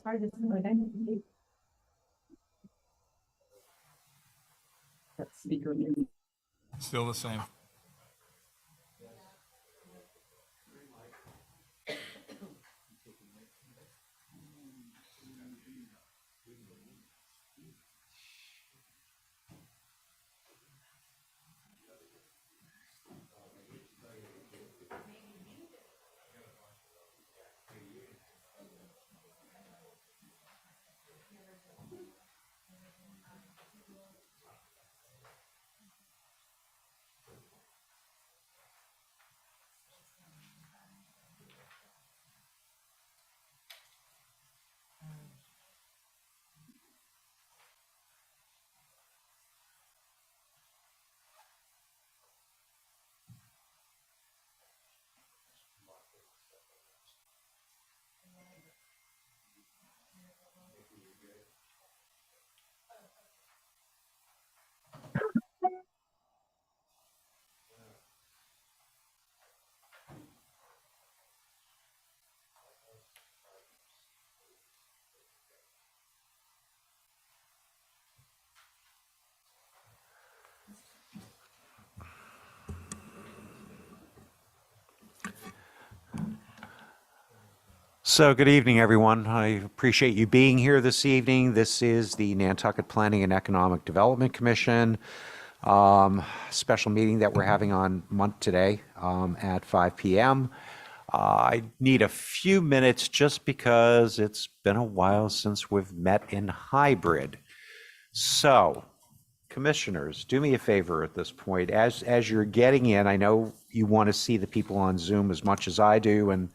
hard to that speaker. Still the same. So good evening, everyone. I appreciate you being here this evening. This is the Nantucket Planning and Economic Development Commission special meeting that we're having on today at 5 p.m. I need a few minutes just because it's been a while since we've met in hybrid. So, commissioners, do me a favor at this point. As you're getting in, I know you want to see the people on Zoom as much as I do, and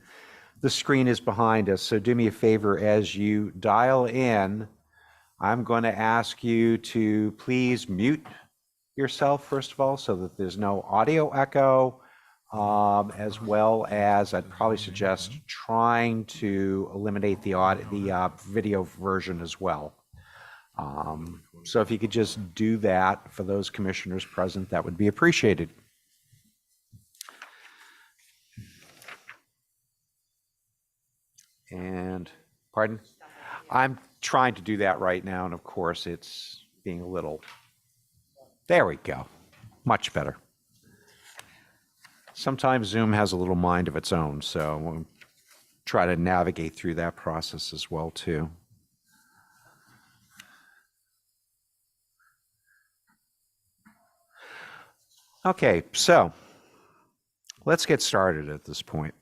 the screen is behind us, so do me a favor as you dial in. I'm going to ask you to please mute yourself, first of all, so that there's no audio echo, as well as I'd probably suggest trying to eliminate the video version as well. So if you could just do that for those commissioners present, that would be appreciated. And pardon? I'm trying to do that right now, and of course it's being a little, there we go, much better. Sometimes Zoom has a little mind of its own, so we'll try to navigate through that process as well too. Okay, so let's get started at this point.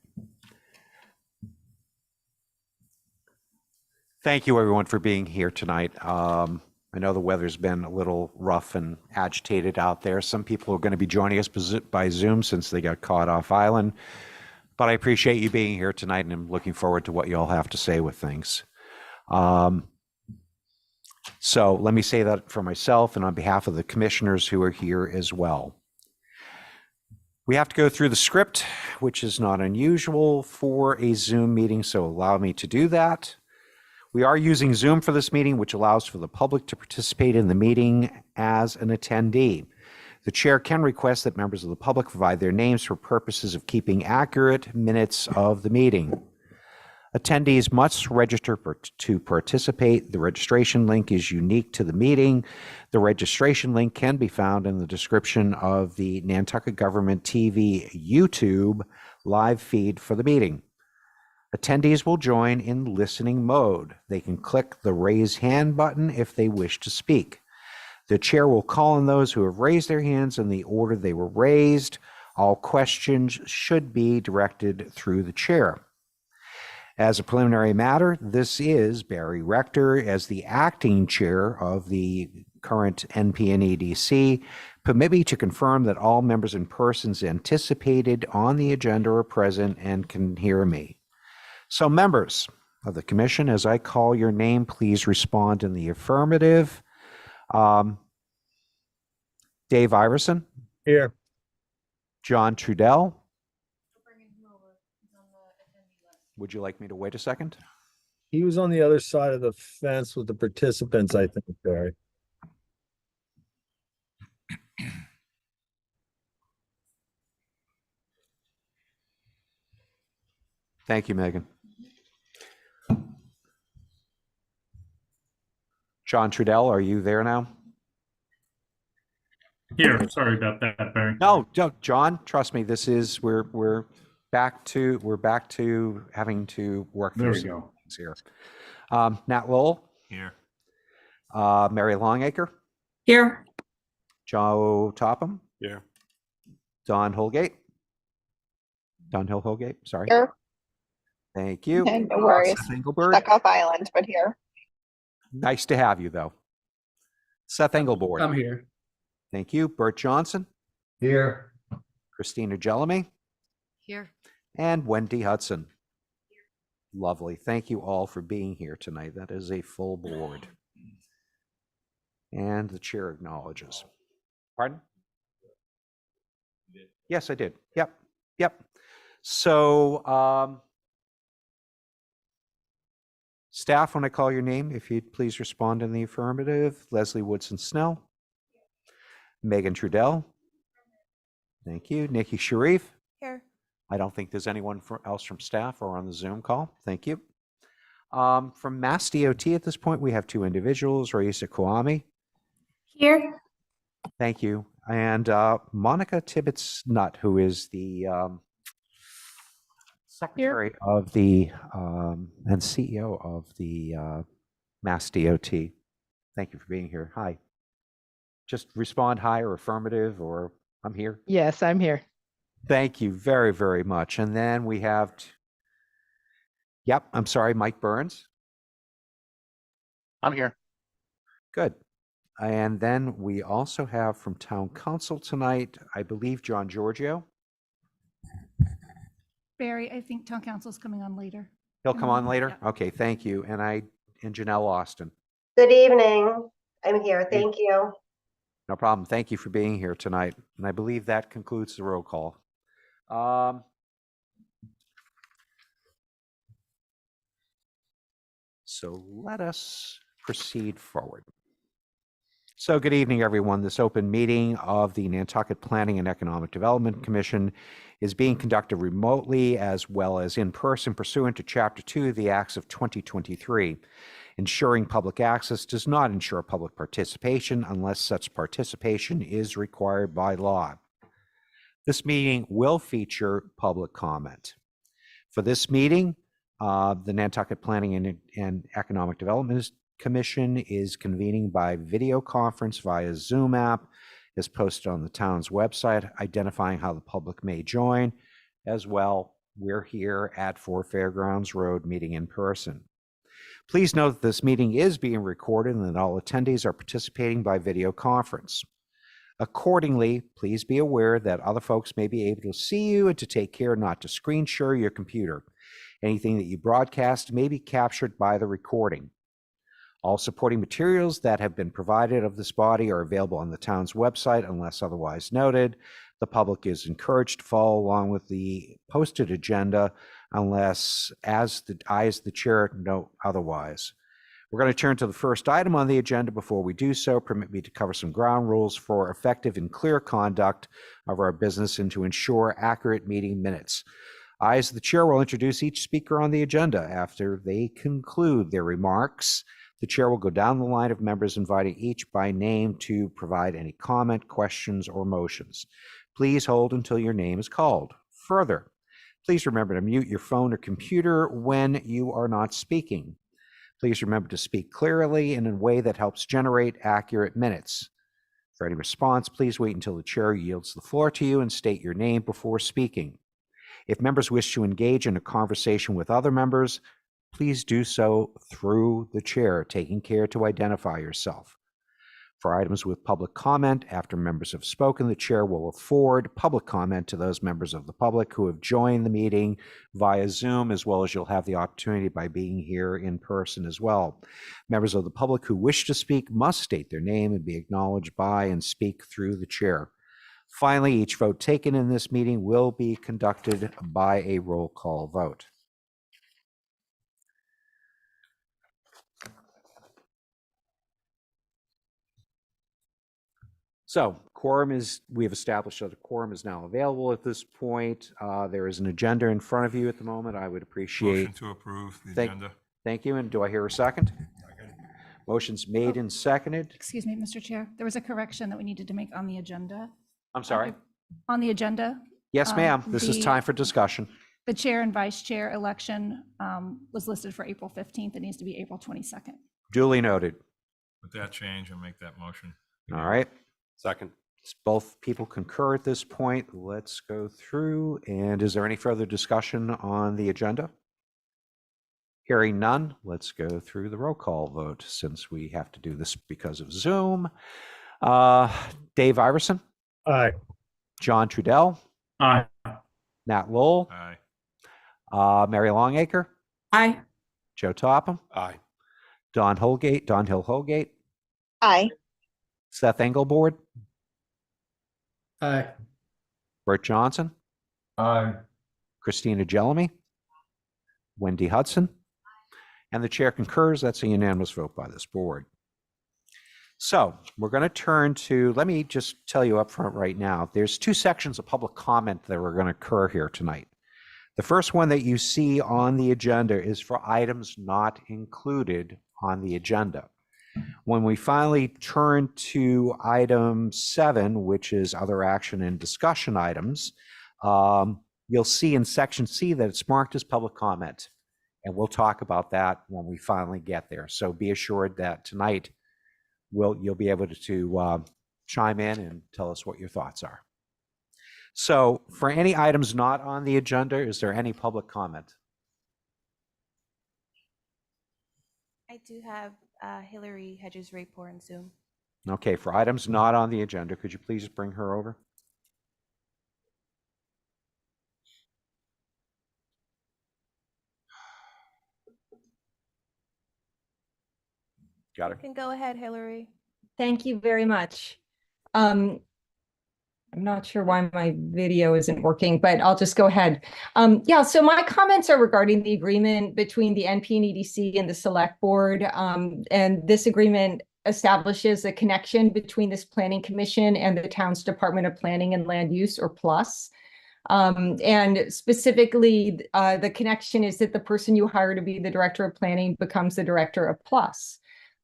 Thank you, everyone, for being here tonight. I know the weather's been a little rough and agitated out there. Some people are going to be joining us by Zoom since they got caught off island. But I appreciate you being here tonight, and I'm looking forward to what you all have to say with things. So let me say that for myself and on behalf of the commissioners who are here as well. We have to go through the script, which is not unusual for a Zoom meeting, so allow me to do that. We are using Zoom for this meeting, which allows for the public to participate in the meeting as an attendee. The chair can request that members of the public provide their names for purposes of keeping accurate minutes of the meeting. Attendees must register to participate. The registration link is unique to the meeting. The registration link can be found in the description of the Nantucket Government TV YouTube live feed for the meeting. Attendees will join in listening mode. They can click the raise hand button if they wish to speak. The chair will call on those who have raised their hands in the order they were raised. All questions should be directed through the chair. As a preliminary matter, this is Barry Rector as the acting chair of the current NPNEDC. Permit me to confirm that all members and persons anticipated on the agenda are present and can hear me. So members of the commission, as I call your name, please respond in the affirmative. Dave Iverson. Here. John Trudell. Would you like me to wait a second? He was on the other side of the fence with the participants, I think, Barry. Thank you, Megan. John Trudell, are you there now? Here, sorry about that, Barry. No, John, trust me, this is, we're back to having to work There through we some go. things here. Nat Lowell, Here. Mary Longacre, Here. Joe Topham, Here. Don Holgate. Don Hill Holgate, sorry. Here. Thank you. Okay, no worries. Seth Engelberg, Stuck off island, but here. nice to have you though. Seth Engelborg, I'm here. thank you. Bert Johnson, Here. Christina Jellamy, Here. and Wendy Hudson. Lovely. Thank you all for being here tonight. That is a full board. And the chair acknowledges. Pardon? Yes, I did. Yep. So, staff, when I call your name, if you'd please respond in the affirmative. Leslie Woodson Snell. Meghan Trudell. Thank you. Nikki Sharif. Here. I don't think there's anyone else from staff or on the Zoom call. Thank you. From MassDOT at this point, we have two individuals, Raisa Kwame. Here. Thank you. And Monica Tibbits-Nutt, who is the secretary of the and CEO of the MassDOT. Thank you for being here. Hi. Just respond hi or affirmative or I'm here. Yes, I'm here. Thank you very, very much. And then we have, yep, I'm sorry, Mike Burns. I'm here. Good. And then we also have from Town Council tonight, I believe, John Giorgio. Barry, I think town council's coming on later. He'll come on later? Yeah. Okay, thank you. And Janelle Austin. Good evening. I'm here. Thank you. No problem. Thank you for being here tonight. And I believe that concludes the roll call. So let us proceed forward. So good evening, everyone. This open meeting of the Nantucket Planning and Economic Development Commission is being conducted remotely as well as in person pursuant to Chapter 2 of the Acts of 2023. Ensuring public access does not ensure public participation unless such participation is required by law. This meeting will feature public comment. For this meeting, the Nantucket Planning and Economic Development Commission is convening by video conference via Zoom app, is posted on the town's website, identifying how the public may join. As well, we're here at 4 Fairgrounds Road, meeting in person. Please note that this meeting is being recorded and that all attendees are participating by video conference. Accordingly, please be aware that other folks may be able to see you and to take care not to screen share your computer. Anything that you broadcast may be captured by the recording. All supporting materials that have been provided of this body are available on the town's website unless otherwise noted. The public is encouraged to follow along with the posted agenda unless I as the chair note otherwise. We're going to turn to the first item on the agenda. Before we do so, permit me to cover some ground rules for effective and clear conduct of our business and to ensure accurate meeting minutes. I, as the chair, will introduce each speaker on the agenda. After they conclude their remarks, the chair will go down the line of members, inviting each by name to provide any comment, questions, or motions. Please hold until your name is called. Further, please remember to mute your phone or computer when you are not speaking. Please remember to speak clearly and in a way that helps generate accurate minutes. For any response, please wait until the chair yields the floor to you and state your name before speaking. If members wish to engage in a conversation with other members, please do so through the chair, taking care to identify yourself. For items with public comment, after members have spoken, the chair will afford public comment to those members of the public who have joined the meeting via Zoom, as well as you'll have the opportunity by being here in person as well. Members of the public who wish to speak must state their name and be acknowledged by and speak through the chair. Finally, each vote taken in this meeting will be conducted by a roll call vote. So we have established that a quorum is now available at this point. There is an agenda in front of you at the moment. I would appreciate. Motion to approve the agenda. Thank you. And do I hear a second? Motion's made and seconded. Excuse me, Mr. Chair. There was a correction that we needed to make on the agenda. I'm sorry. On the agenda, Yes, ma'am. This is the- time for discussion. the chair and vice chair election was listed for April 15th. It needs to be April 22nd. Duly noted. With that change, I'll make that motion. All right. Second. Both people concur at this point. Let's go through. And is there any further discussion on the agenda? Hearing none, let's go through the roll call vote since we have to do this because of Zoom. Dave Iverson, Aye. John Trudell, Aye. Nat Lowell, Aye. Mary Longacre, Aye. Joe Topham, Aye. Don Hill Holgate, Aye. Seth Engelboard, Aye. Bert Johnson, Aye. Christina Jelemy, Wendy Hudson, and the chair concurs. That's a unanimous vote by this board. So we're going to turn to, let me just tell you up front right now, there's two sections of public comment that are going to occur here tonight. The first one that you see on the agenda is for items not included on the agenda. When we finally turn to item 7, which is other action and discussion items, you'll see in section C that it's marked as public comment. And we'll talk about that when we finally get there. So be assured that tonight you'll be able to chime in and tell us what your thoughts are. So for any items not on the agenda, is there any public comment? I do have Hillary Hedges Rapor on Zoom. Okay, for items not on the agenda, could you please bring her over? Got her. You can go ahead, Hillary. Thank you very much. I'm not sure why my video isn't working, but I'll just go ahead. Yeah, so my comments are regarding the agreement between the NP and EDC and the Select Board. And this agreement establishes a connection between this Planning Commission and the town's Department of Planning and Land Use, or PLUS. And specifically, the connection is that the person you hire to be the Director of Planning becomes the Director of PLUS.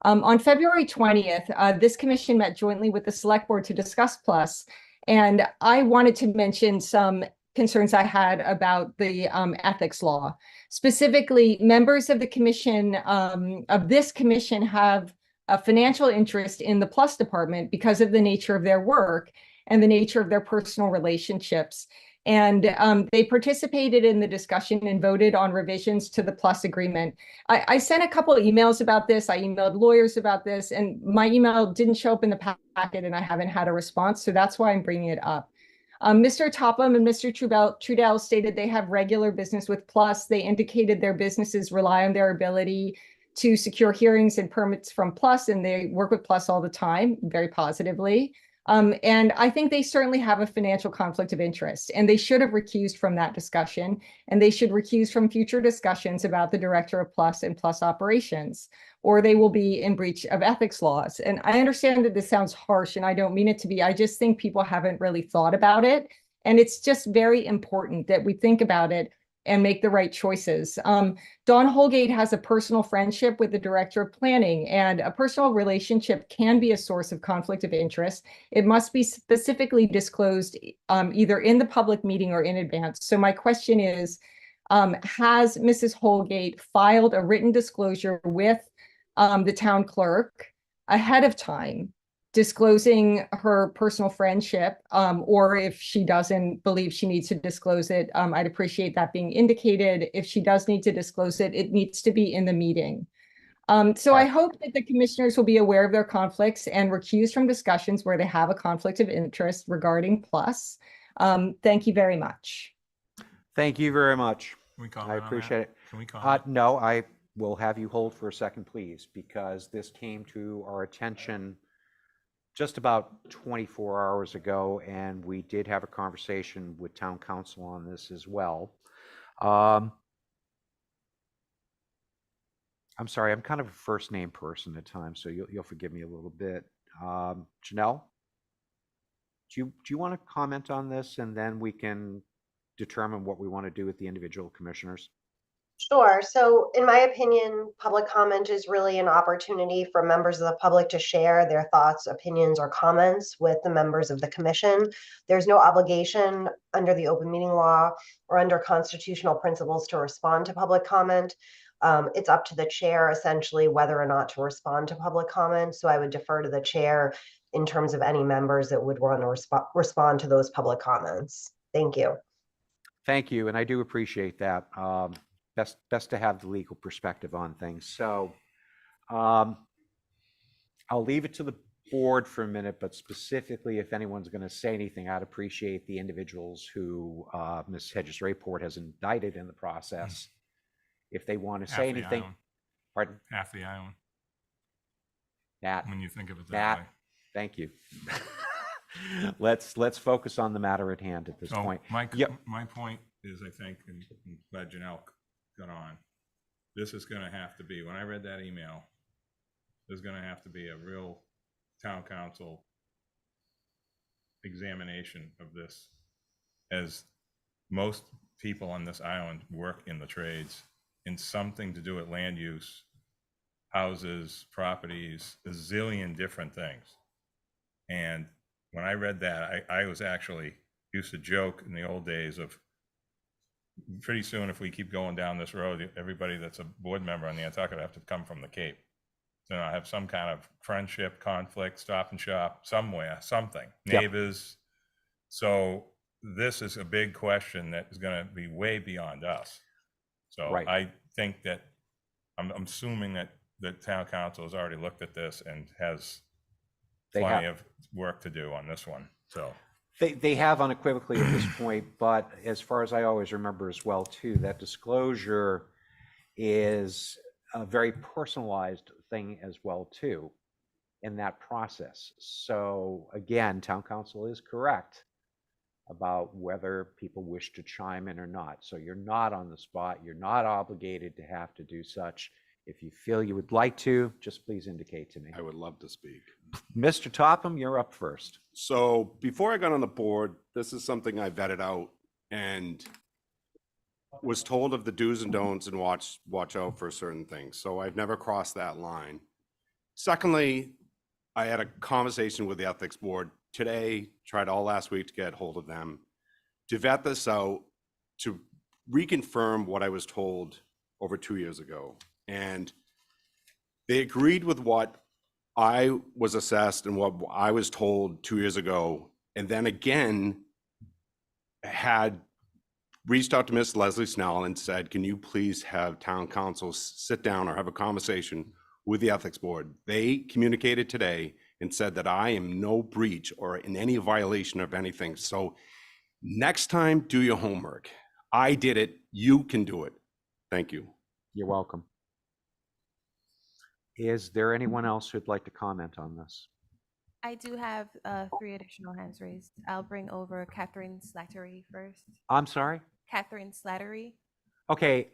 On February 20th, this commission met jointly with the Select Board to discuss PLUS, and I wanted to mention some concerns I had about the ethics law. Specifically, members of the commission, of this commission, have a financial interest in the PLUS department because of the nature of their work and the nature of their personal relationships. And they participated in the discussion and voted on revisions to the PLUS agreement. I sent a couple of emails about this. I emailed lawyers about this, and my email didn't show up in the packet, and I haven't had a response. So that's why I'm bringing it up. Mr. Topham and Mr. Trudell stated they have regular business with PLUS. They indicated their businesses rely on their ability to secure hearings and permits from PLUS, and they work with PLUS all the time, very positively. And I think they certainly have a financial conflict of interest, and they should have recused from that discussion, and they should recuse from future discussions about the Director of PLUS and PLUS operations, or they will be in breach of ethics laws. And I understand that this sounds harsh, and I don't mean it to be. I just think people haven't really thought about it, and it's just very important that we think about it and make the right choices. Don Holgate has a personal friendship with the Director of Planning, and a personal relationship can be a source of conflict of interest. It must be specifically disclosed either in the public meeting or in advance. So my question is, has Mrs. Holgate filed a written disclosure with the town clerk ahead of time, disclosing her personal friendship, or if she doesn't believe she needs to disclose it, I'd appreciate that being indicated. If she does need to disclose it, it needs to be in the meeting. So I hope that the commissioners will be aware of their conflicts and recuse from discussions where they have a conflict of interest regarding PLUS. Thank you very much. Thank you very much. Can we comment I on that? appreciate it. Can we comment? No, I will have you hold for a second, please, because this came to our attention just about 24 hours ago, and we did have a conversation with town council on this as well. I'm sorry, I'm kind of a first name person at times, so you'll forgive me a little bit. Janelle, do you want to comment on this, and then we can determine what we want to do with the individual commissioners? Sure. So in my opinion, public comment is really an opportunity for members of the public to share their thoughts, opinions, or comments with the members of the commission. There's no obligation under the open meeting law or under constitutional principles to respond to public comment. It's up to the chair essentially whether or not to respond to public comment. So I would defer to the chair in terms of any members that would want to respond to those public comments. Thank you. Thank you, and I do appreciate that. Best to have the legal perspective on things. So I'll leave it to the board for a minute, but specifically if anyone's going to say anything, I'd appreciate the individuals who Ms. Hedges-Rayport has indicted in the process. If they want to say anything. Pardon? Half the island, Nat, when you think of it that Nat, way. thank you. Let's focus on the matter at hand at this So point. my Yep. point is, I think, and I'm glad Janelle got on, this is going to have to be, when I read that email, there's going to have to be a real town council examination of this, as most people on this island work in the trades, in something to do with land use, houses, properties, a zillion different things. And when I read that, I was actually used to joke in the old days of, pretty soon if we keep going down this road, everybody that's a board member on the Nantucket have to come from the Cape. So I have some kind of friendship, conflict, stop and shop somewhere, something, neighbors. Yep. So this is a big question that is going to be way beyond us. So right. I think that I'm assuming that the town council has already looked at this and has plenty of work to do on this one. So they have unequivocally at this point, but as far as I always remember as well too, that disclosure is a very personalized thing as well too in that process. So again, town council is correct about whether people wish to chime in or not. So you're not on the spot. You're not obligated to have to do such. If you feel you would like to, just please indicate to me. I would love to speak. Mr. Topham, you're up first. So before I got on the board, this is something I vetted out and was told of the do's and don'ts and watch out for certain things. So I've never crossed that line. Secondly, I had a conversation with the ethics board today, tried all last week to get hold of them, to vet this out, to reconfirm what I was told over 2 years ago. And they agreed with what I was assessed and what I was told 2 years ago. And then again, had reached out to Miss Leslie Snell and said, can you please have town council sit down or have a conversation with the ethics board? They communicated today and said that I am no breach or in any violation of anything. So next time, do your homework. I did it. You can do it. Thank you. You're welcome. Is there anyone else who'd like to comment on this? I do have 3 additional hands raised. I'll bring over Catherine Slattery first. I'm sorry? Catherine Slattery. Okay,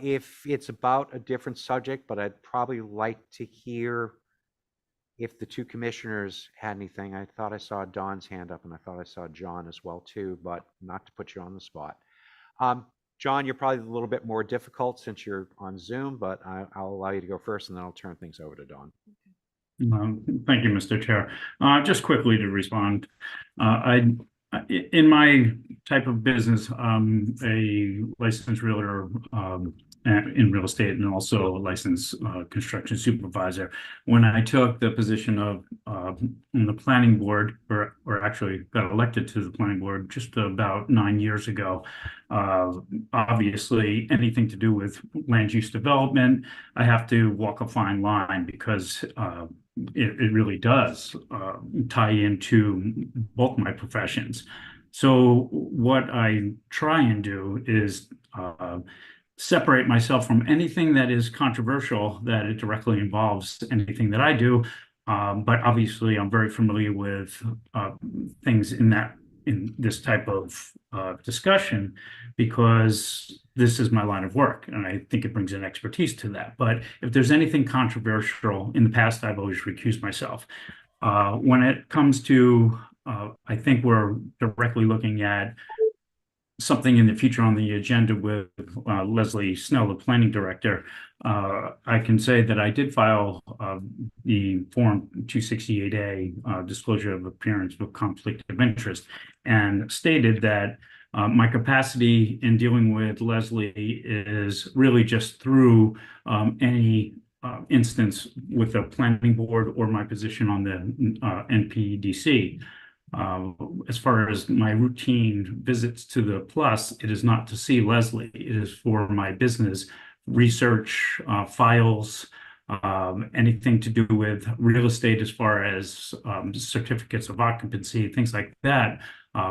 if it's about a different subject, but I'd probably like to hear if the 2 commissioners had anything. I thought I saw Dawn's hand up and I thought I saw John as well too, but not to put you on the spot. John, you're probably a little bit more difficult since you're on Zoom, but I'll allow you to go first and then I'll turn things over to Dawn. Thank you, Mr. Chair. Just quickly to respond, in my type of business, a licensed realtor in real estate and also a licensed construction supervisor. When I took the position of in the planning board, or actually got elected to the planning board just about 9 years ago, obviously anything to do with land use development, I have to walk a fine line because it really does tie into both my professions. So what I try and do is separate myself from anything that is controversial, that it directly involves anything that I do. But obviously I'm very familiar with things in this type of discussion, because this is my line of work and I think it brings an expertise to that. But if there's anything controversial, in the past, I've always recused myself. When it comes to, I think we're directly looking at something in the future on the agenda with Leslie Snell, the planning director, I can say that I did file the Form 268A disclosure of appearance of conflict of interest, and stated that my capacity in dealing with Leslie is really just through any instance with the planning board or my position on the NPDC. As far as my routine visits to the Plus, it is not to see Leslie. It is for my business research, files, anything to do with real estate as far as certificates of occupancy, things like that,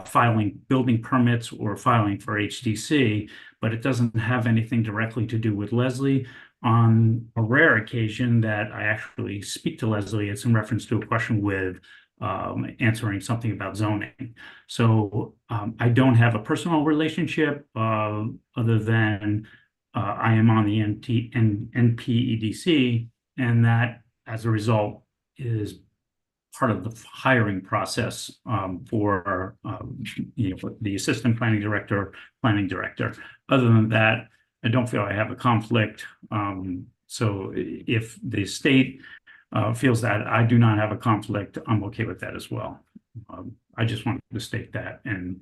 filing building permits or filing for HDC, but it doesn't have anything directly to do with Leslie. On a rare occasion that I actually speak to Leslie, it's in reference to a question with answering something about zoning. So I don't have a personal relationship other than I am on the NPEDC, and that as a result is part of the hiring process for the assistant planning director. Other than that, I don't feel I have a conflict. So if the state feels that I do not have a conflict, I'm okay with that as well. I just wanted to state that, and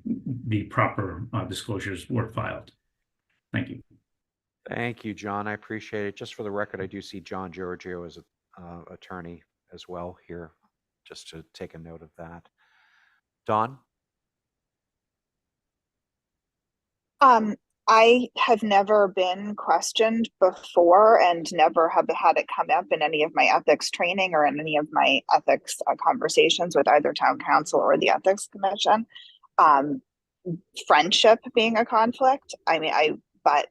the proper disclosures were filed. Thank you. Thank you, John. I appreciate it. Just for the record, I do see John Giorgio as an attorney as well here, just to take a note of that. Dawn? I have never been questioned before and never have had it come up in any of my ethics training or in any of my ethics conversations with either town council or the ethics commission. Friendship being a conflict, but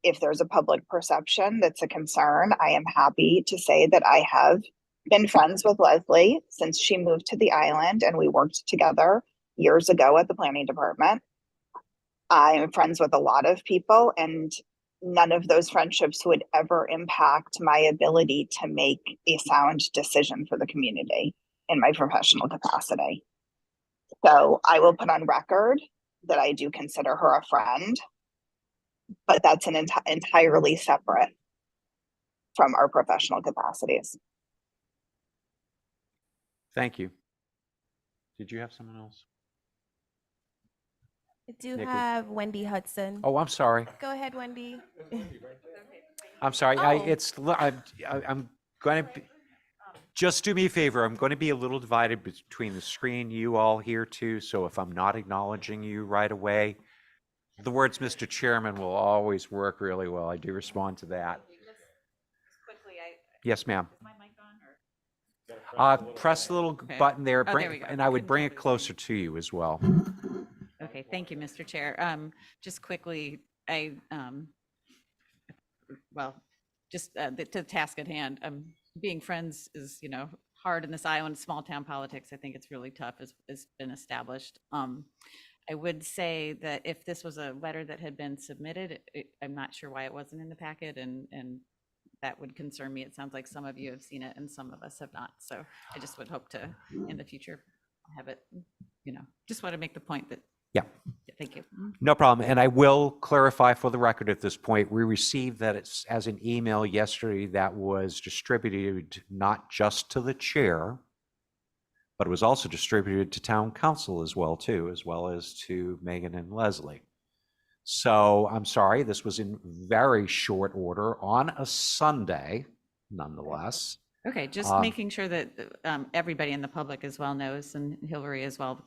if there's a public perception that's a concern, I am happy to say that I have been friends with Leslie since she moved to the island, and we worked together years ago at the planning department. I'm friends with a lot of people, and none of those friendships would ever impact my ability to make a sound decision for the community in my professional capacity. So I will put on record that I do consider her a friend, but that's an entirely separate from our professional capacities. Thank you. Did you have someone else? I do Nikki? have Wendy Hudson. Oh, I'm sorry. Go ahead, Wendy. I'm sorry. Oh. I'm going to just do me a favor. I'm going to be a little divided between the screen, you all here too. So if I'm not acknowledging you right away, the words Mr. Chairman will always work really well. I do respond to that. Yes, ma'am. Press the little button there, there we go. and I would bring it closer to you as well. Okay, thank you, Mr. Chair. Just quickly, just the task at hand. Being friends is, hard in this island, small town politics. I think it's really tough, as been established. I would say that if this was a letter that had been submitted, I'm not sure why it wasn't in the packet, and that would concern me. It sounds like some of you have seen it and some of us have not. So I just would hope to, in the future, have it, just want to make the point that. Yeah. Thank you. No problem. And I will clarify for the record at this point, we received that it's as an email yesterday that was distributed not just to the chair, but it was also distributed to town council as well too, as well as to Megan and Leslie. So I'm sorry, this was in very short order on a Sunday, nonetheless. Okay, just making sure that everybody in the public as well knows, and Hillary as well,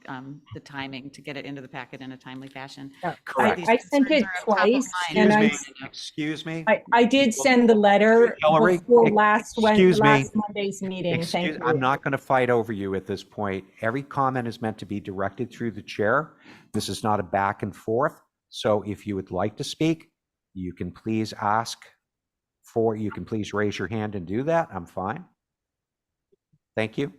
the timing to get it into the packet in a timely fashion. Correct. I sent it twice, and Excuse me. I did send the letter Hillary, before last excuse me. Monday's meeting. Thank you. I'm not going to fight over you at this point. Every comment is meant to be directed through the chair. This is not a back and forth. So if you would like to speak, you can please you can please raise your hand and do that. I'm fine. Thank you.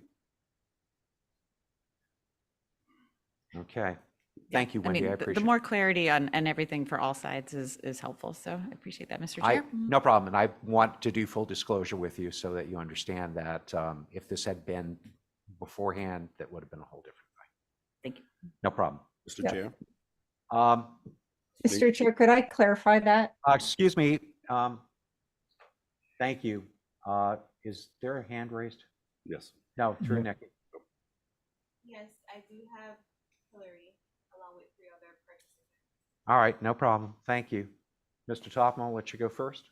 Okay. Thank you, Wendy. I appreciate it. The more clarity on everything for all sides is helpful. So I appreciate that, Mr. Chair. No problem. And I want to do full disclosure with you so that you understand that if this had been beforehand, that would have been a whole different thing. Thank you. No problem. Mr. Chair? Mr. Chair, could I clarify that? Excuse me. Thank you. Is there a hand raised? Yes. No, through No. Nick. Yes, I do have Hillary along with 3 other participants. All right, no problem. Thank you. Mr. Topham, I'll let you go first.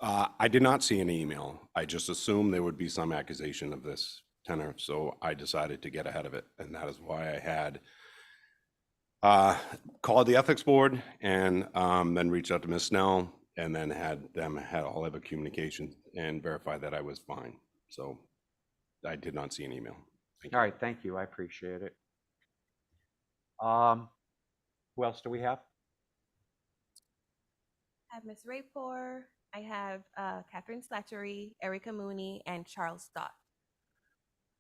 I did not see an email. I just assumed there would be some accusation of this tenor, so I decided to get ahead of it, and that is why I had called the ethics board and then reached out to Ms. Snell and then had all of a communication and verify that I was fine. So I did not see an email. Thank you. All right, thank you. I appreciate it. Who else do we have? I have Ms. Rapor, I have Catherine Slattery, Erica Mooney, and Charles Stott.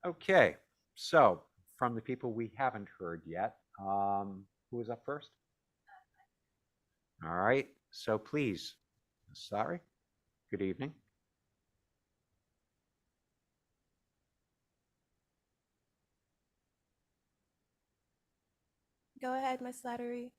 Okay, so from the people we haven't heard yet, who is up first? All right, so please, Ms. Slattery, good evening. Go ahead, Ms. Slattery.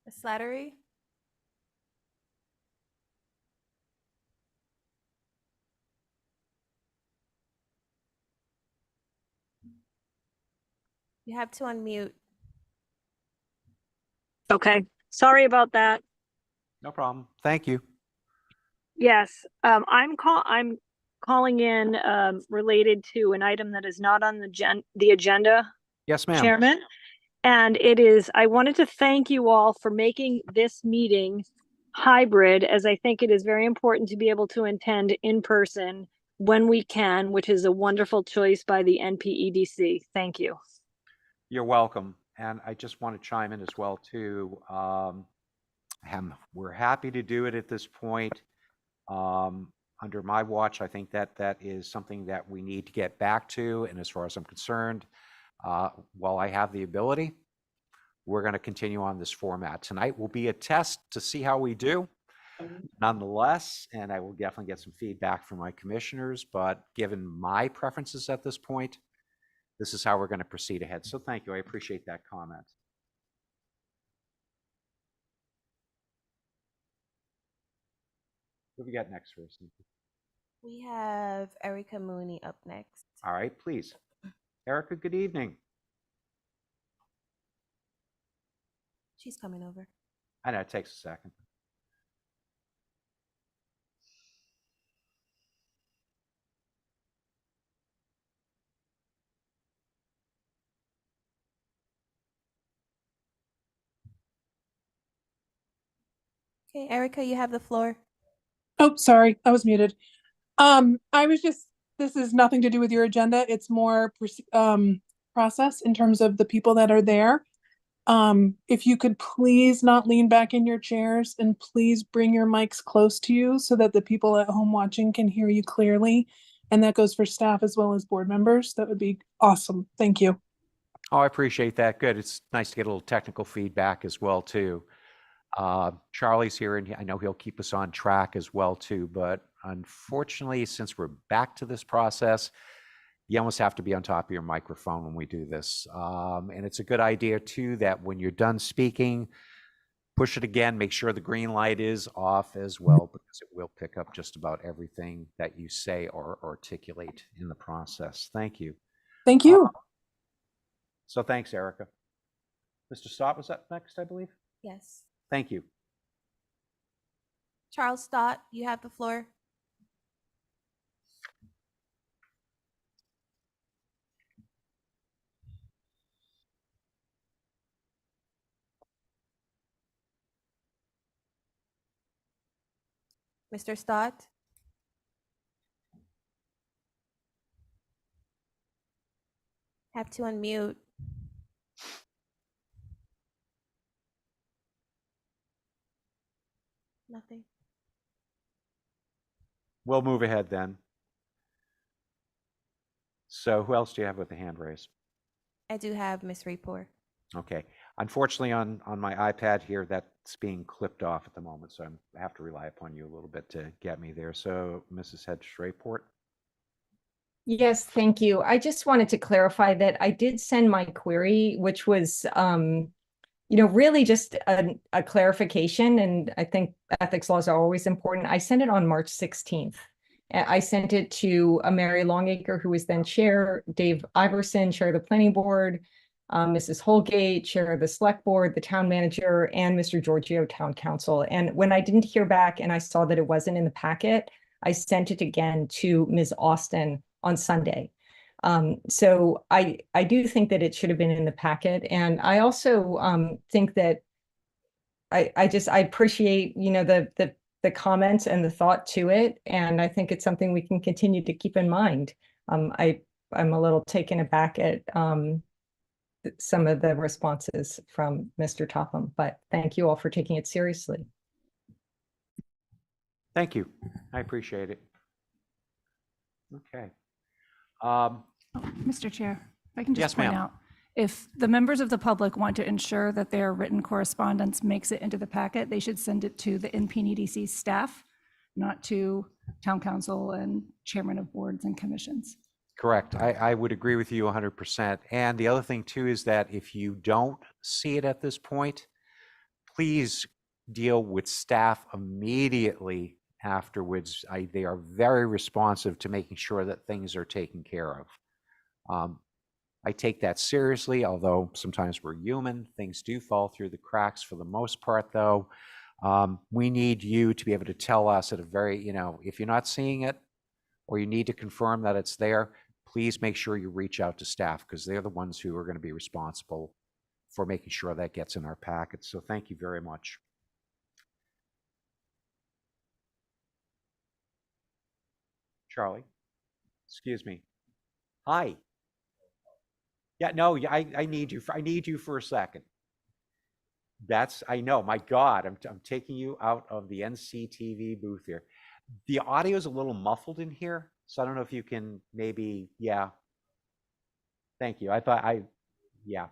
Ms. Slattery? You have to unmute. Okay, sorry about that. No problem. Thank you. Yes, I'm calling in related to an item that is not on the agenda, Yes, ma'am. Chairman. And it is, I wanted to thank you all for making this meeting hybrid, as I think it is very important to be able to attend in person when we can, which is a wonderful choice by the NPEDC. Thank you. You're welcome. And I just want to chime in as well too. We're happy to do it at this point. Under my watch, I think that is something that we need to get back to. And as far as I'm concerned, while I have the ability, we're going to continue on this format. Tonight will be a test to see how we do. Nonetheless, and I will definitely get some feedback from my commissioners, but given my preferences at this point, this is how we're going to proceed ahead. So thank you. I appreciate that comment. What do we got next for us? We have Erica Mooney up next. All right, please. Erica, good evening. She's coming over. I know it takes a second. Okay, Erica, you have the floor. Oh, sorry, I was muted. This is nothing to do with your agenda. It's more process in terms of the people that are there. If you could please not lean back in your chairs and please bring your mics close to you so that the people at home watching can hear you clearly. And that goes for staff as well as board members. That would be awesome. Thank you. Oh, I appreciate that. Good. It's nice to get a little technical feedback as well too. Charlie's here and I know he'll keep us on track as well too, but unfortunately, since we're back to this process, you almost have to be on top of your microphone when we do this. And it's a good idea too, that when you're done speaking, push it again, make sure the green light is off as well, because it will pick up just about everything that you say or articulate in the process. Thank you. Thank you. So thanks, Erica. Mr. Stott was up next, I believe? Yes. Thank you. Charles Stott, you have the floor. Mr. Stott? Have to unmute. Nothing. We'll move ahead then. So who else do you have with the hand raised? I do have Ms. Rapor. Okay. Unfortunately, on my iPad here, that's being clipped off at the moment, so I have to rely upon you a little bit to get me there. So, Mrs. Hedge-Strayport. Yes, thank you. I just wanted to clarify that I did send my query, which was, really just a clarification. And I think ethics laws are always important. I sent it on March 16th. I sent it to Mary Longacre, who was then chair, Dave Iverson, chair of the planning board, Mrs. Holgate, chair of the select board, the town manager, and Mr. Giorgio, town council. And when I didn't hear back and I saw that it wasn't in the packet, I sent it again to Ms. Austin on Sunday. So I do think that it should have been in the packet. And I also think that I appreciate, the comments and the thought to it. And I think it's something we can continue to keep in mind. I'm a little taken aback at some of the responses from Mr. Topham, but thank you all for taking it seriously. Thank you. I appreciate it. Okay. Mr. Chair, if I can Yes, just point ma'am. out, if the members of the public want to ensure that their written correspondence makes it into the packet, they should send it to the NPDC staff, not to town council and chairman of boards and commissions. Correct. I would agree with you 100%. And the other thing too is that if you don't see it at this point, please deal with staff immediately afterwards. They are very responsive to making sure that things are taken care of. I take that seriously, although sometimes we're human. Things do fall through the cracks for the most part, though. We need you to be able to tell us at a very, if you're not seeing it or you need to confirm that it's there, please make sure you reach out to staff because they're the ones who are going to be responsible for making sure that gets in our packet. So thank you very much. Charlie, excuse me. Hi. Yeah, no, I need you. I need you for a second. I know. My God, I'm taking you out of the NCTV booth here. The audio is a little muffled in here, so I don't know if you can maybe, yeah. Thank you. Yeah.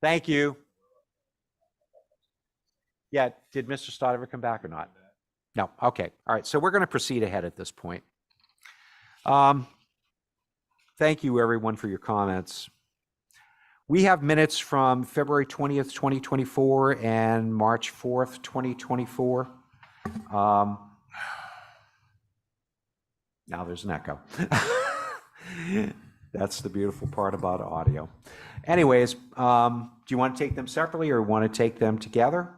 Thank you. Yeah, did Mr. Stott ever come back or not? No. Okay. All right. So we're going to proceed ahead at this point. Thank you, everyone, for your comments. We have minutes from February 20th, 2024 and March 4th, 2024. Now there's an echo. That's the beautiful part about audio. Anyways, do you want to take them separately or want to take them together?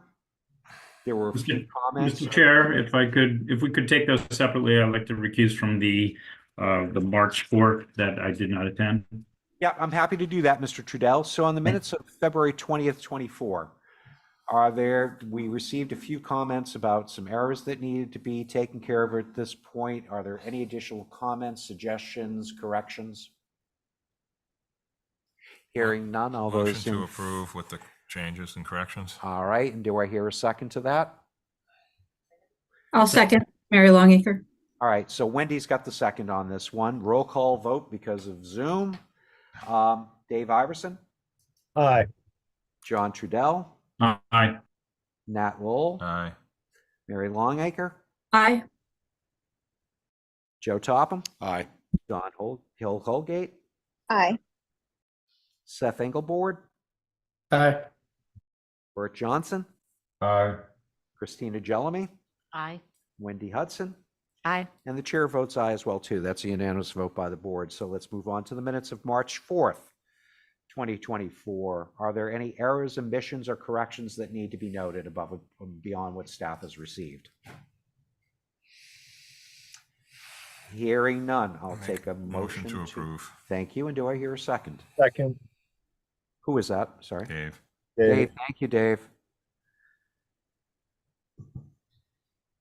There were a few comments. Mr. Chair, if we could take those separately, I'd like to recuse from the March 4th that I did not attend. Yeah, I'm happy to do that, Mr. Trudell. So on the minutes of February 20th, 24, we received a few comments about some errors that needed to be taken care of at this point. Are there any additional comments, suggestions, corrections? Hearing none, all those Motion to approve with the changes and corrections. All right, and do I hear a second to that? I'll second. Mary Longacre. All right, so Wendy's got the second on this one. Roll call vote because of Zoom. Dave Iverson? Aye. John Trudell? Aye. Nat Lowell? Aye. Mary Longacre? Aye. Joe Topham? Aye. Don Holgate? Aye. Seth Engelboard? Aye. Bert Johnson? Aye. Christina Jellamy? Aye. Wendy Hudson? Aye. And the chair votes aye as well, too. That's a unanimous vote by the board. So let's move on to the minutes of March 4th, 2024. Are there any errors, omissions, or corrections that need to be noted above and beyond what staff has received? Hearing none, I'll take a motion to approve. Thank you. And do I hear a second? Second. Who is that? Sorry. Dave. Dave. Thank you, Dave.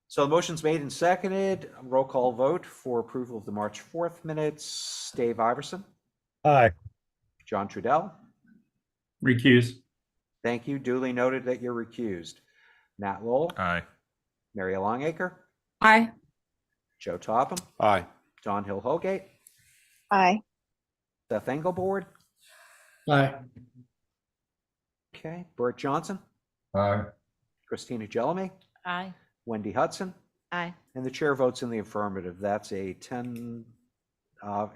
So the motion's made and seconded. Roll call vote for approval of the March 4th minutes. Dave Iverson? Aye. John Trudell? Recuse. Thank you. Duly noted that you're recused. Nat Lowell? Aye. Mary Longacre? Aye. Joe Topham? Aye. Don Holgate? Aye. Seth Engelboard? Aye. Okay, Bert Johnson, Aye. Christina Jelemy, Aye. Wendy Hudson, Aye. and the chair votes in the affirmative. That's a 10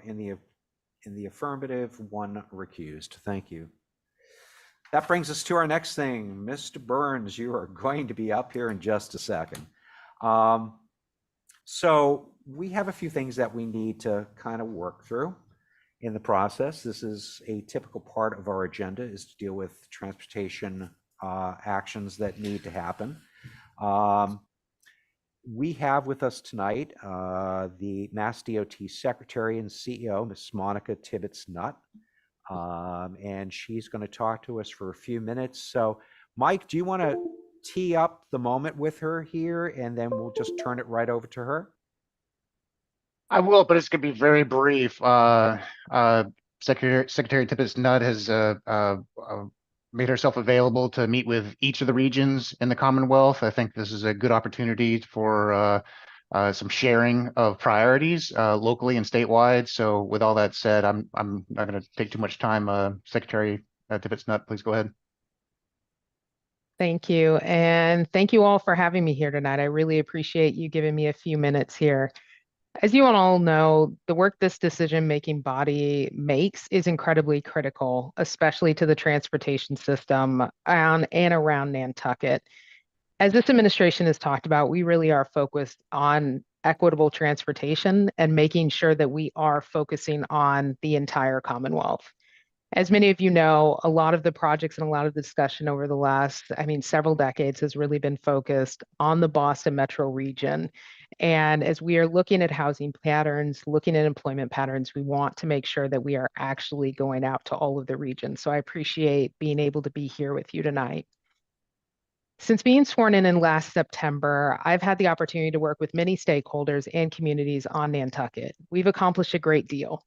in the affirmative, 1 recused. Thank you. That brings us to our next thing. Mr. Burns, you are going to be up here in just a second. So we have a few things that we need to kind of work through in the process. This is a typical part of our agenda, is to deal with transportation actions that need to happen. We have with us tonight the MassDOT Secretary and CEO, Ms. Monica Tibbits-Nutt. And she's going to talk to us for a few minutes. So, Mike, do you want to tee up the moment with her here, and then we'll just turn it right over to her? I will, but it's going to be very brief. Secretary Tibbits-Nutt has made herself available to meet with each of the regions in the Commonwealth. I think this is a good opportunity for some sharing of priorities locally and statewide. So with all that said, I'm not going to take too much time. Secretary Tibbits-Nutt, please go ahead. Thank you. And thank you all for having me here tonight. I really appreciate you giving me a few minutes here. As you all know, the work this decision-making body makes is incredibly critical, especially to the transportation system on and around Nantucket. As this administration has talked about, we really are focused on equitable transportation and making sure that we are focusing on the entire Commonwealth. As many of you know, a lot of the projects and a lot of the discussion over the last, several decades has really been focused on the Boston metro region. And as we are looking at housing patterns, looking at employment patterns, we want to make sure that we are actually going out to all of the regions. So I appreciate being able to be here with you tonight. Since being sworn in last September, I've had the opportunity to work with many stakeholders and communities on Nantucket. We've accomplished a great deal.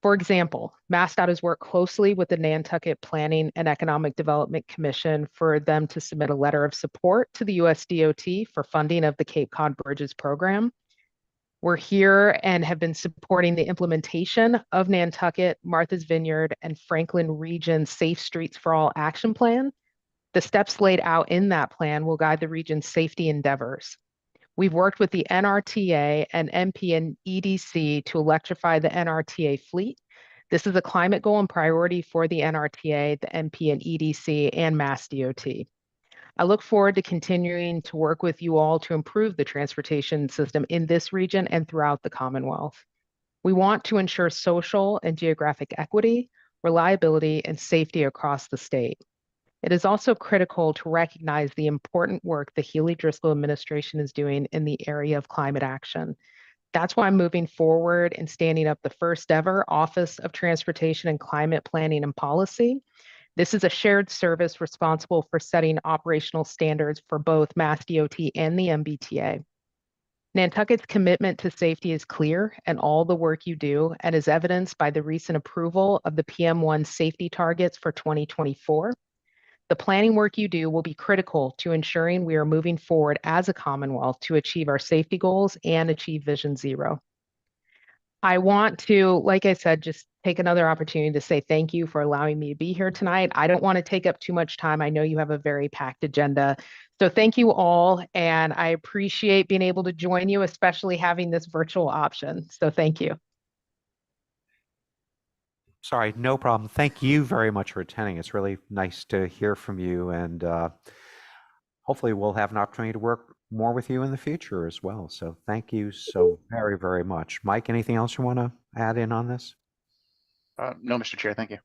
For example, MassDOT has worked closely with the Nantucket Planning and Economic Development Commission for them to submit a letter of support to the US DOT for funding of the Cape Cod Bridges program. We're here and have been supporting the implementation of Nantucket, Martha's Vineyard, and Franklin Region Safe Streets for All action plan. The steps laid out in that plan will guide the region's safety endeavors. We've worked with the NRTA and MP and EDC to electrify the NRTA fleet. This is a climate goal and priority for the NRTA, the MP and EDC, and MassDOT. I look forward to continuing to work with you all to improve the transportation system in this region and throughout the Commonwealth. We want to ensure social and geographic equity, reliability, and safety across the state. It is also critical to recognize the important work the Healy-Driscoll administration is doing in the area of climate action. That's why I'm moving forward and standing up the first ever Office of Transportation and Climate Planning and Policy. This is a shared service responsible for setting operational standards for both MassDOT and the MBTA. Nantucket's commitment to safety is clear in all the work you do and is evidenced by the recent approval of the PM1 safety targets for 2024. The planning work you do will be critical to ensuring we are moving forward as a Commonwealth to achieve our safety goals and achieve Vision Zero. I want to, like I said, just take another opportunity to say thank you for allowing me to be here tonight. I don't want to take up too much time. I know you have a very packed agenda. So thank you all, and I appreciate being able to join you, especially having this virtual option. So thank you. Sorry, no problem. Thank you very much for attending. It's really nice to hear from you, and hopefully we'll have an opportunity to work more with you in the future as well. So thank you so very, very much. Mike, anything else you want to add in on this? No, Mr. Chair, thank you.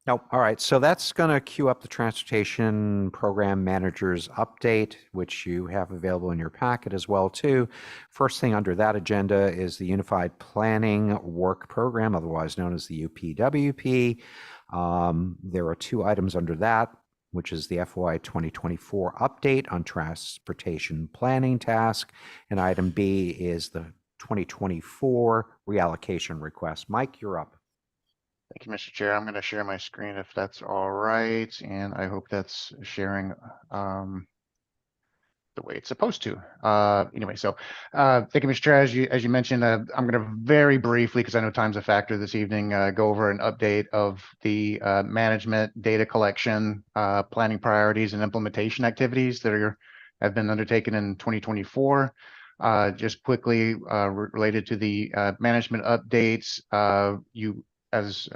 No. All right. So that's going to queue up the Transportation Program Manager's update, which you have available in your packet as well, too. First thing under that agenda is the Unified Planning Work Program, otherwise known as the UPWP. There are 2 items under that, which is the FY2024 update on transportation planning task, and item B is the 2024 reallocation request. Mike, you're up. Thank you, Mr. Chair. I'm going to share my screen if that's all right, and I hope that's sharing the way it's supposed to. Anyway, so thank you, Mr. Chair. As you mentioned, I'm going to very briefly, because I know time's a factor this evening, go over an update of the management, data collection, planning priorities, and implementation activities that have been undertaken in 2024. Just quickly related to the management updates, as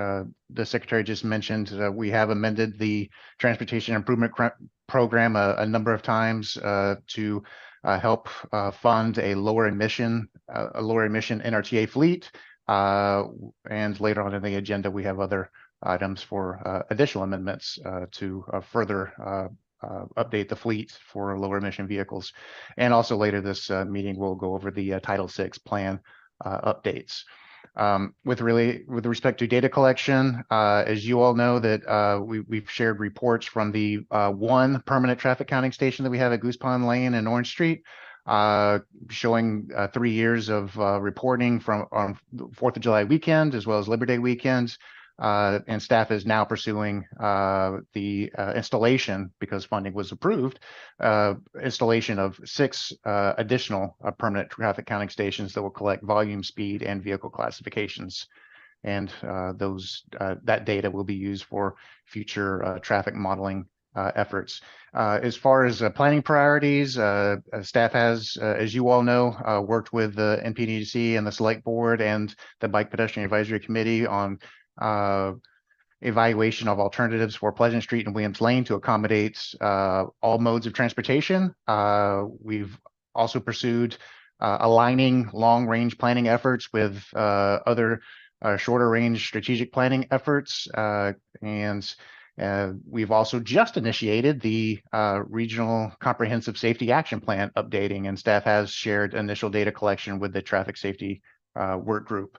the Secretary just mentioned, we have amended the Transportation Improvement Program a number of times to help fund a lower emission NRTA fleet. And later on in the agenda, we have other items for additional amendments to further update the fleet for lower emission vehicles. And also later this meeting, we'll go over the Title VI plan updates. With respect to data collection, as you all know that we've shared reports from the one permanent traffic counting station that we have at Goose Pond Lane and Orange Street, showing 3 years of reporting from on 4th of July weekend as well as Labor Day weekends. And staff is now pursuing the installation, because funding was approved, installation of 6 additional permanent traffic counting stations that will collect volume, speed, and vehicle classifications. And that data will be used for future traffic modeling efforts. As far as planning priorities, staff has, as you all know, worked with the NPDC and the Select Board and the Bike Pedestrian Advisory Committee on evaluation of alternatives for Pleasant Street and Williams Lane to accommodate all modes of transportation. We've also pursued aligning long-range planning efforts with other shorter-range strategic planning efforts. And we've also just initiated the Regional Comprehensive Safety Action Plan updating, and staff has shared initial data collection with the Traffic Safety Work Group.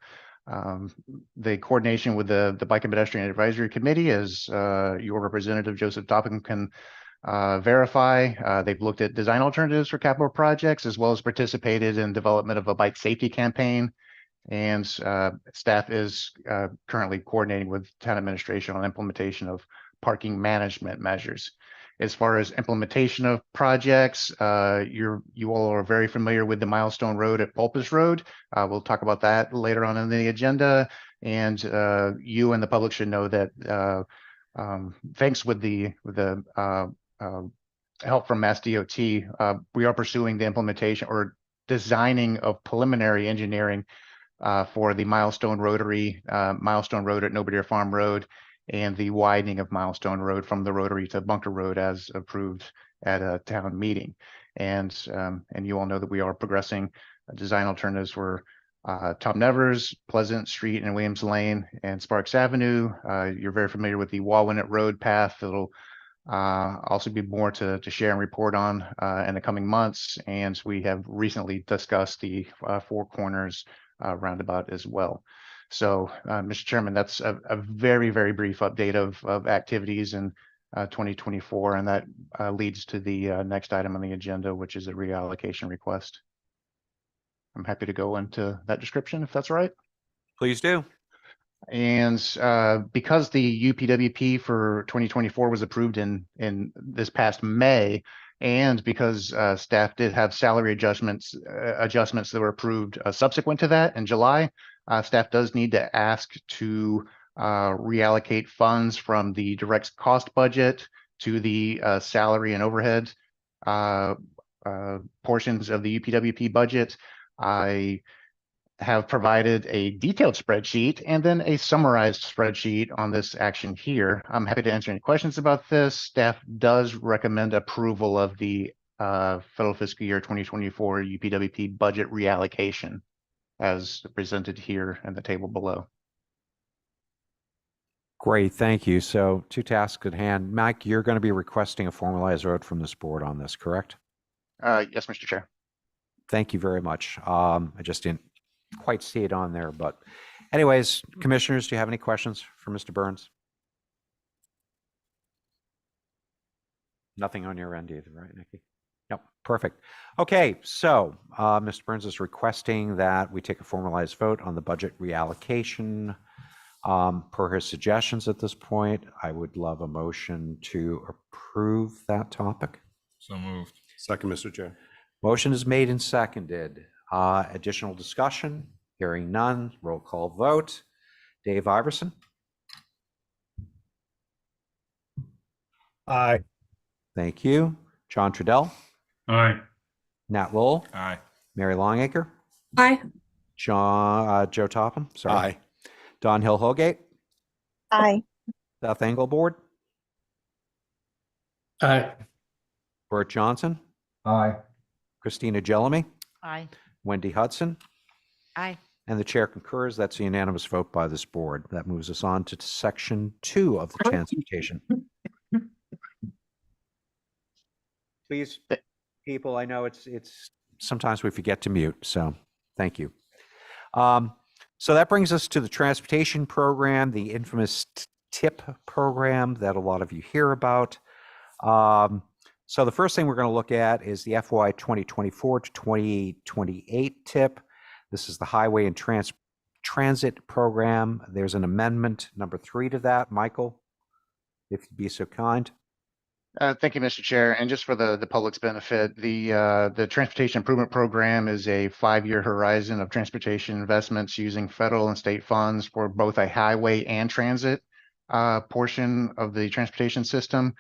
The coordination with the Bike and Pedestrian Advisory Committee, as your representative Joseph Topham can verify, they've looked at design alternatives for capital projects as well as participated in development of a bike safety campaign. And staff is currently coordinating with town administration on implementation of parking management measures. As far as implementation of projects, you all are very familiar with the Milestone Road at Pulpus Road. We'll talk about that later on in the agenda. And you and the public should know that thanks with the help from MassDOT, we are pursuing the implementation or designing of preliminary engineering for the Milestone Road at Noble Farm Road, and the widening of Milestone Road from the Rotary to Bunker Road as approved at a town meeting. And you all know that we are progressing design alternatives for Tom Nevers, Pleasant Street and Williams Lane and Sparks Avenue. You're very familiar with the Walwinet Road path. That'll also be more to share and report on in the coming months. And we have recently discussed the Four Corners roundabout as well. So, Mr. Chairman, that's a very, very brief update of activities in 2024, and that leads to the next item on the agenda, which is a reallocation request. I'm happy to go into that description, if that's all right. Please do. And because the UPWP for 2024 was approved in this past May, and because staff did have salary adjustments that were approved subsequent to that in July, staff does need to ask to reallocate funds from the direct cost budget to the salary and overhead portions of the UPWP budget. I have provided a detailed spreadsheet and then a summarized spreadsheet on this action here. I'm happy to answer any questions about this. Staff does recommend approval of the federal fiscal year 2024 UPWP budget reallocation as presented here in the table below. Great, thank you. So 2 tasks at hand. Mike, you're going to be requesting a formalized vote from this board on this, correct? Yes, Mr. Chair. Thank you very much. I just didn't quite see it on there, but anyways, commissioners, do you have any questions for Mr. Burns? Nothing on your end either, right, Nikki? Yep, perfect. Okay, so Mr. Burns is requesting that we take a formalized vote on the budget reallocation. Per his suggestions at this point, I would love a motion to approve that topic. So moved. Second, Mr. Chair. Motion is made and seconded. Additional discussion? Hearing none. Roll call vote. Dave Iverson? Aye. Thank you. John Trudell? Aye. Nat Lowell? Aye. Mary Longacre? Aye. Joe Topham? Sorry. Aye. Don Hill Hogate? Aye. Beth Engelboard? Aye. Bert Johnson? Aye. Christina Jelemy? Aye. Wendy Hudson? Aye. And the chair concurs. That's a unanimous vote by this board. That moves us on to section 2 of the transportation. Please, people, I know it's sometimes we forget to mute, so thank you. So that brings us to the transportation program, the infamous TIP program that a lot of you hear about. So the first thing we're going to look at is the FY 2024 to 2028 TIP. This is the Highway and Transit Program. There's an amendment number 3 to that. Michael, if you'd be so kind. Thank you, Mr. Chair. And just for the public's benefit, the Transportation Improvement Program is a 5-year horizon of transportation investments using federal and state funds for both a highway and transit portion of the transportation system.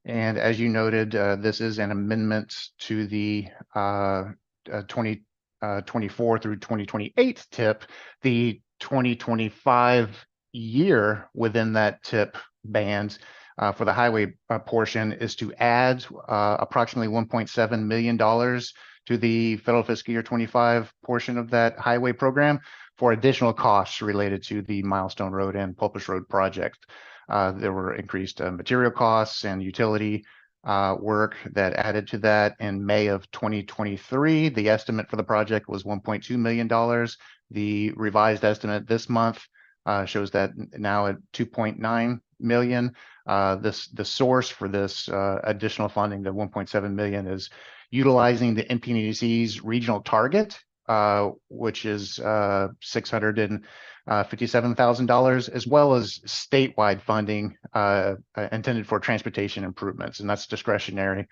And as you noted, this is an amendment to the 2024 through 2028 TIP. The 2025 year within that TIP band for the highway portion is to add approximately $1.7 million to the federal fiscal year 25 portion of that highway program for additional costs related to the Milestone Road and Pulpus Road project. There were increased material costs and utility work that added to that. In May of 2023, the estimate for the project was $1.2 million. The revised estimate this month shows that now at $2.9 million. The source for this additional funding, the $1.7 million, is utilizing the NPDC's regional target, which is $657,000, as well as statewide funding intended for transportation improvements, and that's discretionary,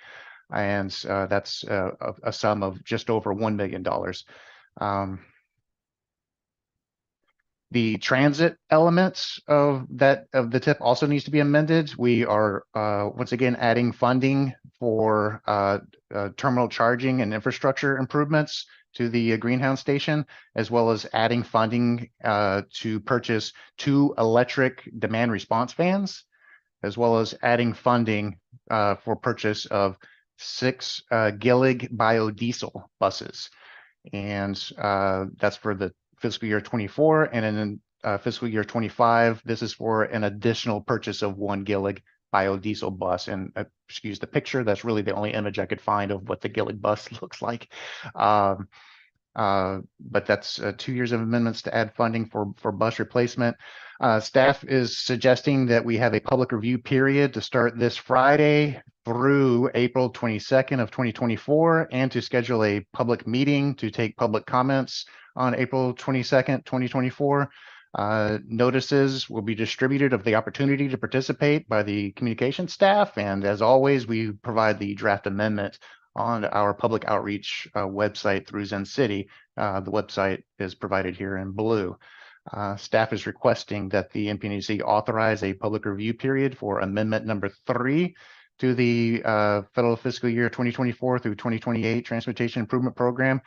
and that's a sum of just over $1 million. The transit elements of the TIP also needs to be amended. We are once again adding funding for terminal charging and infrastructure improvements to the Greenhouse station, as well as adding funding to purchase 2 electric demand response vans, as well as adding funding for purchase of 6 Gillig biodiesel buses. And that's for the fiscal year 24, and in fiscal year 25, this is for an additional purchase of 1 Gillig biodiesel bus. And excuse the picture, that's really the only image I could find of what the Gillig bus looks like. But that's 2 years of amendments to add funding for bus replacement. Staff is suggesting that we have a public review period to start this Friday through April 22nd of 2024, and to schedule a public meeting to take public comments on April 22nd, 2024. Notices will be distributed of the opportunity to participate by the communications staff. And as always, we provide the draft amendment on our public outreach website through Zen City. The website is provided here in blue. Staff is requesting that the NPDC authorize a public review period for amendment number 3 to the federal fiscal year 2024 through 2028 Transportation Improvement Program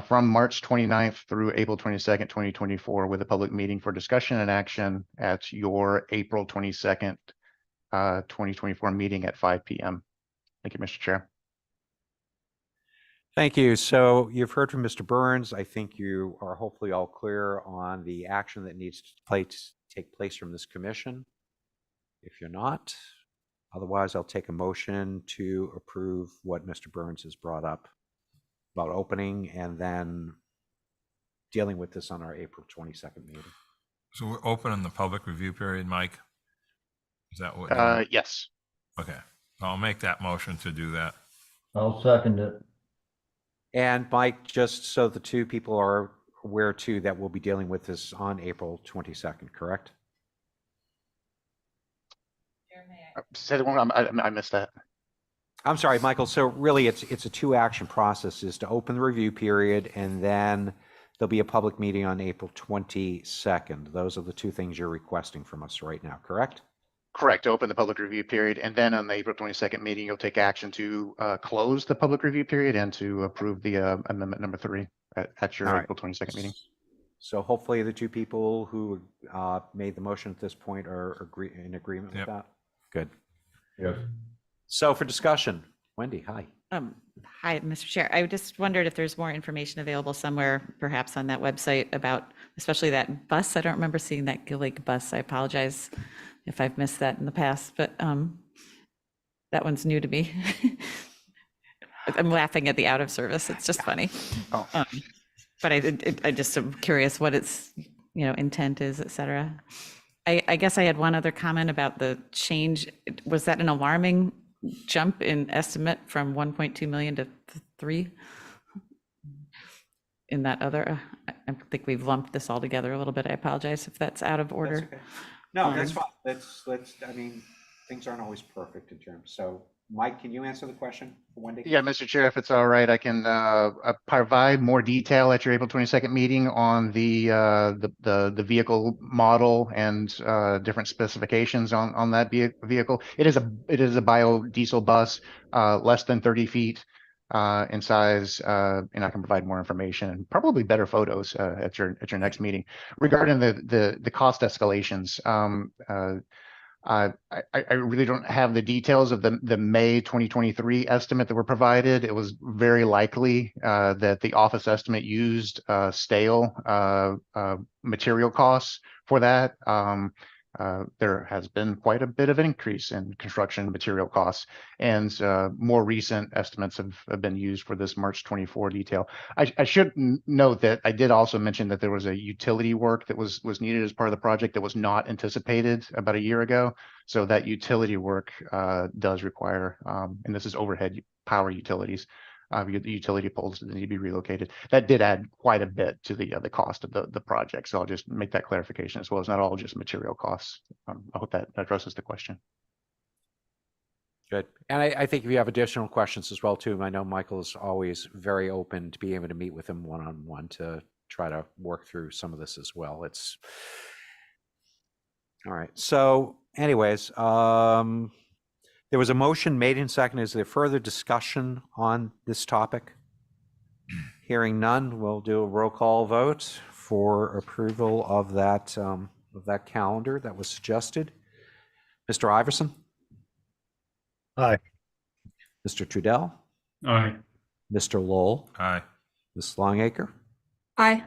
from March 29th through April 22nd, 2024, with a public meeting for discussion and action at your April 22nd, 2024 meeting at 5 p.m. Thank you, Mr. Chair. Thank you. So you've heard from Mr. Burns. I think you are hopefully all clear on the action that needs to take place from this commission. If you're not, otherwise I'll take a motion to approve what Mr. Burns has brought up about opening and then dealing with this on our April 22nd meeting. So we're opening the public review period, Mike? Is that what? Yes. Okay, I'll make that motion to do that. I'll second it. And Mike, just so the 2 people are aware too, that we'll be dealing with this on April 22nd, correct? Say the one, I missed that. I'm sorry, Michael. So really, it's a two-action process: is to open the review period, and then there'll be a public meeting on April 22nd. Those are the two things you're requesting from us right now, correct? Correct. Open the public review period, and then on the April 22nd meeting, you'll take action to close the public review period and to approve the amendment number 3 at your All right. April 22nd meeting. So hopefully the two people who made the motion at this point are in agreement with Yep. that. Good. Yes. So for discussion, Wendy, hi. Hi, Mr. Chair. I just wondered if there's more information available somewhere, perhaps on that website about, especially that bus. I don't remember seeing that Gill Lake bus. I apologize if I've missed that in the past, but that one's new to me. I'm laughing at the out of service. It's just funny. Oh. But I just am curious what its intent is, et cetera. I guess I had one other comment about the change. Was that an alarming jump in estimate from 1.2 million to 3 in that other? I think we've lumped this all together a little bit. I apologize if that's out of order. That's okay. No, that's fine. Let's, I mean, things aren't always perfect in terms. So Mike, can you answer the question for Wendy? Yeah, Mr. Chair, if it's all right, I can provide more detail at your April 22nd meeting on the vehicle model and different specifications on that vehicle. It is a biodiesel bus, less than 30 feet in size, and I can provide more information and probably better photos at your next meeting. Regarding the cost escalations, I really don't have the details of the May 2023 estimate that were provided. It was very likely that the office estimate used stale material costs for that. There has been quite a bit of an increase in construction material costs, and more recent estimates have been used for this March 24 detail. I should note that I did also mention that there was a utility work that was needed as part of the project that was not anticipated about a year ago. So that utility work does require, and this is overhead power utilities, the utility poles that need to be relocated. That did add quite a bit to the cost of the project. So I'll just make that clarification as well. It's not all just material costs. I hope that addresses the question. Good. And I think if you have additional questions as well, too, I know Michael is always very open to being able to meet with him one-on-one to try to work through some of this as well. It's all right. So anyways, there was a motion made and seconded. Is there further discussion on this topic? Hearing none, we'll do a roll call vote for approval of that calendar that was suggested. Mr. Iverson? Aye. Mr. Trudell? Aye. Mr. Lowell? Aye. Ms. Longacre? Aye.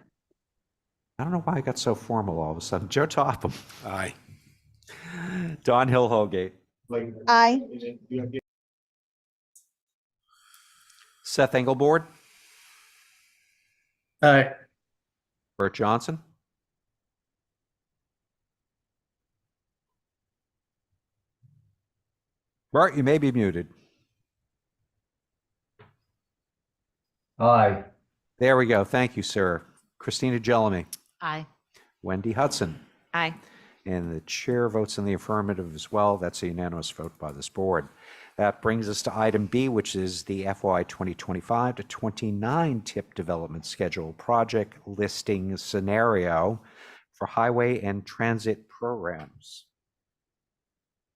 I don't know why I got so formal all of a sudden. Joe Topham? Aye. Don Hill-Holgate? Aye. Seth Engelboard? Aye. Bert Johnson? Bart, you may be muted. Aye. There we go. Thank you, sir. Christina Jelemy? Aye. Wendy Hudson? Aye. And the chair votes in the affirmative as well. That's a unanimous vote by this board. That brings us to item B, which is the FY 2025-29 TIP development schedule project listing scenario for highway and transit programs.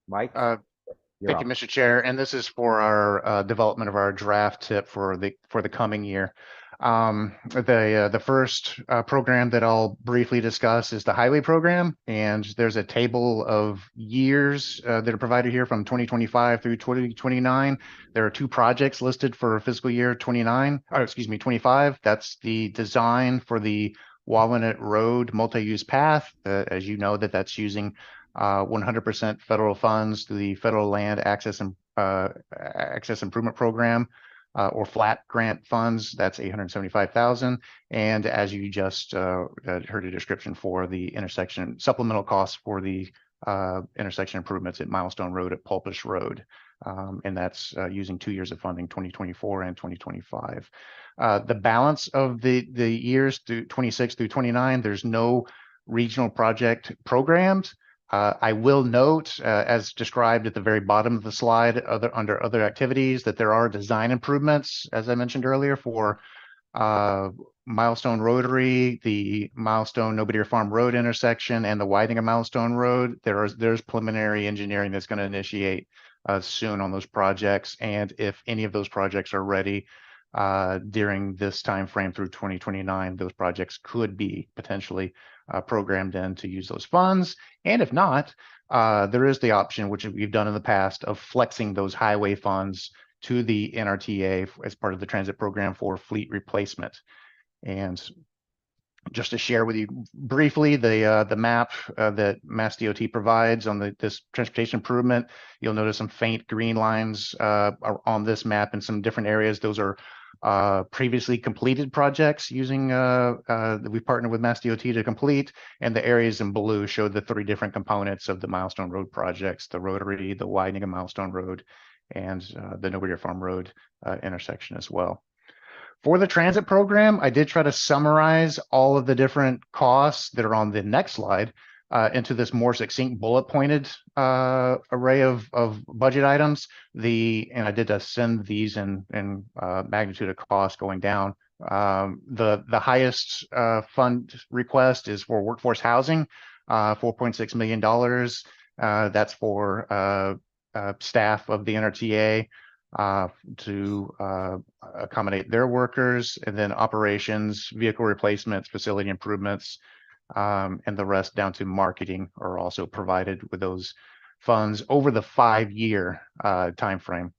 Mike? Thank you, Mr. Chair. And this is for our development of our draft tip for the coming year. The first program that I'll briefly discuss is the highway program, and there's a table of years that are provided here from 2025 through 2029. There are 2 projects listed for fiscal year 25. That's the design for the Walnut Road multi-use path. As you know, that's using 100% federal funds through the Federal Land Access Improvement Program, or flat grant funds. That's $875,000. And as you just heard a description for the intersection supplemental costs for the intersection improvements at Milestone Road at Pulpus Road. And that's using 2 years of funding, 2024 and 2025. The balance of the years through 26 through 29, there's no regional project programs. I will note, as described at the very bottom of the slide, under other activities, that there are design improvements, as I mentioned earlier, for Milestone Rotary, the Milestone Nobody Farm Road intersection, and the widening of Milestone Road. There's preliminary engineering that's going to initiate soon on those projects, and if any of those projects are ready during this time frame through 2029, those projects could be potentially programmed in to use those funds. And if not, there is the option, which we've done in the past, of flexing those highway funds to the NRTA as part of the transit program for fleet replacement. And just to share with you briefly, the map that MassDOT provides on this transportation improvement, you'll notice some faint green lines on this map in some different areas. Those are previously completed projects using that we partnered with MassDOT to complete, and the areas in blue show the 3 different components of the Milestone Road projects: the Rotary, the widening of Milestone Road, and the Nobody Farm Road intersection as well. For the transit program, I did try to summarize all of the different costs that are on the next slide into this more succinct bullet pointed array of budget items. And I did send these in magnitude of cost going down. The highest fund request is for workforce housing, $4.6 million. That's for staff of the NRTA to accommodate their workers, and then operations, vehicle replacements, facility improvements, and the rest down to marketing are also provided with those funds over the 5-year time frame.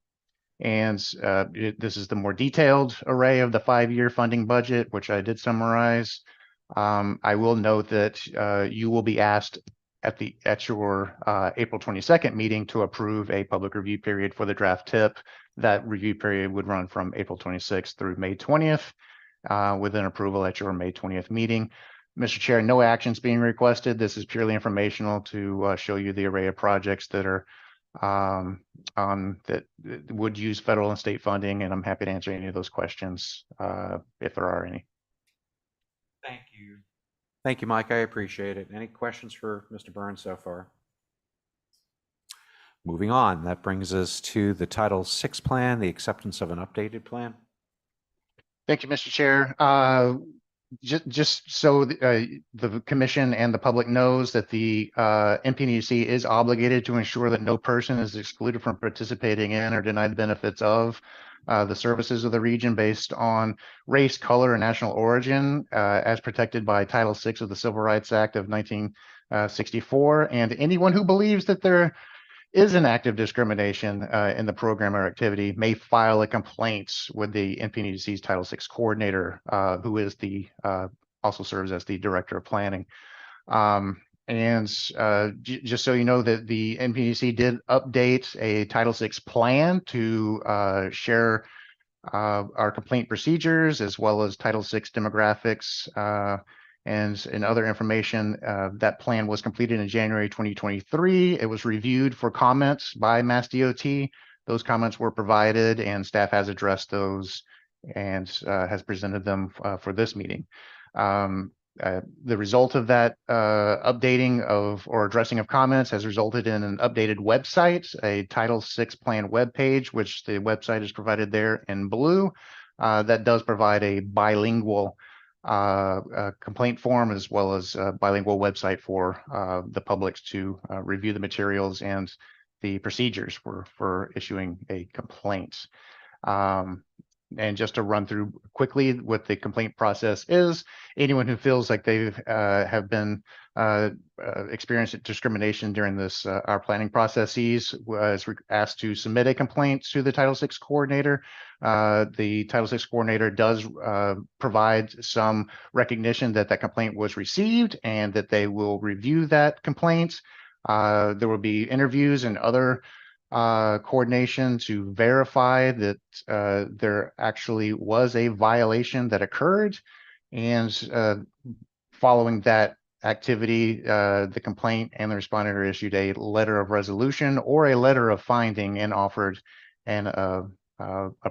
And this is the more detailed array of the 5-year funding budget, which I did summarize. I will note that you will be asked at your April 22nd meeting to approve a public review period for the draft TIP. That review period would run from April 26th through May 20th, with an approval at your May 20th meeting. Mr. Chair, no actions being requested. This is purely informational to show you the array of projects that are that would use federal and state funding, and I'm happy to answer any of those questions if there are any. Thank you. Thank you, Mike. I appreciate it. Any questions for Mr. Burns so far? Moving on, that brings us to the Title VI plan, the acceptance of an updated plan. Thank you, Mr. Chair. Just so the commission and the public knows that the NPDC is obligated to ensure that no person is excluded from participating in or denied the benefits of the services of the region based on race, color, and national origin, as protected by Title VI of the Civil Rights Act of 1964. And anyone who believes that there is an active discrimination in the program or activity may file a complaint with the NPDC's Title VI coordinator, who is also serves as the director of planning. Just so you know, that the NPDC did update a Title VI plan to share our complaint procedures, as well as Title VI demographics and other information. That plan was completed in January 2023. It was reviewed for comments by MassDOT. Those comments were provided, and staff has addressed those and has presented them for this meeting. The result of that updating or addressing of comments has resulted in an updated website, a Title VI plan webpage, which the website is provided there in blue. That does provide a bilingual complaint form, as well as a bilingual website for the public to review the materials and the procedures for issuing a complaint. And just to run through quickly what the complaint process is: anyone who feels like they have been experienced discrimination during this our planning processes was asked to submit a complaint to the Title VI coordinator. The Title VI coordinator does provide some recognition that that complaint was received and that they will review that complaint. There will be interviews and other coordination to verify that there actually was a violation that occurred. And following that activity, the complaint and the respondent are issued a letter of resolution or a letter of finding and offered a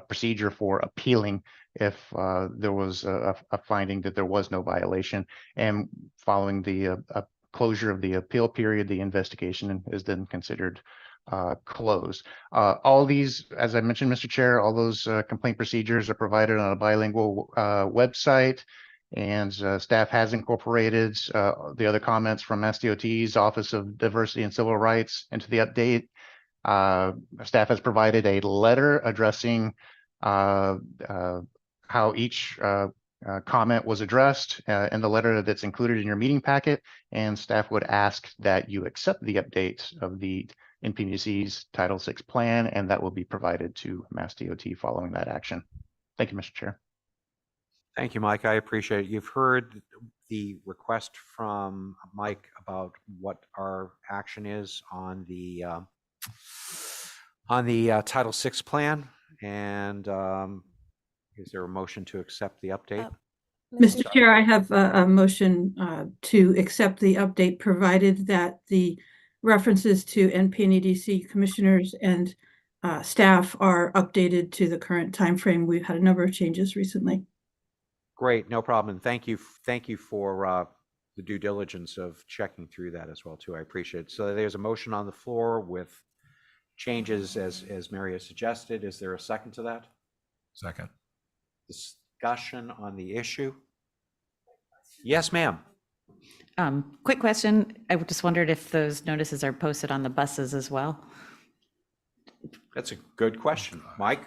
procedure for appealing if there was a finding that there was no violation. And following the closure of the appeal period, the investigation is then considered closed. All these, as I mentioned, Mr. Chair, all those complaint procedures are provided on a bilingual website, and staff has incorporated the other comments from MassDOT's Office of Diversity and Civil Rights into the update. Staff has provided a letter addressing how each comment was addressed in the letter that's included in your meeting packet, and staff would ask that you accept the update of the NPDC's Title VI plan, and that will be provided to MassDOT following that action. Thank you, Mr. Chair. Thank you, Mike. I appreciate it. You've heard the request from Mike about what our action is on the Title VI plan, and is there a motion to accept the update? Mr. Chair, I have a motion to accept the update, provided that the references to NPNEDC commissioners and staff are updated to the current timeframe. We've had a number of changes recently. Great, no problem. Thank you for the due diligence of checking through that as well too. I appreciate it. So there's a motion on the floor with changes as Mary has suggested. Is there a second to that? Second. Discussion on the issue? Yes, ma'am. Quick question. I just wondered if those notices are posted on the buses as well. That's a good question. Mike?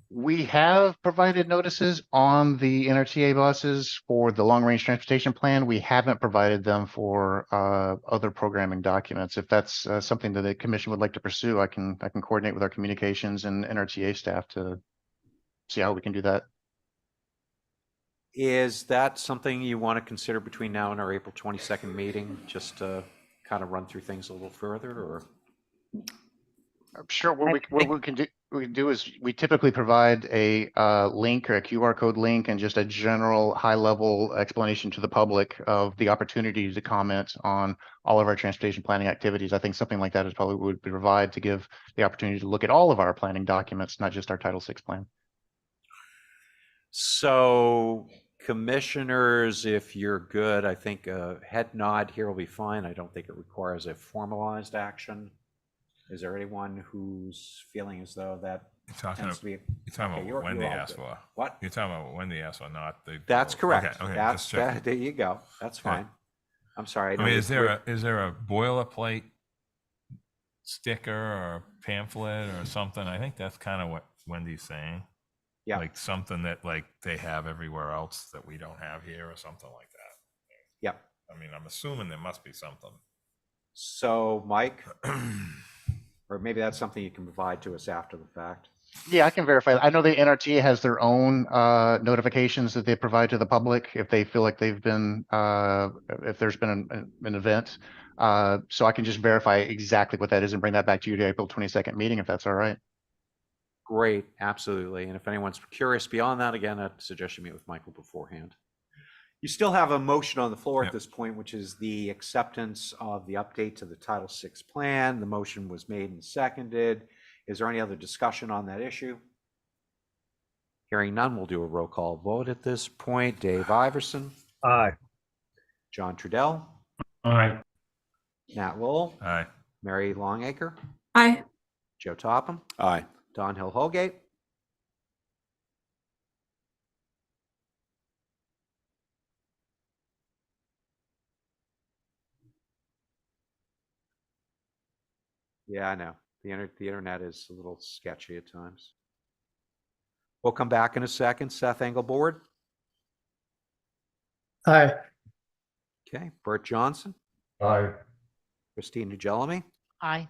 We have provided notices on the NRTA buses for the long-range transportation plan. We haven't provided them for other programming documents. If that's something that the commission would like to pursue, I can coordinate with our communications and NRTA staff to see how we can do that. Is that something you want to consider between now and our April 22nd meeting, just to kind of run through things a little further, or? Sure. What we can do is we typically provide a link or a QR code link and just a general high-level explanation to the public of the opportunity to comment on all of our transportation planning activities. I think something like that is probably would provide to give the opportunity to look at all of our planning documents, not just our Title VI plan. So commissioners, if you're good, I think a head nod here will be fine. I don't think it requires a formalized action. Is there anyone who's feeling as though that tends to be? You're talking about when they ask for. What? You're talking about when they ask for, not the. That's correct. Okay, That's there you go. That's fine. Okay. I'm sorry. I mean, is there a boilerplate sticker or pamphlet or something? I think that's kind of what Wendy's saying. Yeah. Like something that like they have everywhere else that we don't have here or something like that. Yeah. I mean, I'm assuming there must be something. So, Mike, or maybe that's something you can provide to us after the fact. Yeah, I can verify. I know the NRTA has their own notifications that they provide to the public if they feel like they've been, if there's been an event. So I can just verify exactly what that is and bring that back to you to April 22nd meeting, if that's all right. Great, absolutely. And if anyone's curious beyond that, again, I'd suggest you meet with Michael beforehand. You still have a motion on the floor at this point, which is the acceptance of the update to the Title VI plan. The motion was made and seconded. Is there any other discussion on that issue? Hearing none, we'll do a roll call vote at this point. Dave Iverson. Aye. John Trudell. Aye. Nat Lowell. Aye. Mary Longacre. Aye. Joe Topham. Aye. Don Hill-Holgate. Yeah, I know. The internet is a little sketchy at times. We'll come back in a second. Seth Engelboard. Aye. Okay. Bert Johnson. Aye. Christina Gelamy. Aye.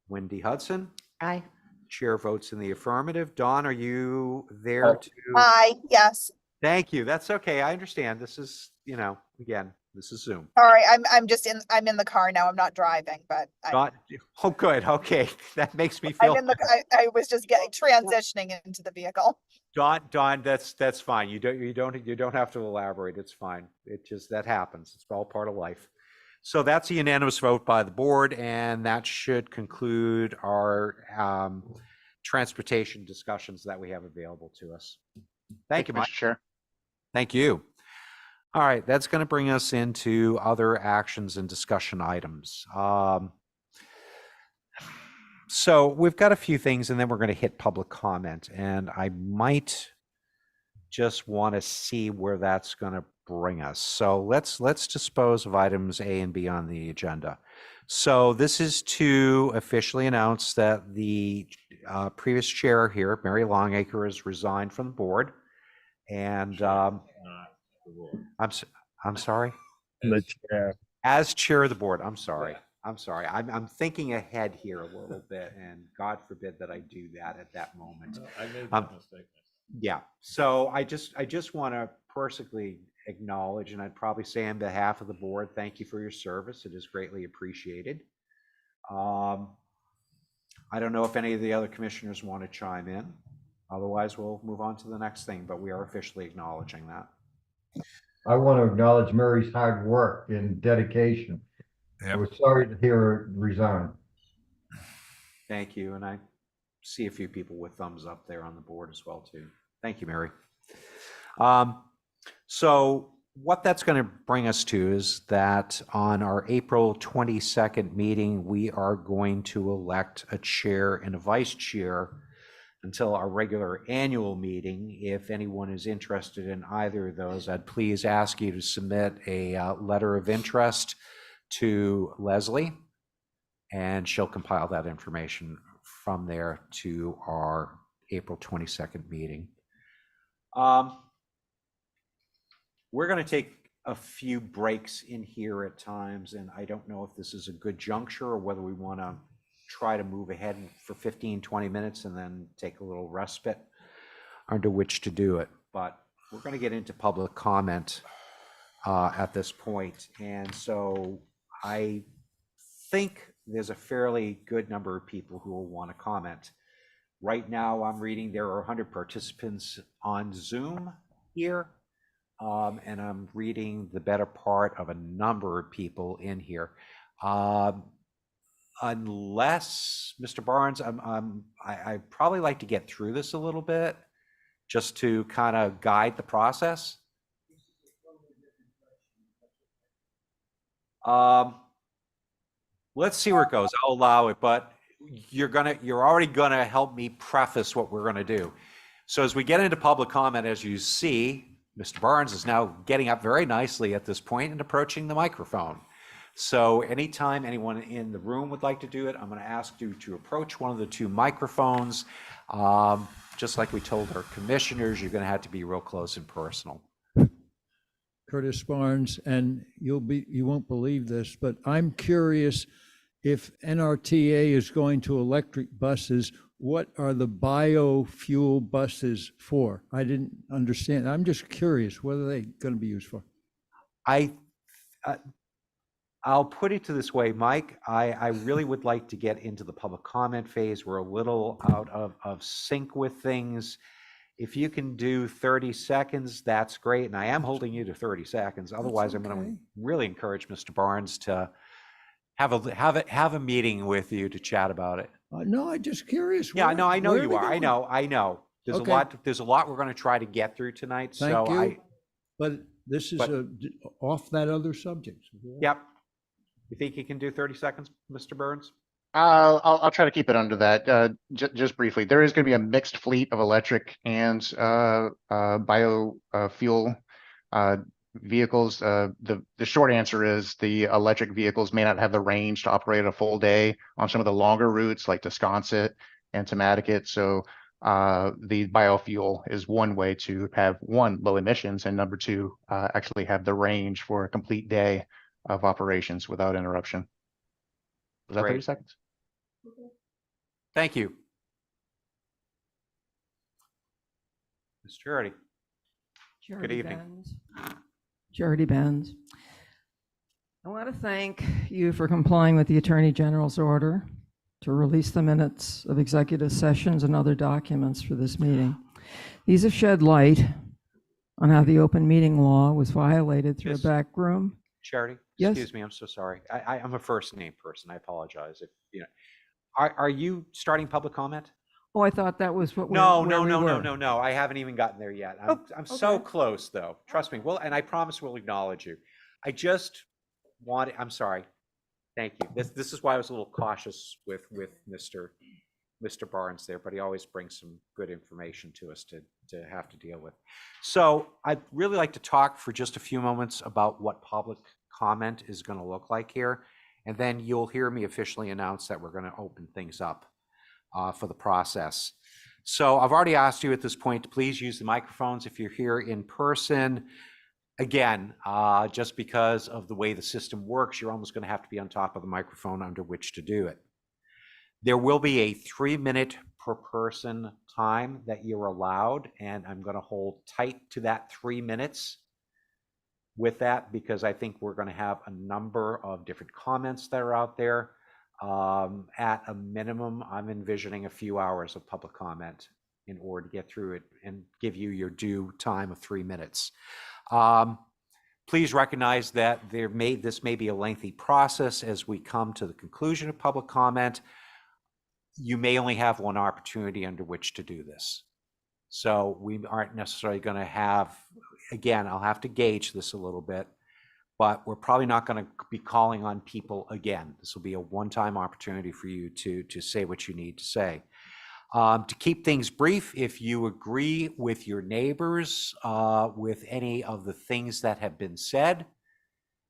Wendy Hudson. Aye. Chair votes in the affirmative. Dawn, are you there to? Aye, yes. Thank you. That's okay. I understand. This is, again, this is Zoom. Sorry, I'm in the car now. I'm not driving, but Oh, good. Okay. That makes me feel. I was just transitioning into the vehicle. Dawn, that's fine. You don't have to elaborate. It's fine. It just, that happens. It's all part of life. So that's a unanimous vote by the board, and that should conclude our transportation discussions that we have available to us. Thank you, Mike. Mr. Chair. Thank you. All right, that's going to bring us into other actions and discussion items. So we've got a few things, and then we're going to hit public comment. And I might just want to see where that's going to bring us. So let's dispose of items A and B on the agenda. So this is to officially announce that the previous chair here, Mary Longacre, has resigned from the board. And I'm sorry. The chair. As chair of the board, I'm sorry. I'm sorry. I'm thinking ahead here a little bit, and God forbid that I do that at that moment. I made that mistake. Yeah. So I just want to personally acknowledge, and I'd probably say on behalf of the board, thank you for your service. It is greatly appreciated. I don't know if any of the other commissioners want to chime in. Otherwise, we'll move on to the next thing, but we are officially acknowledging that. I want to acknowledge Mary's hard work and dedication. Yep. I was sorry to hear her resign. Thank you. And I see a few people with thumbs up there on the board as well, too. Thank you, Mary. So what that's going to bring us to is that on our April 22nd meeting, we are going to elect a chair and a vice chair until our regular annual meeting. If anyone is interested in either of those, I'd please ask you to submit a letter of interest to Leslie, and she'll compile that information from there to our April 22nd meeting. We're going to take a few breaks in here at times, and I don't know if this is a good juncture or whether we want to try to move ahead for 15-20 minutes and then take a little respite under which to do it. But we're going to get into public comment at this point. And so I think there's a fairly good number of people who will want to comment. Right now, I'm reading there are 100 participants on Zoom here. And I'm reading the better part of a number of people in here. Unless, Mr. Barnes, I'd probably like to get through this a little bit just to kind of guide the process. Let's see where it goes. I'll allow it, but you're already gonna help me preface what we're gonna do. So as we get into public comment, as you see, Mr. Barnes is now getting up very nicely at this point and approaching the microphone. So anytime anyone in the room would like to do it, I'm going to ask you to approach one of the two microphones. Just like we told our commissioners, you're going to have to be real close and personal. Curtis Barnes, and you won't believe this, but I'm curious if NRTA is going to electric buses. What are the biofuel buses for? I didn't understand. I'm just curious, what are they going to be used for? I'll put it to this way, Mike. I really would like to get into the public comment phase. We're a little out of sync with things. If you can do 30 seconds, that's great. And I am holding you to 30 seconds. Otherwise, I'm going to really encourage Mr. Barnes to have a meeting with you to chat about it. No, I'm just curious. Yeah, no, I know you are. I know. There's a lot we're going to try to get through tonight. Thank you. But this is off that other subject. Yep. You think you can do 30 seconds, Mr. Burns? I'll try to keep it under that. Just briefly, there is going to be a mixed fleet of electric and biofuel vehicles. The short answer is the electric vehicles may not have the range to operate a full day on some of the longer routes like to Sconset and to Nantucket. So the biofuel is one way to have one, low emissions, and number two, actually have the range for a complete day of operations without interruption. Was that 30 seconds? Thank you. Ms. Charity. Good evening. Charity Benz. I want to thank you for complying with the Attorney General's order to release the minutes of executive sessions and other documents for this meeting. These have shed light on how the open meeting law was violated through a back room. Charity, yes? Excuse me, I'm so sorry. I'm a first name person. I apologize. If you know, are you starting public comment? Oh, I thought that was what No, where no, we no, no, were. no, no. I haven't even gotten there yet. I'm so okay. close, though. Trust me. Well, and I promise we'll acknowledge you. I just wanted. I'm sorry. Thank you. This is why I was a little cautious with Mr. Barnes there, but he always brings some good information to us to have to deal with. So I'd really like to talk for just a few moments about what public comment is going to look like here, and then you'll hear me officially announce that we're going to open things up for the process. So I've already asked you at this point to please use the microphones if you're here in person. Again, just because of the way the system works, you're almost going to have to be on top of the microphone under which to do it. There will be a 3-minute per person time that you're allowed, and I'm going to hold tight to that 3 minutes with that because I think we're going to have a number of different comments that are out there. At a minimum, I'm envisioning a few hours of public comment in order to get through it and give you your due time of 3 minutes. Please recognize that this may be a lengthy process as we come to the conclusion of public comment. You may only have one opportunity under which to do this. So we aren't necessarily going to have, again, I'll have to gauge this a little bit, but we're probably not going to be calling on people again. This will be a one-time opportunity for you to say what you need to say. To keep things brief, if you agree with your neighbors with any of the things that have been said,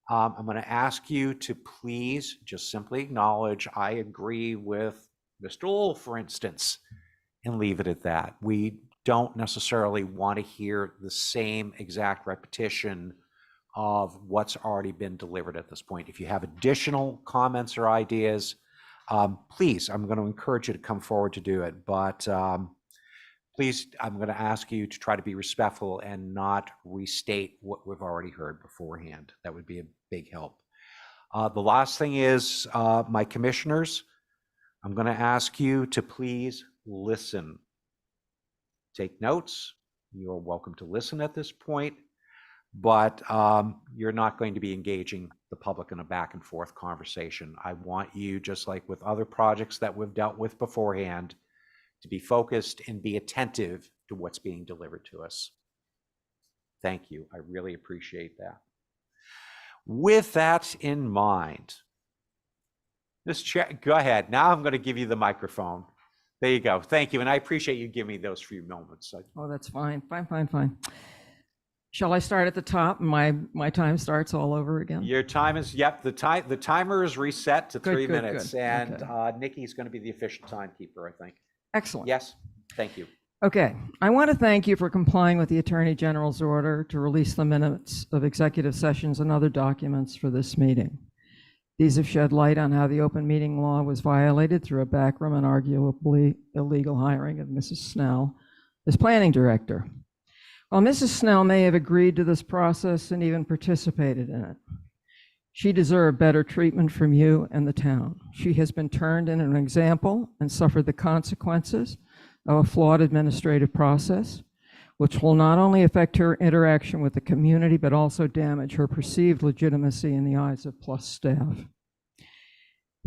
I'm going to ask you to please just simply acknowledge I agree with Mr. Lowell, for instance, and leave it at that. We don't necessarily want to hear the same exact repetition of what's already been delivered at this point. If you have additional comments or ideas, please, I'm going to encourage you to come forward to do it. But please, I'm going to ask you to try to be respectful and not restate what we've already heard beforehand. That would be a big help. The last thing is, my commissioners, I'm going to ask you to please listen. Take notes. You're welcome to listen at this point, but you're not going to be engaging the public in a back and forth conversation. I want you, just like with other projects that we've dealt with beforehand, to be focused and be attentive to what's being delivered to us. Thank you. I really appreciate that. With that in mind, go ahead. Now I'm going to give you the microphone. There you go. Thank you. And I appreciate you giving me those few moments. Oh, that's fine. Fine. Shall I start at the top? My time starts all over again? Your time is, yep, the timer is reset to 3 minutes. Good. And Okay. Nikki's going to be the official timekeeper, I think. Excellent. Yes, thank you. Okay, I want to thank you for complying with the Attorney General's order to release the minutes of executive sessions and other documents for this meeting. These have shed light on how the open meeting law was violated through a backroom and arguably illegal hiring of Mrs. Snell as planning director. While Mrs. Snell may have agreed to this process and even participated in it, she deserved better treatment from you and the town. She has been turned into an example and suffered the consequences of a flawed administrative process, which will not only affect her interaction with the community, but also damage her perceived legitimacy in the eyes of PLUS staff.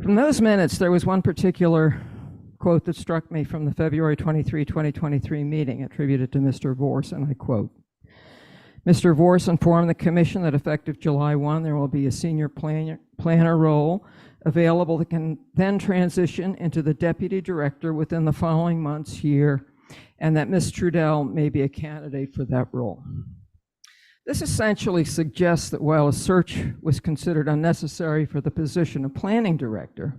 From those minutes, there was one particular quote that struck me from the February 23, 2023 meeting attributed to Mr. Vorse, and I quote, Mr. Vorse informed the commission that effective July 1, there will be a senior planner role available that can then transition into the deputy director within the following months, year, and that Ms. Trudell may be a candidate for that role. This essentially suggests that while a search was considered unnecessary for the position of planning director,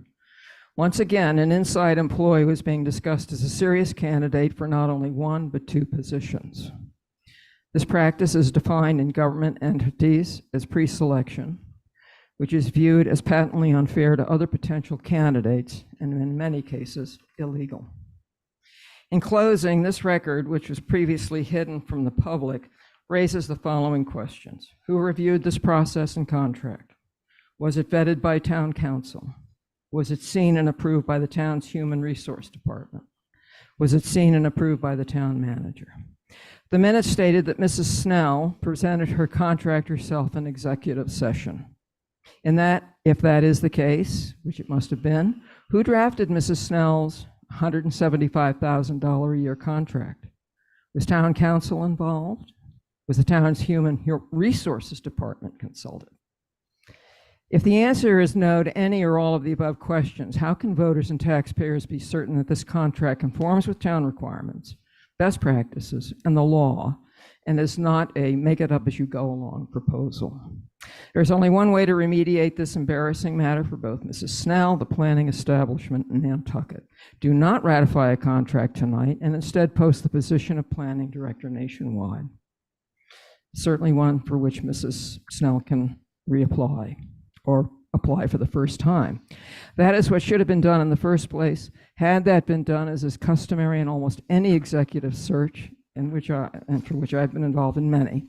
once again, an inside employee was being discussed as a serious candidate for not only one, but two positions. This practice is defined in government entities as pre-selection, which is viewed as patently unfair to other potential candidates and in many cases illegal. In closing, this record, which was previously hidden from the public, raises the following questions. Who reviewed this process and contract? Was it vetted by town council? Was it seen and approved by the town's human resource department? Was it seen and approved by the town manager? The minutes stated that Mrs. Snell presented her contract herself in executive session. And that, if that is the case, which it must have been, who drafted Mrs. Snell's $175,000 a year contract. Was town council involved? Was the town's human resources department consulted? If the answer is no to any or all of the above questions, how can voters and taxpayers be certain that this contract conforms with town requirements, best practices, and the law, and is not a make it up as you go along proposal? There's only one way to remediate this embarrassing matter for both Mrs. Snell, the planning establishment, and Nantucket. Do not ratify a contract tonight, and instead post the position of planning director nationwide. Certainly one for which Mrs. Snell can reapply or apply for the first time. That is what should have been done in the first place. Had that been done, as is customary in almost any executive search, for which I've been involved in many,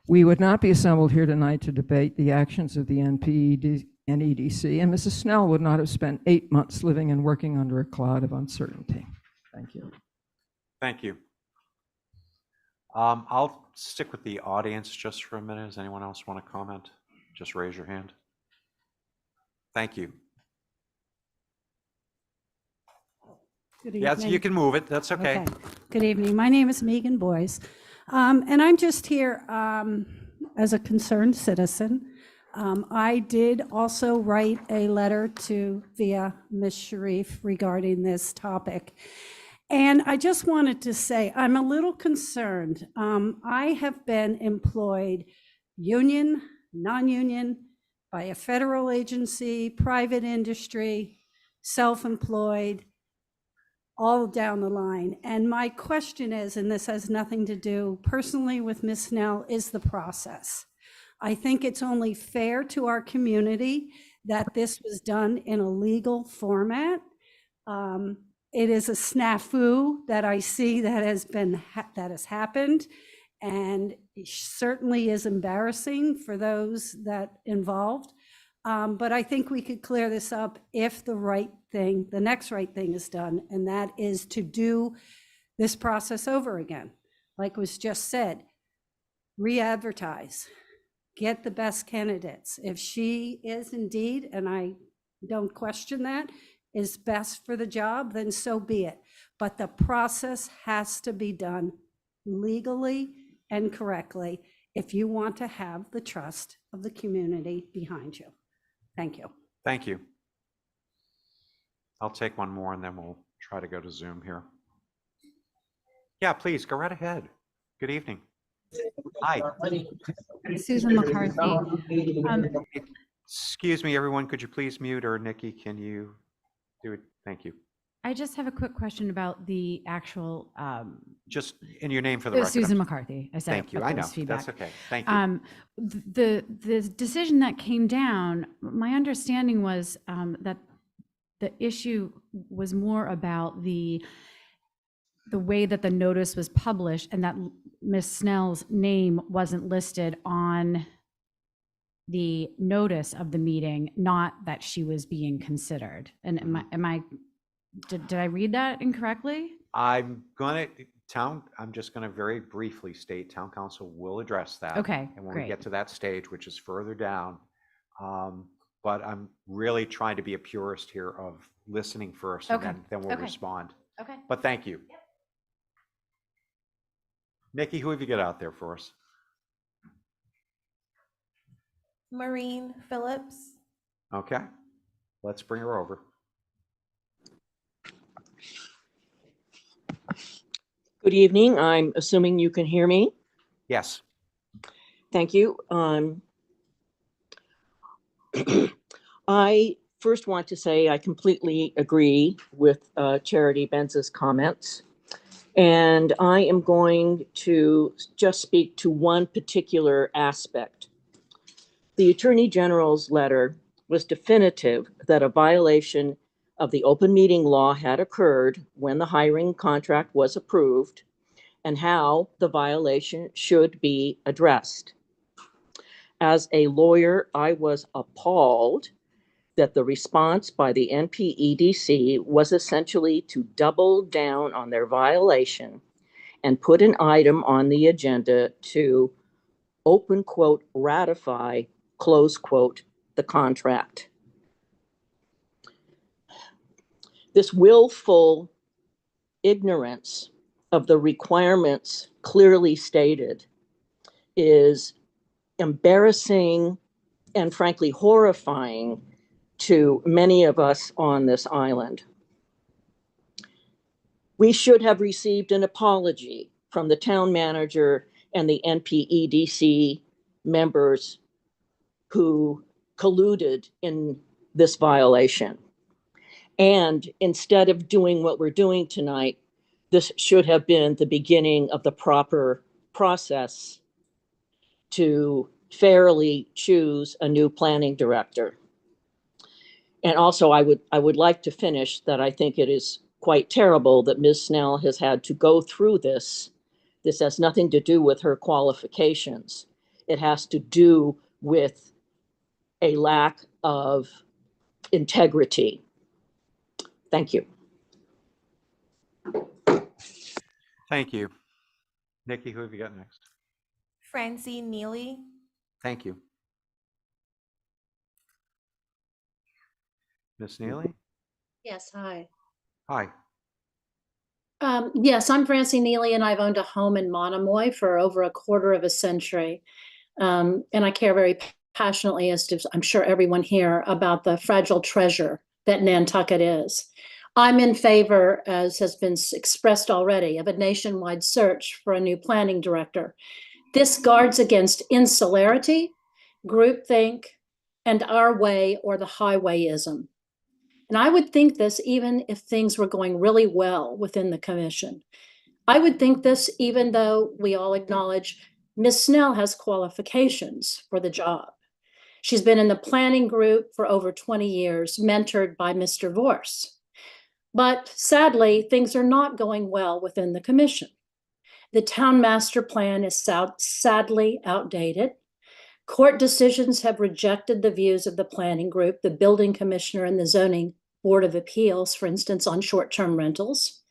we would not be assembled here tonight to debate the actions of the NEDC, and Mrs. Snell would not have spent 8 months living and working under a cloud of uncertainty. Thank you. Thank you. I'll stick with the audience just for a minute. Does anyone else want to comment? Just raise your hand. Thank you. Good evening. Yes, you can move it. That's okay. Good evening. My name is Megan Boyce, and I'm just here as a concerned citizen. I did also write a letter via Ms. Sharif regarding this topic. And I just wanted to say, I'm a little concerned. I have been employed union, non-union, by a federal agency, private industry, self-employed, all down the line. And my question is, and this has nothing to do personally with Ms. Snell, is the process. I think it's only fair to our community that this was done in a legal format. It is a snafu that I see that has happened, and it certainly is embarrassing for those that involved. But I think we could clear this up if the next right thing is done, and that is to do this process over again. Like was just said, re-advertise, get the best candidates. If she is indeed, and I don't question that, is best for the job, then so be it. But the process has to be done legally and correctly if you want to have the trust of the community behind you. Thank you. Thank you. I'll take one more and then we'll try to go to Zoom here. Yeah, please go right ahead. Good evening. Hi. Susan McCarthy. Excuse me, everyone. Could you please mute, or Nikki, can you do it? Thank you. I just have a quick question about the actual. Just in your name for the record. Susan McCarthy. I said. Thank you. I know. Feedback. That's okay. Thank you. The decision that came down, my understanding was that the issue was more about the way that the notice was published, and that Ms. Snell's name wasn't listed on the notice of the meeting, not that she was being considered. And did I read that incorrectly? I'm just gonna very briefly state town council will address that. Okay, and when great. we get to that stage, which is further down, but I'm really trying to be a purist here of listening first, and then we'll respond. Okay. But thank you. Yep. Nikki, who have you got out there for us? Maureen Phillips. Okay, let's bring her over. Good evening. I'm assuming you can hear me. Yes. Thank you. I first want to say I completely agree with Charity Benz's comments. And I am going to just speak to one particular aspect. The Attorney General's letter was definitive that a violation of the open meeting law had occurred when the hiring contract was approved, and how the violation should be addressed. As a lawyer, I was appalled that the response by the NPEDC was essentially to double down on their violation and put an item on the agenda to open quote, ratify, close quote, the contract. This willful ignorance of the requirements clearly stated is embarrassing and frankly horrifying to many of us on this island. We should have received an apology from the town manager and the NPEDC members who colluded in this violation. And instead of doing what we're doing tonight, this should have been the beginning of the proper process to fairly choose a new planning director. And also, I would like to finish that I think it is quite terrible that Ms. Snell has had to go through this. This has nothing to do with her qualifications. It has to do with a lack of integrity. Thank you. Thank you. Nikki, who have you got next? Francine Neely. Thank you. Ms. Neely? Yes, hi. Hi. Yes, I'm Francine Neely, and I've owned a home in Monomoy for over a quarter of a century. And I care very passionately, as do I'm sure everyone here, about the fragile treasure that Nantucket is. I'm in favor, as has been expressed already, of a nationwide search for a new planning director. This guards against insularity, groupthink, and our way or the highwayism. And I would think this even if things were going really well within the commission. I would think this even though we all acknowledge Ms. Snell has qualifications for the job. She's been in the planning group for over 20 years, mentored by Mr. Vorse. But sadly, things are not going well within the commission. The town master plan is sadly outdated. Court decisions have rejected the views of the planning group, the building commissioner, and the zoning board of appeals, for instance, on short-term rentals.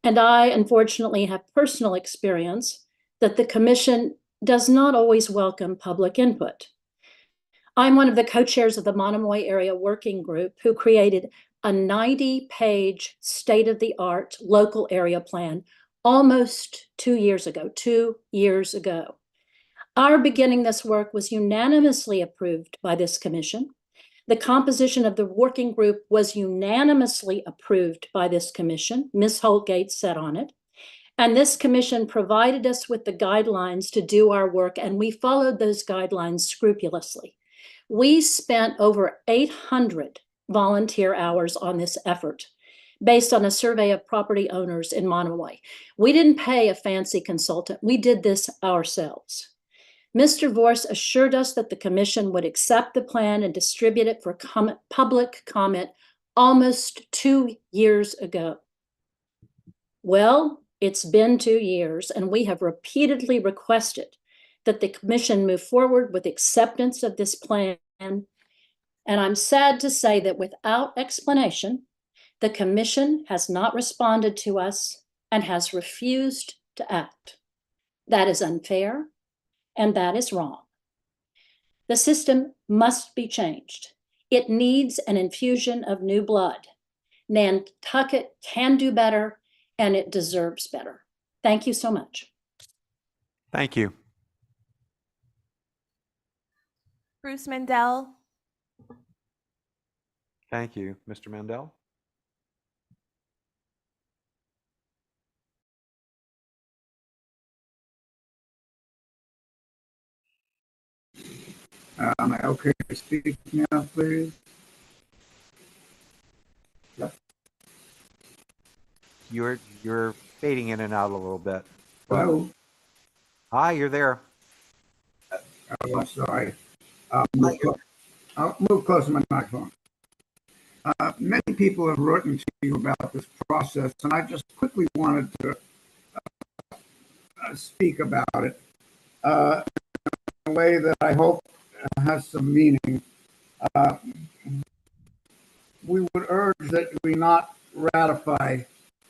And I, unfortunately, have personal experience that the commission does not always welcome public input. I'm one of the co-chairs of the Monomoy Area Working Group who created a 90-page state-of-the-art local area plan almost 2 years ago, 2 years ago. Our beginning this work was unanimously approved by this commission. The composition of the working group was unanimously approved by this commission. Ms. Holtgate sat on it. And this commission provided us with the guidelines to do our work, and we followed those guidelines scrupulously. We spent over 800 volunteer hours on this effort based on a survey of property owners in Monomoy. We didn't pay a fancy consultant. We did this ourselves. Mr. Vorse assured us that the commission would accept the plan and distribute it for public comment almost 2 years ago. Well, it's been 2 years, and we have repeatedly requested that the commission move forward with acceptance of this plan. And I'm sad to say that without explanation, the commission has not responded to us and has refused to act. That is unfair, and that is wrong. The system must be changed. It needs an infusion of new blood. Nantucket can do better, and it deserves better. Thank you so much. Thank you. Bruce Mandel. Thank you. Mr. Mandel? Am I okay to speak now, please? Yep. You're fading in and out a little bit. Hello? Hi, you're there. Oh, I'm sorry. I'll move close to my microphone. Many people have written to you about this process, and I just quickly wanted to speak about it in a way that I hope has some meaning. We would urge that we not ratify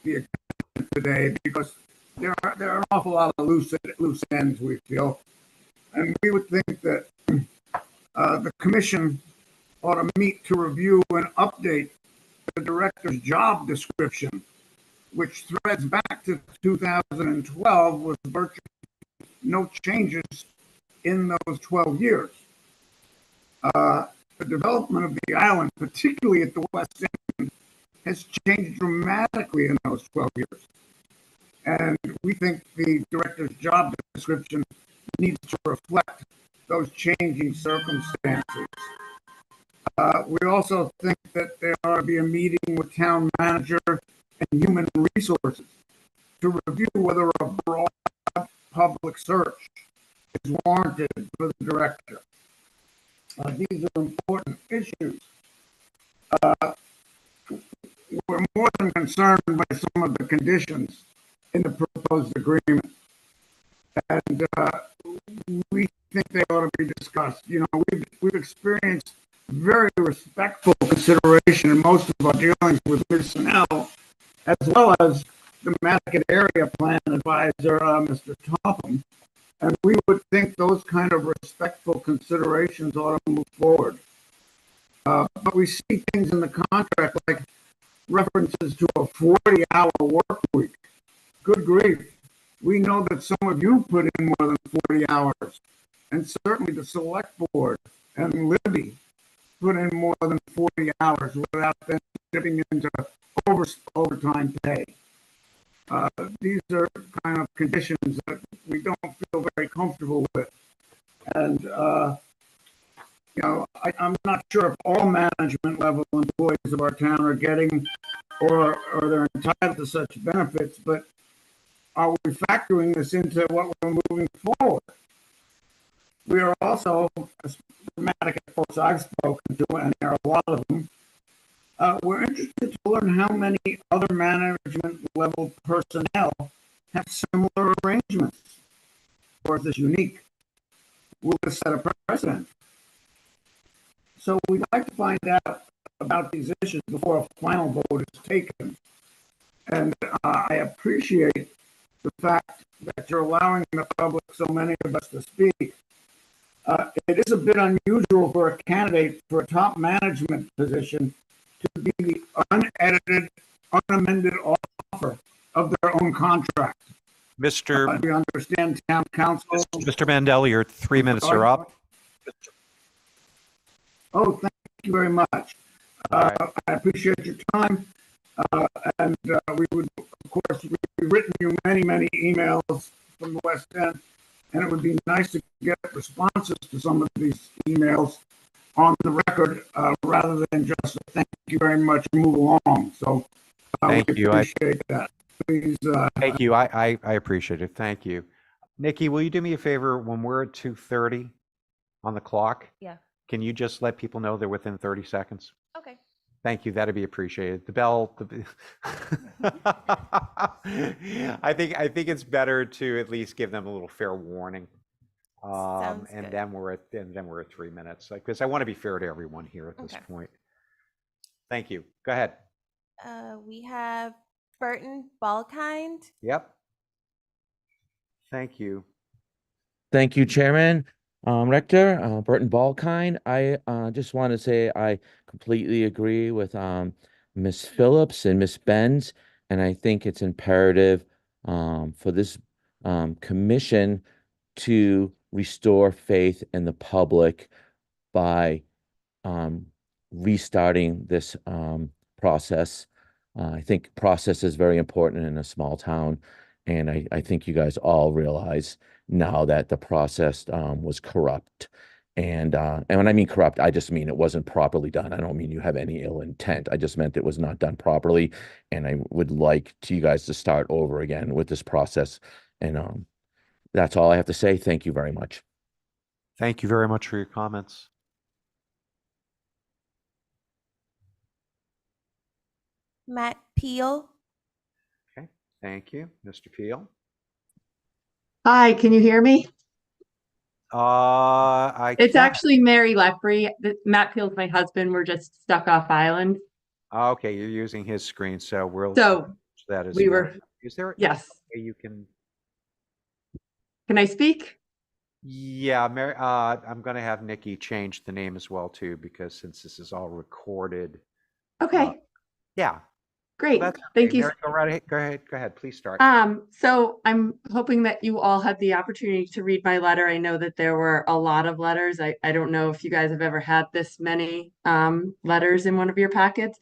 the agreement today because there are an awful lot of loose ends, we feel. And we would think that the commission ought to meet to review and update the director's job description which threads back to 2012 with virtually no changes in those 12 years. The development of the island, particularly at the west end, has changed dramatically in those 12 years. And we think the director's job description needs to reflect those changing circumstances. We also think that there ought to be a meeting with town manager and human resources to review whether a broad public search is warranted for the director. These are important issues. We're more than concerned by some of the conditions in the proposed agreement. And we think they ought to be discussed. You know, we've experienced very respectful consideration in most of our dealings with Ms. Snell, as well as the Nantucket Area Plan Advisor, Mr. Topham. And we would think those kind of respectful considerations ought to move forward. But we see things in the contract like references to a 40-hour work week. Good grief. We know that some of you put in more than 40 hours, and certainly the select board and Libby put in more than 40 hours without them dipping into overtime pay. These are kind of conditions that we don't feel very comfortable with. And, you know, I'm not sure if all management level employees of our town are getting or they're entitled to such benefits, but are we factoring this into what we're moving forward? We are also, as dramatic folks I've spoken to, and there are a lot of them, we're interested to learn how many other management level personnel have similar arrangements. Or is this unique? Will this set a precedent? So we'd like to find out about these issues before a final vote is taken. And I appreciate the fact that you're allowing the public, so many of us, to speak. It is a bit unusual for a candidate for a top management position to be the unedited, unamended offer of their own contract. We understand town council. Mr. Mandel, your 3 minutes are up. Oh, thank you very much. I appreciate your time. And we would, of course, we've written you many emails from the West End, and it would be nice to get responses to some of these emails on the record rather than just a thank you very much and move along. So thank we you. appreciate that. Please. Thank you. I appreciate it. Thank you. Nikki, will you do me a favor when we're at 2:30 on the clock? Yeah. Can you just let people know they're within 30 seconds? Okay. Thank you. That'd be appreciated. The bell. I think it's better to at least give them a little fair warning. Sounds and good. then we're at 3 minutes, because I want to be fair to everyone here at this point. Thank you. Go ahead. We have Burton Balkind. Yep. Thank you. Thank you, Chairman. Rector, Burton Balkind. I just want to say I completely agree with Ms. Phillips and Ms. Benz, and I think it's imperative for this commission to restore faith in the public by restarting this process. I think process is very important in a small town, and I think you guys all realize now that the process was corrupt. And when I mean corrupt, I just mean it wasn't properly done. I don't mean you have any ill intent. I just meant it was not done properly. And I would like you guys to start over again with this process. And that's all I have to say. Thank you very much. Thank you very much for your comments. Matt Peel. Okay, thank you, Mr. Peel. Hi, can you hear me? It's actually Mary Leffrey. Matt Peel's my husband. We're just stuck off island. Okay, you're using his screen, so we'll. So that is. we were. Is there? Yes. You can. Can I speak? Yeah, Mary. I'm going to have Nikki change the name as well too, because since this is all recorded. Okay. Yeah. Great. Well, that's Thank okay. you. Mary, go right ahead. Go ahead. Go ahead. Please start. So I'm hoping that you all had the opportunity to read my letter. I know that there were a lot of letters. I don't know if you guys have ever had this many letters in one of your packets.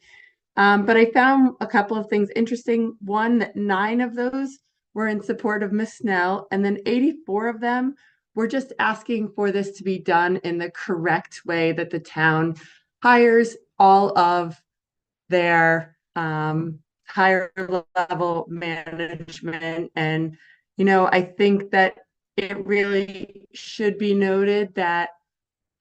But I found a couple of things interesting. One, that 9 of those were in support of Ms. Snell, and then 84 of them were just asking for this to be done in the correct way, that the town hires all of their higher level management. And, I think that it really should be noted that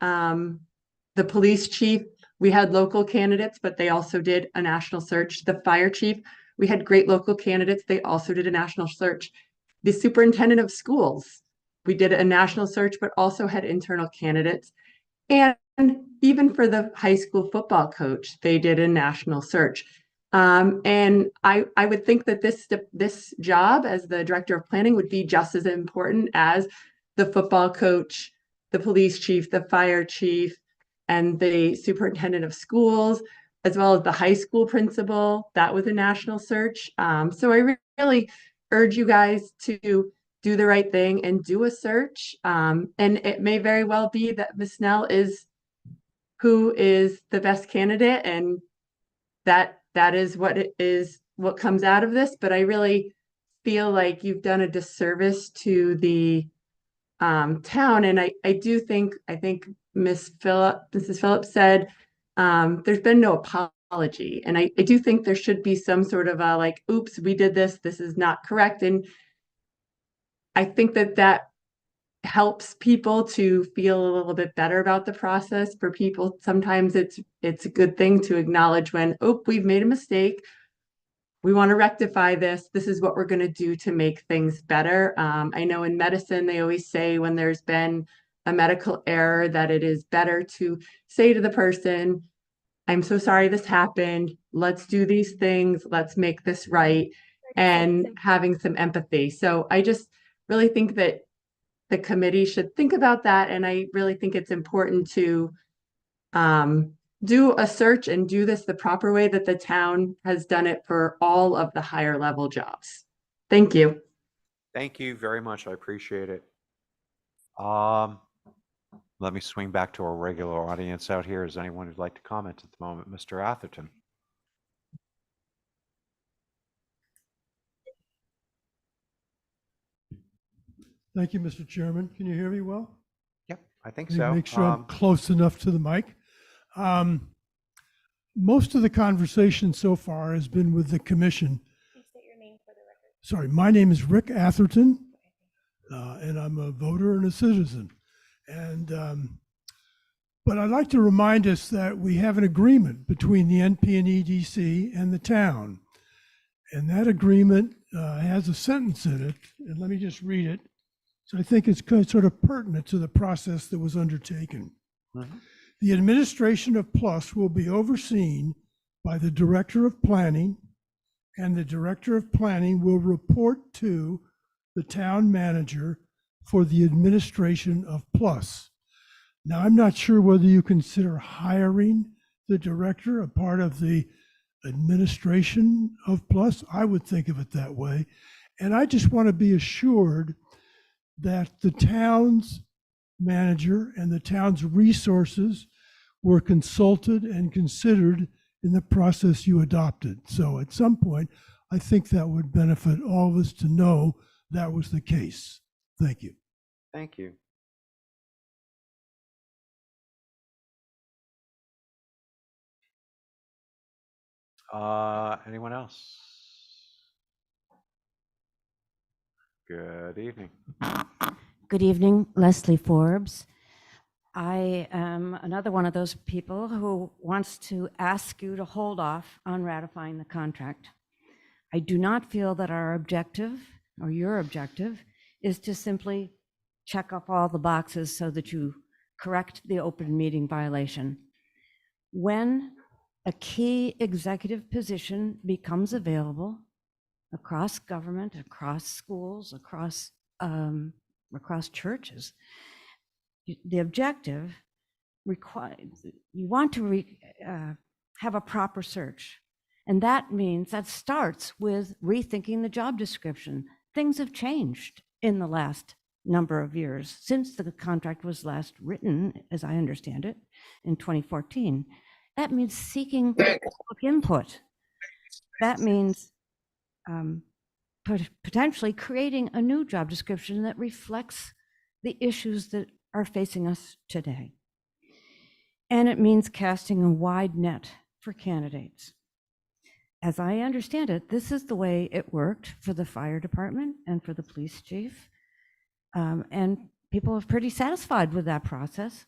the police chief, we had local candidates, but they also did a national search. The fire chief, we had great local candidates. They also did a national search. The superintendent of schools, we did a national search, but also had internal candidates. And even for the high school football coach, they did a national search. And I would think that this job as the director of planning would be just as important as the football coach, the police chief, the fire chief, and the superintendent of schools, as well as the high school principal. That was a national search. So I really urge you guys to do the right thing and do a search. And it may very well be that Ms. Snell is who is the best candidate, and that is what comes out of this. But I really feel like you've done a disservice to the town. And I think Mrs. Phillips said there's been no apology. And I do think there should be some sort of a like, oops, we did this is not correct. And I think that helps people to feel a little bit better about the process. For people, sometimes it's a good thing to acknowledge when, we've made a mistake. We want to rectify this. This is what we're going to do to make things better. I know in medicine, they always say when there's been a medical error that it is better to say to the person, I'm so sorry this happened. Let's do these things. Let's make this right. And having some empathy. So I just really think that the committee should think about that. And I really think it's important to do a search and do this the proper way that the town has done it for all of the higher level jobs. Thank you. Thank you very much. I appreciate it. Let me swing back to our regular audience out here. Is anyone who'd like to comment at the moment? Mr. Atherton. Thank you, Mr. Chairman. Can you hear me well? Yep, I think Let me so. make sure I'm close enough to the mic. Most of the conversation so far has been with the commission. Please state your name for the record. Sorry, my name is Rick Atherton, and I'm a voter and a citizen. And but I'd like to remind us that we have an agreement between the NP and EDC and the town. And that agreement has a sentence in it, and let me just read it. So I think it's sort of pertinent to the process that was undertaken. Mm-hmm. The administration of PLUS will be overseen by the Director of Planning, and the Director of Planning will report to the town manager for the administration of PLUS. Now, I'm not sure whether you consider hiring the director a part of the administration of PLUS. I would think of it that way. And I just want to be assured that the town's manager and the town's resources were consulted and considered in the process you adopted. So at some point, I think that would benefit all of us to know that was the case. Thank you. Thank you. Anyone else? Good evening. Good evening, Leslie Forbes. I am another one of those people who wants to ask you to hold off on ratifying the contract. I do not feel that our objective, or your objective, is to simply check off all the boxes so that you correct the open meeting violation. When a key executive position becomes available across government, across schools, across churches, the objective requires, you want to have a proper search. And that means that starts with rethinking the job description. Things have changed in the last number of years since the contract was last written, as I understand it, in 2014. That means seeking public input. That means potentially creating a new job description that reflects the issues that are facing us today. And it means casting a wide net for candidates. As I understand it, this is the way it worked for the fire department and for the police chief. And people are pretty satisfied with that process.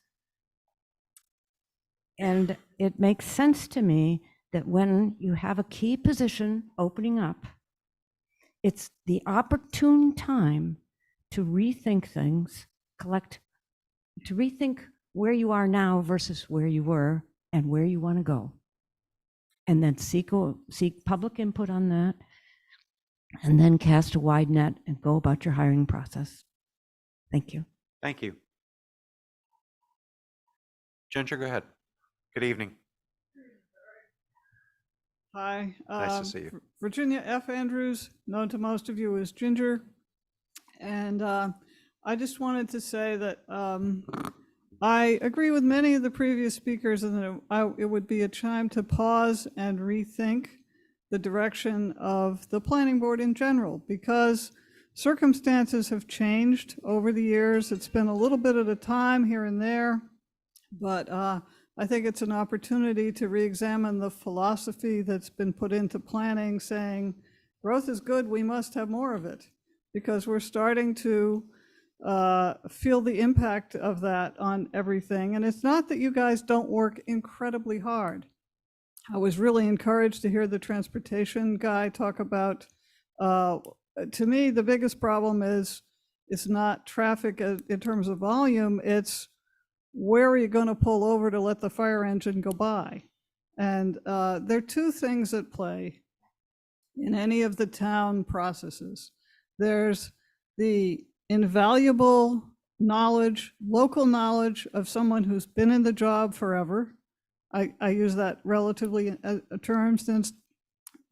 And it makes sense to me that when you have a key position opening up, it's the opportune time to rethink things, to rethink where you are now versus where you were and where you want to go. And then seek public input on that, and then cast a wide net and go about your hiring process. Thank you. Thank you. Ginger, go ahead. Good evening. Hi. Nice to see you. Virginia F. Andrews, known to most of you as Ginger. And I just wanted to say that I agree with many of the previous speakers, and that it would be a time to pause and rethink the direction of the planning board in general, because circumstances have changed over the years. It's been a little bit at a time here and there, but I think it's an opportunity to re-examine the philosophy that's been put into planning, saying growth is good, we must have more of it, because we're starting to feel the impact of that on everything. And it's not that you guys don't work incredibly hard. I was really encouraged to hear the transportation guy talk about, to me, the biggest problem is it's not traffic in terms of volume, it's where are you going to pull over to let the fire engine go by? And there are two things at play in any of the town processes. There's the invaluable knowledge, local knowledge of someone who's been in the job forever. I use that relatively in terms, since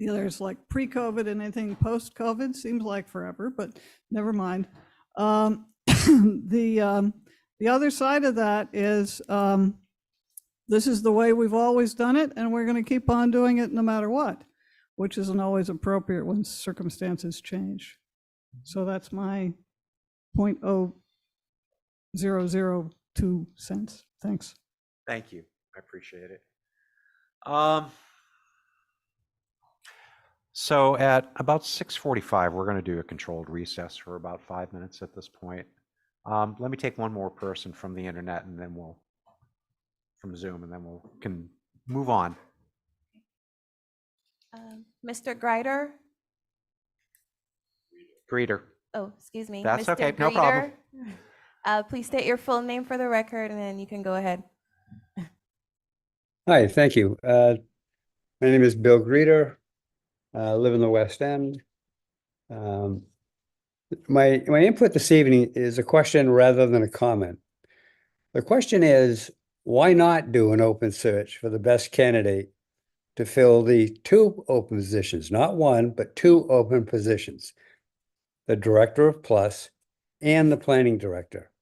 there's like pre-COVID and anything post-COVID seems like forever, but never mind. The other side of that is this is the way we've always done it, and we're going to keep on doing it no matter what, which isn't always appropriate when circumstances change. So that's my 0.0002 cents. Thanks. Thank you. I appreciate it. So at about 6:45, we're going to do a controlled recess for about 5 minutes at this point. Let me take one more person from the internet, and then from Zoom, and then can move on. Mr. Greider? Greeter. Oh, excuse me. That's Mr. okay, no problem. Please state your full name for the record, and then you can go ahead. Hi, thank you. My name is Bill Greeter. I live in the West End. My input this evening is a question rather than a comment. The question is, why not do an open search for the best candidate to fill the two open positions, not one, but two open positions, the Director of Plus and the Planning Director?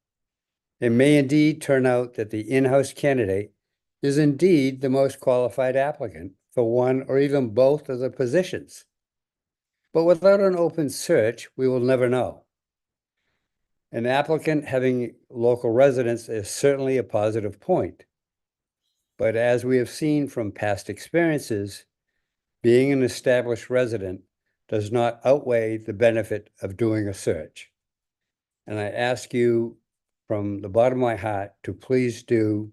It may indeed turn out that the in-house candidate is indeed the most qualified applicant for one or even both of the positions. But without an open search, we will never know. An applicant having local residence is certainly a positive point. But as we have seen from past experiences, being an established resident does not outweigh the benefit of doing a search. And I ask you from the bottom of my heart to please do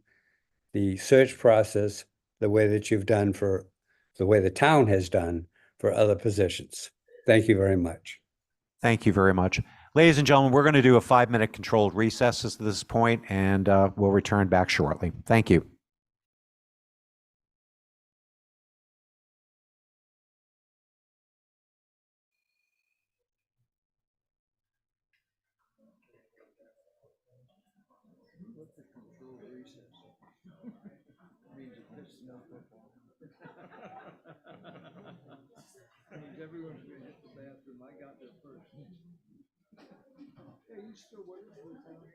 the search process the way that you've done the way the town has done for other positions. Thank you very much. Thank you very much. Ladies and gentlemen, we're going to do a 5-minute controlled recess at this point, and we'll return back shortly. Thank you. everyone's gonna hit the bathroom. I got there first. Hey, you still waiting for the time?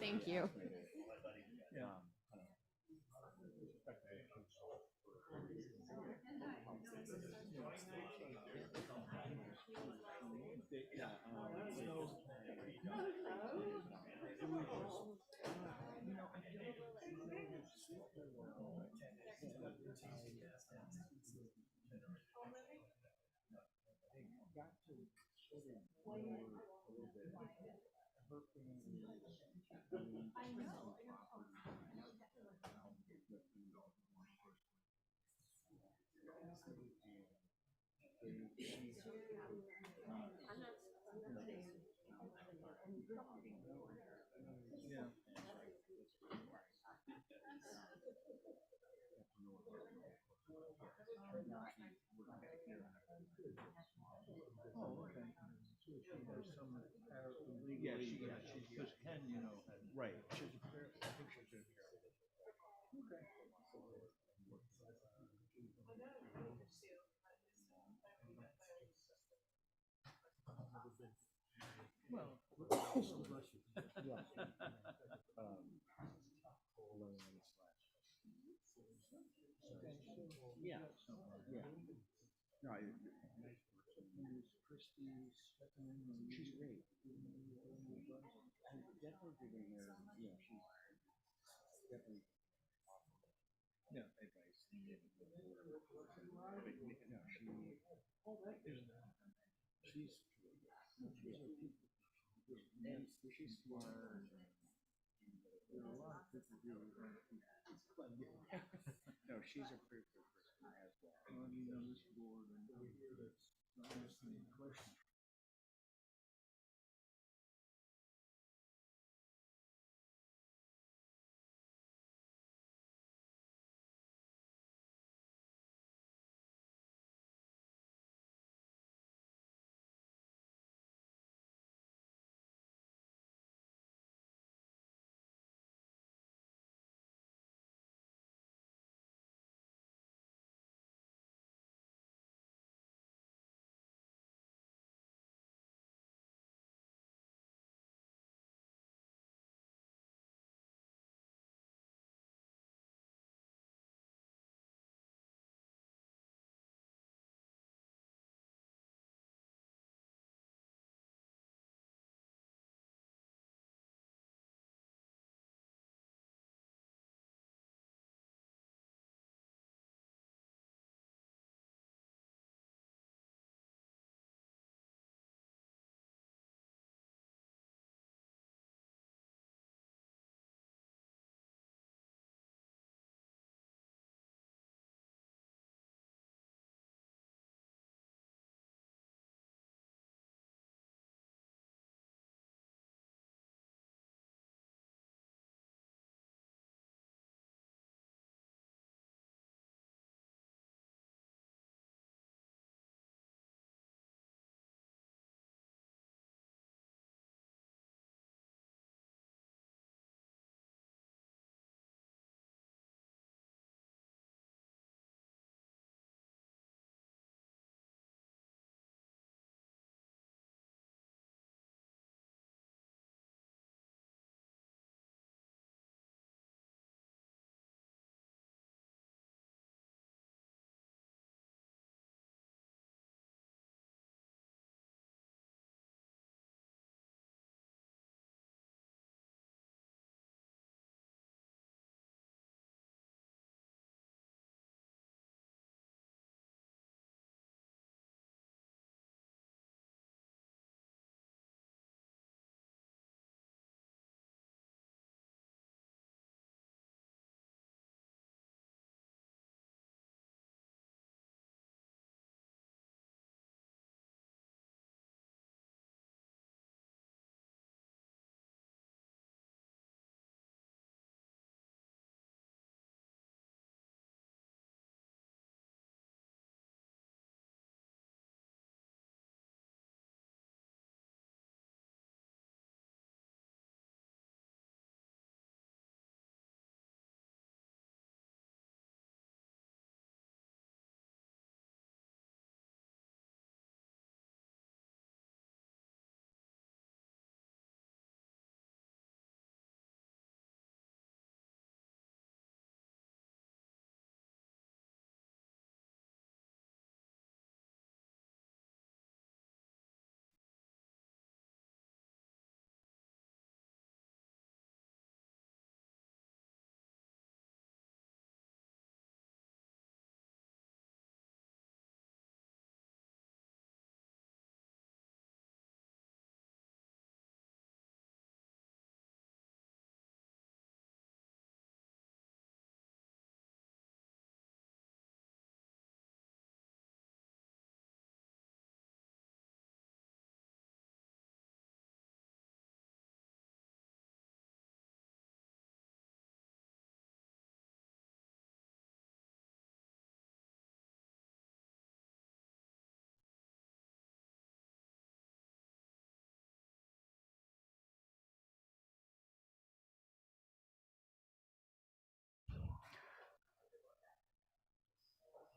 Thank you. Oh, okay. So she has some paralegal. Yeah, she's, because Ken, you know, right. She's a I think she's a okay. Well, yeah. Yeah. No, Christie's, she's great. I'm definitely giving her, you know, she's definitely no advice. But no, she's smart. There are a lot of people who no, she's a pretty good person as well. I mean, on this board, and not asking any questions.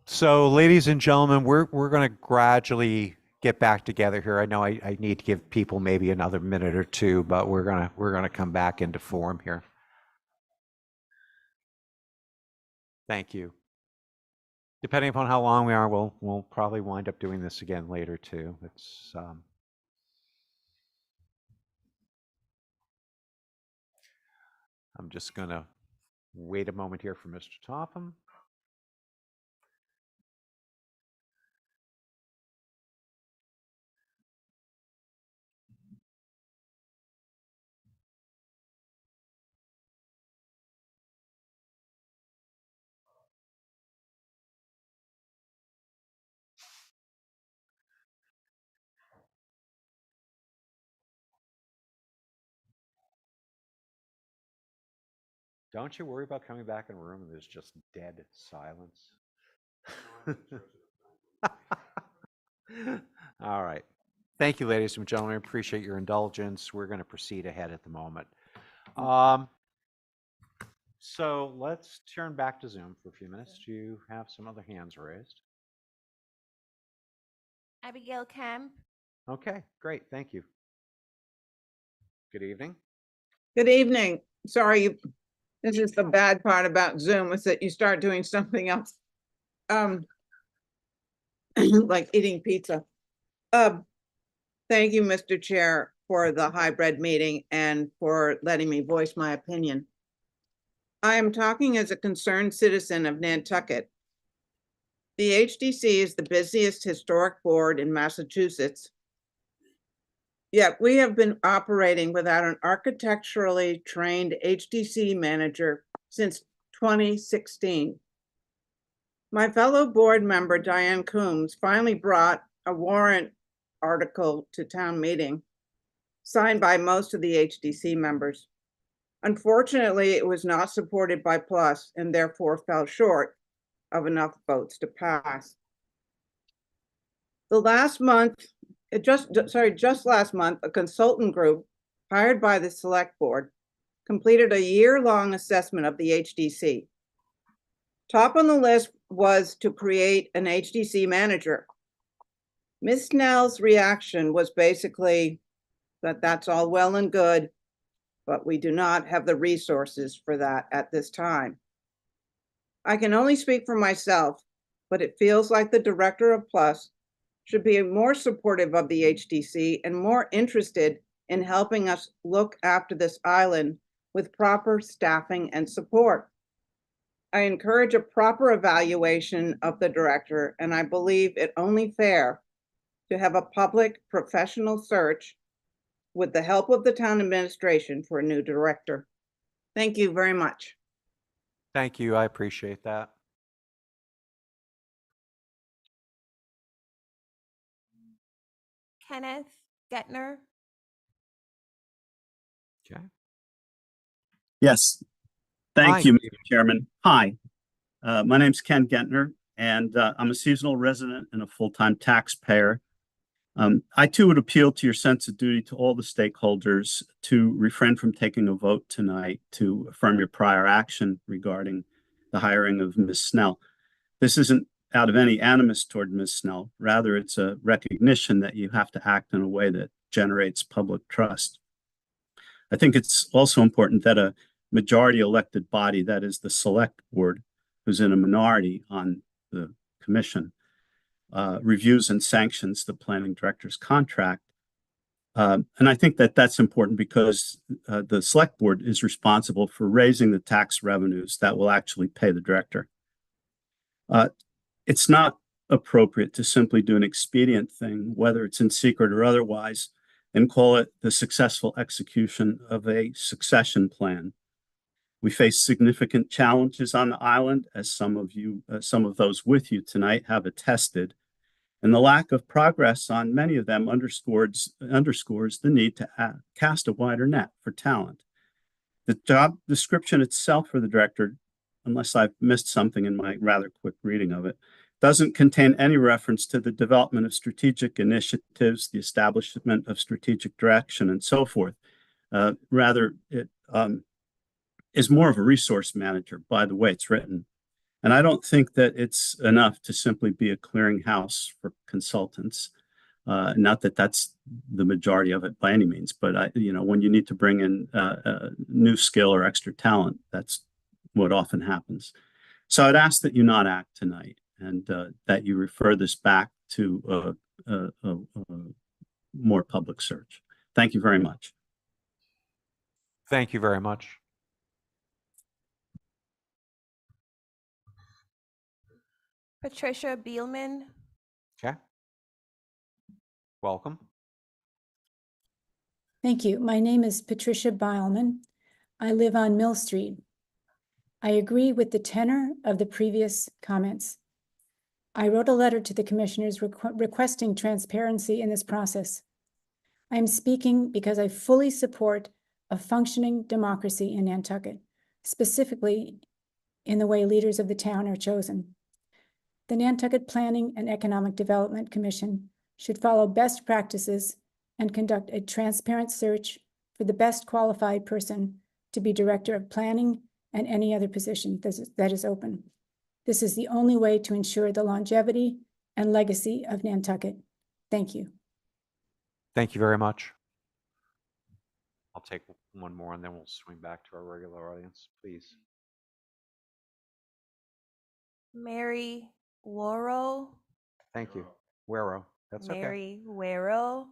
So, ladies and gentlemen, we're going to gradually get back together here. I know I need to give people maybe another minute or two, but we're gonna come back into form here. Thank you. Depending upon how long we are, we'll probably wind up doing this again later too. It's I'm just gonna wait a moment here for Mr. Topham. Don't you worry about coming back in a room and there's just dead silence. All right. Thank you, ladies and gentlemen. I appreciate your indulgence. We're going to proceed ahead at the moment. So let's turn back to Zoom for a few minutes. Do you have some other hands raised? Abigail Camp. Okay, great. Thank you. Good evening. Good evening. Sorry, this is the bad part about Zoom, is that you start doing something else. Like eating pizza. Thank you, Mr. Chair, for the hybrid meeting and for letting me voice my opinion. I am talking as a concerned citizen of Nantucket. The HDC is the busiest historic board in Massachusetts. Yet we have been operating without an architecturally trained HDC manager since 2016. My fellow board member, Diane Coombs, finally brought a warrant article to town meeting, signed by most of the HDC members. Unfortunately, it was not supported by Plus and therefore fell short of enough votes to pass. Just last month, a consultant group hired by the select board completed a year-long assessment of the HDC. Top on the list was to create an HDC manager. Ms. Snell's reaction was basically that that's all well and good, but we do not have the resources for that at this time. I can only speak for myself, but it feels like the director of Plus should be more supportive of the HDC and more interested in helping us look after this island with proper staffing and support. I encourage a proper evaluation of the director, and I believe it only fair to have a public professional search with the help of the town administration for a new director. Thank you very much. Thank you. I appreciate that. Kenneth Gettner. Okay. Yes. Thank Hi. you, Mr. Chairman. Hi, my name's Ken Gentner, and I'm a seasonal resident and a full-time taxpayer. I too would appeal to your sense of duty to all the stakeholders to refrain from taking a vote tonight to affirm your prior action regarding the hiring of Ms. Snell. This isn't out of any animus toward Ms. Snell. Rather, it's a recognition that you have to act in a way that generates public trust. I think it's also important that a majority elected body, that is the select board, who's in a minority on the commission, reviews and sanctions the planning director's contract. And I think that that's important because the select board is responsible for raising the tax revenues that will actually pay the director. It's not appropriate to simply do an expedient thing, whether it's in secret or otherwise, and call it the successful execution of a succession plan. We face significant challenges on the island, as some of those with you tonight have attested, and the lack of progress on many of them underscores the need to cast a wider net for talent. The job description itself for the director, unless I've missed something in my rather quick reading of it, doesn't contain any reference to the development of strategic initiatives, the establishment of strategic direction, and so forth. Rather, it is more of a resource manager by the way it's written. And I don't think that it's enough to simply be a clearinghouse for consultants. Not that that's the majority of it by any means, but when you need to bring in new skill or extra talent, that's what often happens. So I'd ask that you not act tonight, and that you refer this back to a more public search. Thank you very much. Thank you very much. Patricia Bielman. Okay. Welcome. Thank you. My name is Patricia Beilman. I live on Mill Street. I agree with the tenor of the previous comments. I wrote a letter to the commissioners requesting transparency in this process. I am speaking because I fully support a functioning democracy in Nantucket, specifically in the way leaders of the town are chosen. The Nantucket Planning and Economic Development Commission should follow best practices and conduct a transparent search for the best qualified person to be Director of Planning and any other position that is open. This is the only way to ensure the longevity and legacy of Nantucket. Thank you. Thank you very much. I'll take one more and then we'll swing back to our regular audience, please. Mary Worrell. Thank you. Wero. That's okay. Mary Worrell.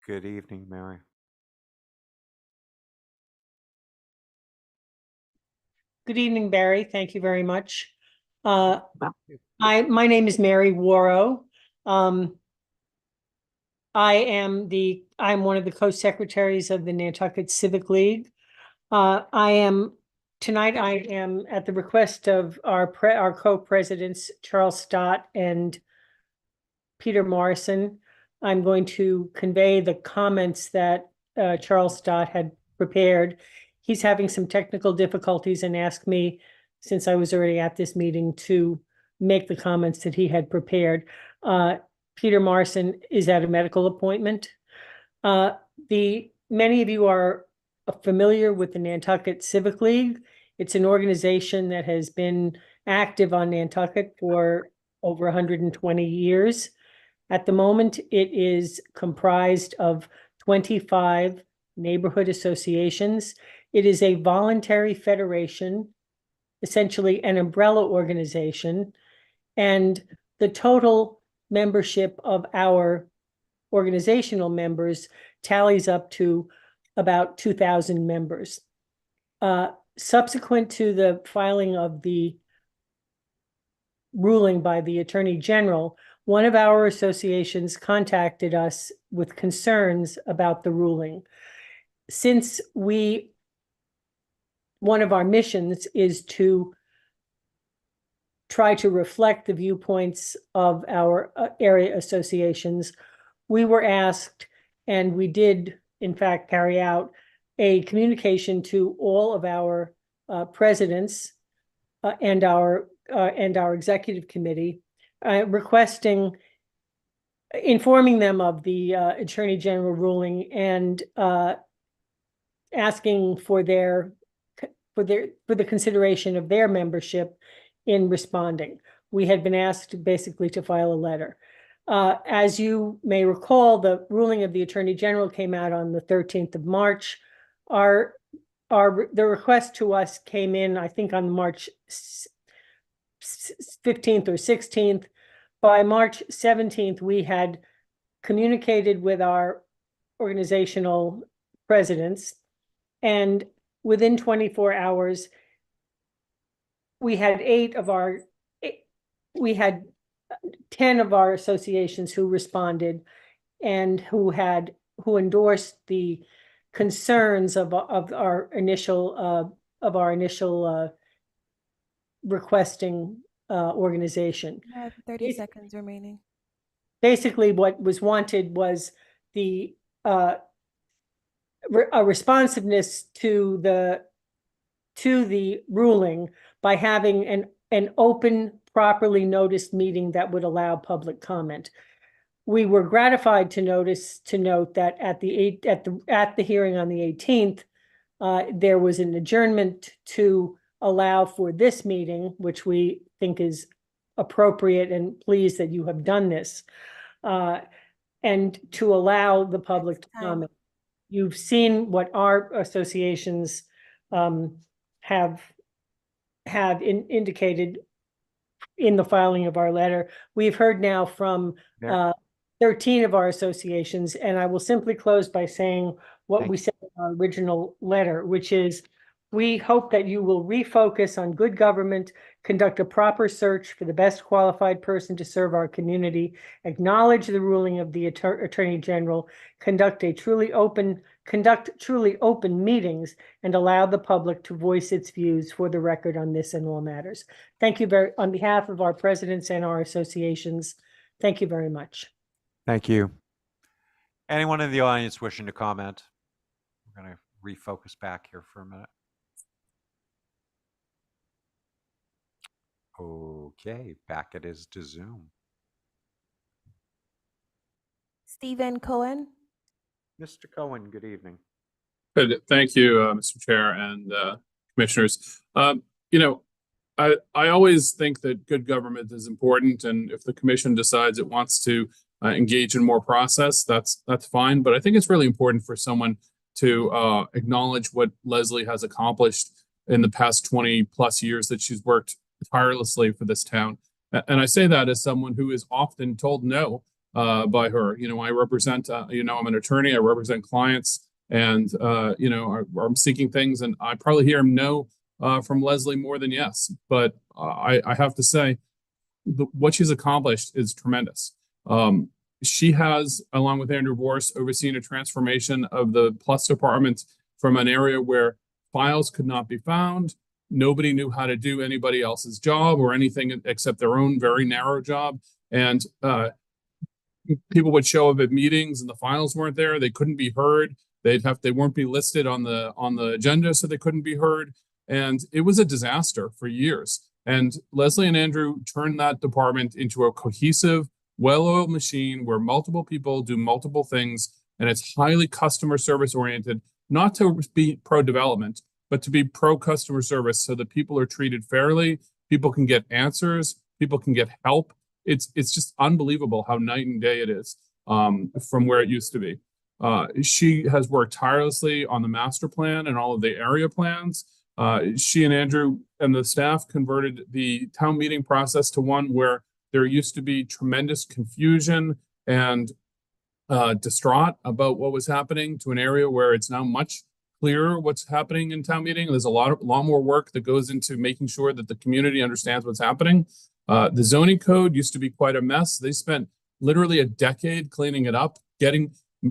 Good evening, Mary. Good evening, Barry. Thank you very much. My name is Mary Worrell. I'm one of the co-secretaries of the Nantucket Civic League. Tonight I am at the request of our co-presidents, Charles Stott and Peter Morrison. I'm going to convey the comments that Charles Stott had prepared. He's having some technical difficulties and asked me, since I was already at this meeting, to make the comments that he had prepared. Peter Morrison is at a medical appointment. Many of you are familiar with the Nantucket Civic League. It's an organization that has been active on Nantucket for over 120 years. At the moment, it is comprised of 25 neighborhood associations. It is a voluntary federation, essentially an umbrella organization, and the total membership of our organizational members tallies up to about 2,000 members. Subsequent to the filing of the ruling by the Attorney General, one of our associations contacted us with concerns about the ruling. Since one of our missions is to try to reflect the viewpoints of our area associations, we were asked, and we did in fact carry out a communication to all of our presidents and our executive committee, informing them of the Attorney General ruling and asking for the consideration of their membership in responding. We had been asked basically to file a letter. As you may recall, the ruling of the Attorney General came out on the 13th of March. The request to us came in, I think, on March 15th or 16th. By March 17th, we had communicated with our organizational presidents, and within 24 hours, we had 10 of our associations who responded and who endorsed the concerns of our initial requesting organization. I have 30 seconds remaining. Basically, what was wanted was a responsiveness to the ruling by having an open, properly noticed meeting that would allow public comment. We were gratified to note that at the hearing on the 18th, There was an adjournment to allow for this meeting, which we think is appropriate and pleased that you have done this. And to allow the public to comment. You've seen what our associations have indicated in the filing of our letter. We've heard now from 13 of our associations, and I will simply close by saying what we said in our original letter, which is we hope that you will refocus on good government, conduct a proper search for the best qualified person to serve our community, acknowledge the ruling of the Attorney General, conduct truly open meetings, and allow the public to voice its views for the record on this and all matters. Thank you on behalf of our presidents and our associations. Thank you very much. Thank you. Anyone in the audience wishing to comment? We're going to refocus back here for a minute. Okay, back it is to Zoom. Stephen Cohen. Mr. Cohen, good evening. Good. Thank you, Mr. Chair and commissioners. You know, I always think that good government is important, and if the commission decides it wants to engage in more process, that's fine. But I think it's really important for someone to acknowledge what Leslie has accomplished in the past 20 plus years that she's worked tirelessly for this town. And I say that as someone who is often told no by her. You know, I represent, you know, I'm an attorney, I represent clients, and, you know, I'm seeking things, and I probably hear no from Leslie more than yes. But I have to say, what she's accomplished is tremendous. She has, along with Andrew Vorse, overseen a transformation of the Plus department from an area where files could not be found. Nobody knew how to do anybody else's job or anything except their own very narrow job. And people would show up at meetings and the files weren't there. They couldn't be heard. They weren't be listed on the agenda, so they couldn't be heard. And it was a disaster for years. And Leslie and Andrew turned that department into a cohesive, well-oiled machine where multiple people do multiple things, and it's highly customer service oriented, not to be pro-development, but to be pro-customer service so that people are treated fairly, people can get answers, people can get help. It's just unbelievable how night and day it is from where it used to be. She has worked tirelessly on the master plan and all of the area plans. She and Andrew and the staff converted the town meeting process to one where there used to be tremendous confusion and distraught about what was happening to an area where it's now much clearer what's happening in town meeting. There's a lot more work that goes into making sure that the community understands what's happening. The zoning code used to be quite a mess. They spent literally a decade cleaning it up,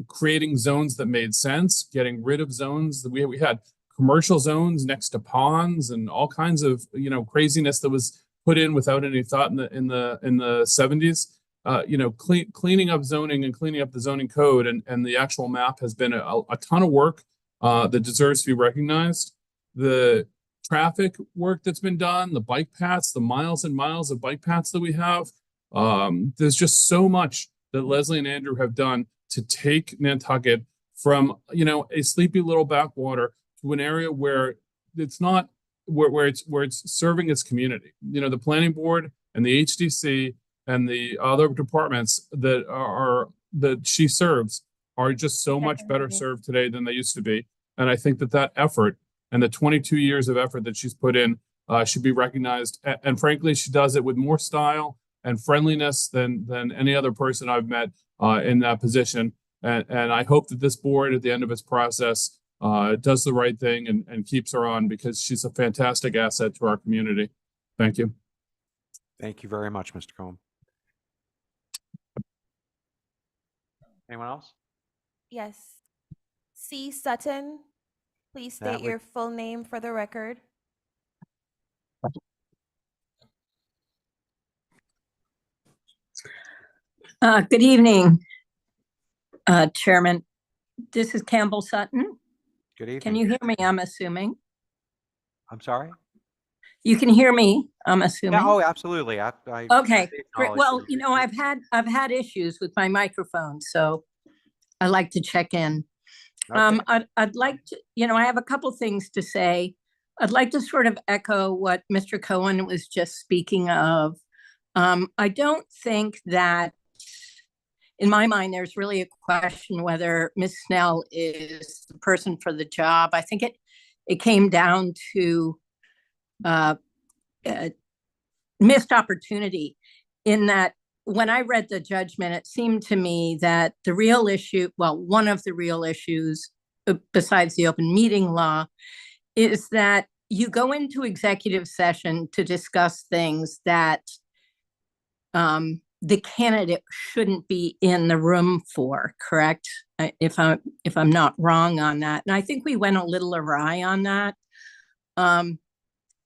creating zones that made sense, getting rid of zones that we had commercial zones next to ponds and all kinds of, you know, craziness that was put in without any thought in the 70s. You know, cleaning up zoning and cleaning up the zoning code and the actual map has been a ton of work that deserves to be recognized. The traffic work that's been done, the bike paths, the miles and miles of bike paths that we have. There's just so much that Leslie and Andrew have done to take Nantucket from, you know, a sleepy little backwater to an area where it's not where it's serving its community. You know, the planning board and the HDC and the other departments that she serves are just so much better served today than they used to be. And I think that effort and the 22 years of effort that she's put in should be recognized. And frankly, she does it with more style and friendliness than any other person I've met in that position. And I hope that this board at the end of its process does the right thing and keeps her on, because she's a fantastic asset to our community. Thank you. Thank you very much, Mr. Cohen. Anyone else? Yes. C. Sutton, please state your full name for the record. Good evening, Chairman. This is Campbell Sutton. Good evening. Can you hear me, I'm assuming? I'm sorry? You can hear me, I'm assuming? Yeah, oh, absolutely. Okay, great. Well, you know, I've had issues with my microphone, so I like to check in. I'd like to, I have a couple things to say. I'd like to sort of echo what Mr. Cohen was just speaking of. I don't think that, in my mind, there's really a question whether Ms. Snell is the person for the job. I think it came down to missed opportunity, in that when I read the judgment, it seemed to me that the real issue, well, one of the real issues besides the open meeting law, is that you go into executive session to discuss things that the candidate shouldn't be in the room for, correct? If I'm not wrong on that. And I think we went a little awry on that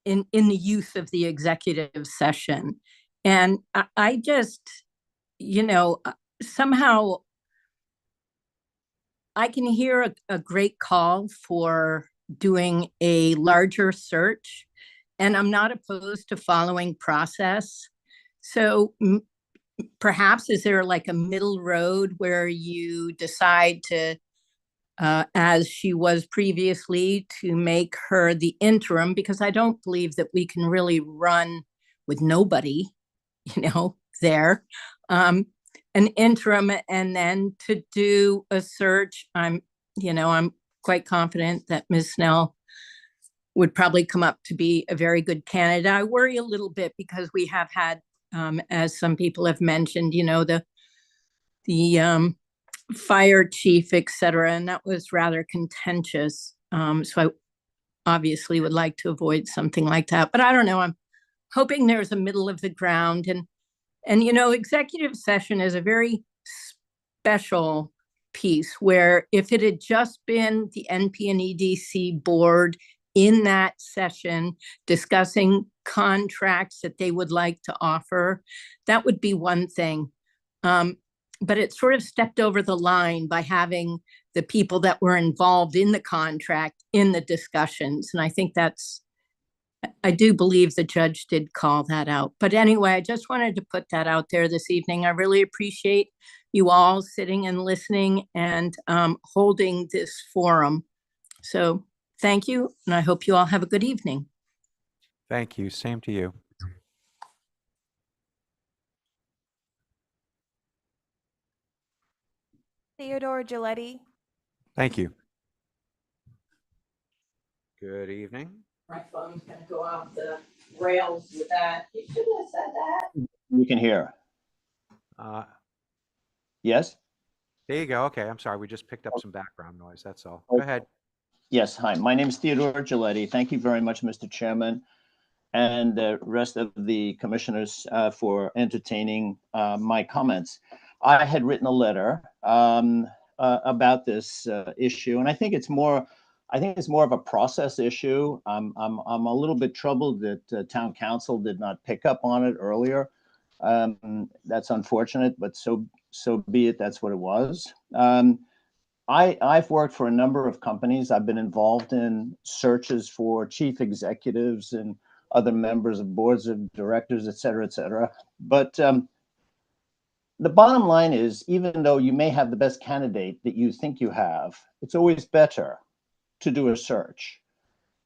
in the use of the executive session. And I just, somehow I can hear a great call for doing a larger search, and I'm not opposed to following process. So perhaps is there like a middle road where you decide to, as she was previously, to make her the interim, because I don't believe that we can really run with nobody, there. An interim, and then to do a search. I'm quite confident that Ms. Snell would probably come up to be a very good candidate. I worry a little bit because we have had, as some people have mentioned, the fire chief, et cetera, and that was rather contentious. So I obviously would like to avoid something like that, but I don't know. I'm hoping there's a middle of the ground, and executive session is a very special piece where if it had just been the NP and EDC board in that session discussing contracts that they would like to offer, that would be one thing. But it sort of stepped over the line by having the people that were involved in the contract in the discussions. And I think I do believe the judge did call that out. But anyway, I just wanted to put that out there this evening. I really appreciate you all sitting and listening and holding this forum. So thank you, and I hope you all have a good evening. Thank you. Same to you. Theodore Giletti. Thank you. Good evening. My phone's gonna go off the rails with that. You should have said that. We can hear. Yes? There you go. Okay, I'm sorry. We just picked up some background noise. That's all. Go ahead. Yes, hi. My name is Theodore Giletti. Thank you very much, Mr. Chairman, and the rest of the commissioners for entertaining my comments. I had written a letter about this issue, and I think it's more of a process issue. I'm a little bit troubled that town council did not pick up on it earlier. That's unfortunate, but so be it. That's what it was. I've worked for a number of companies. I've been involved in searches for chief executives and other members of boards of directors, et cetera, et cetera. But the bottom line is, even though you may have the best candidate that you think you have, it's always better to do a search.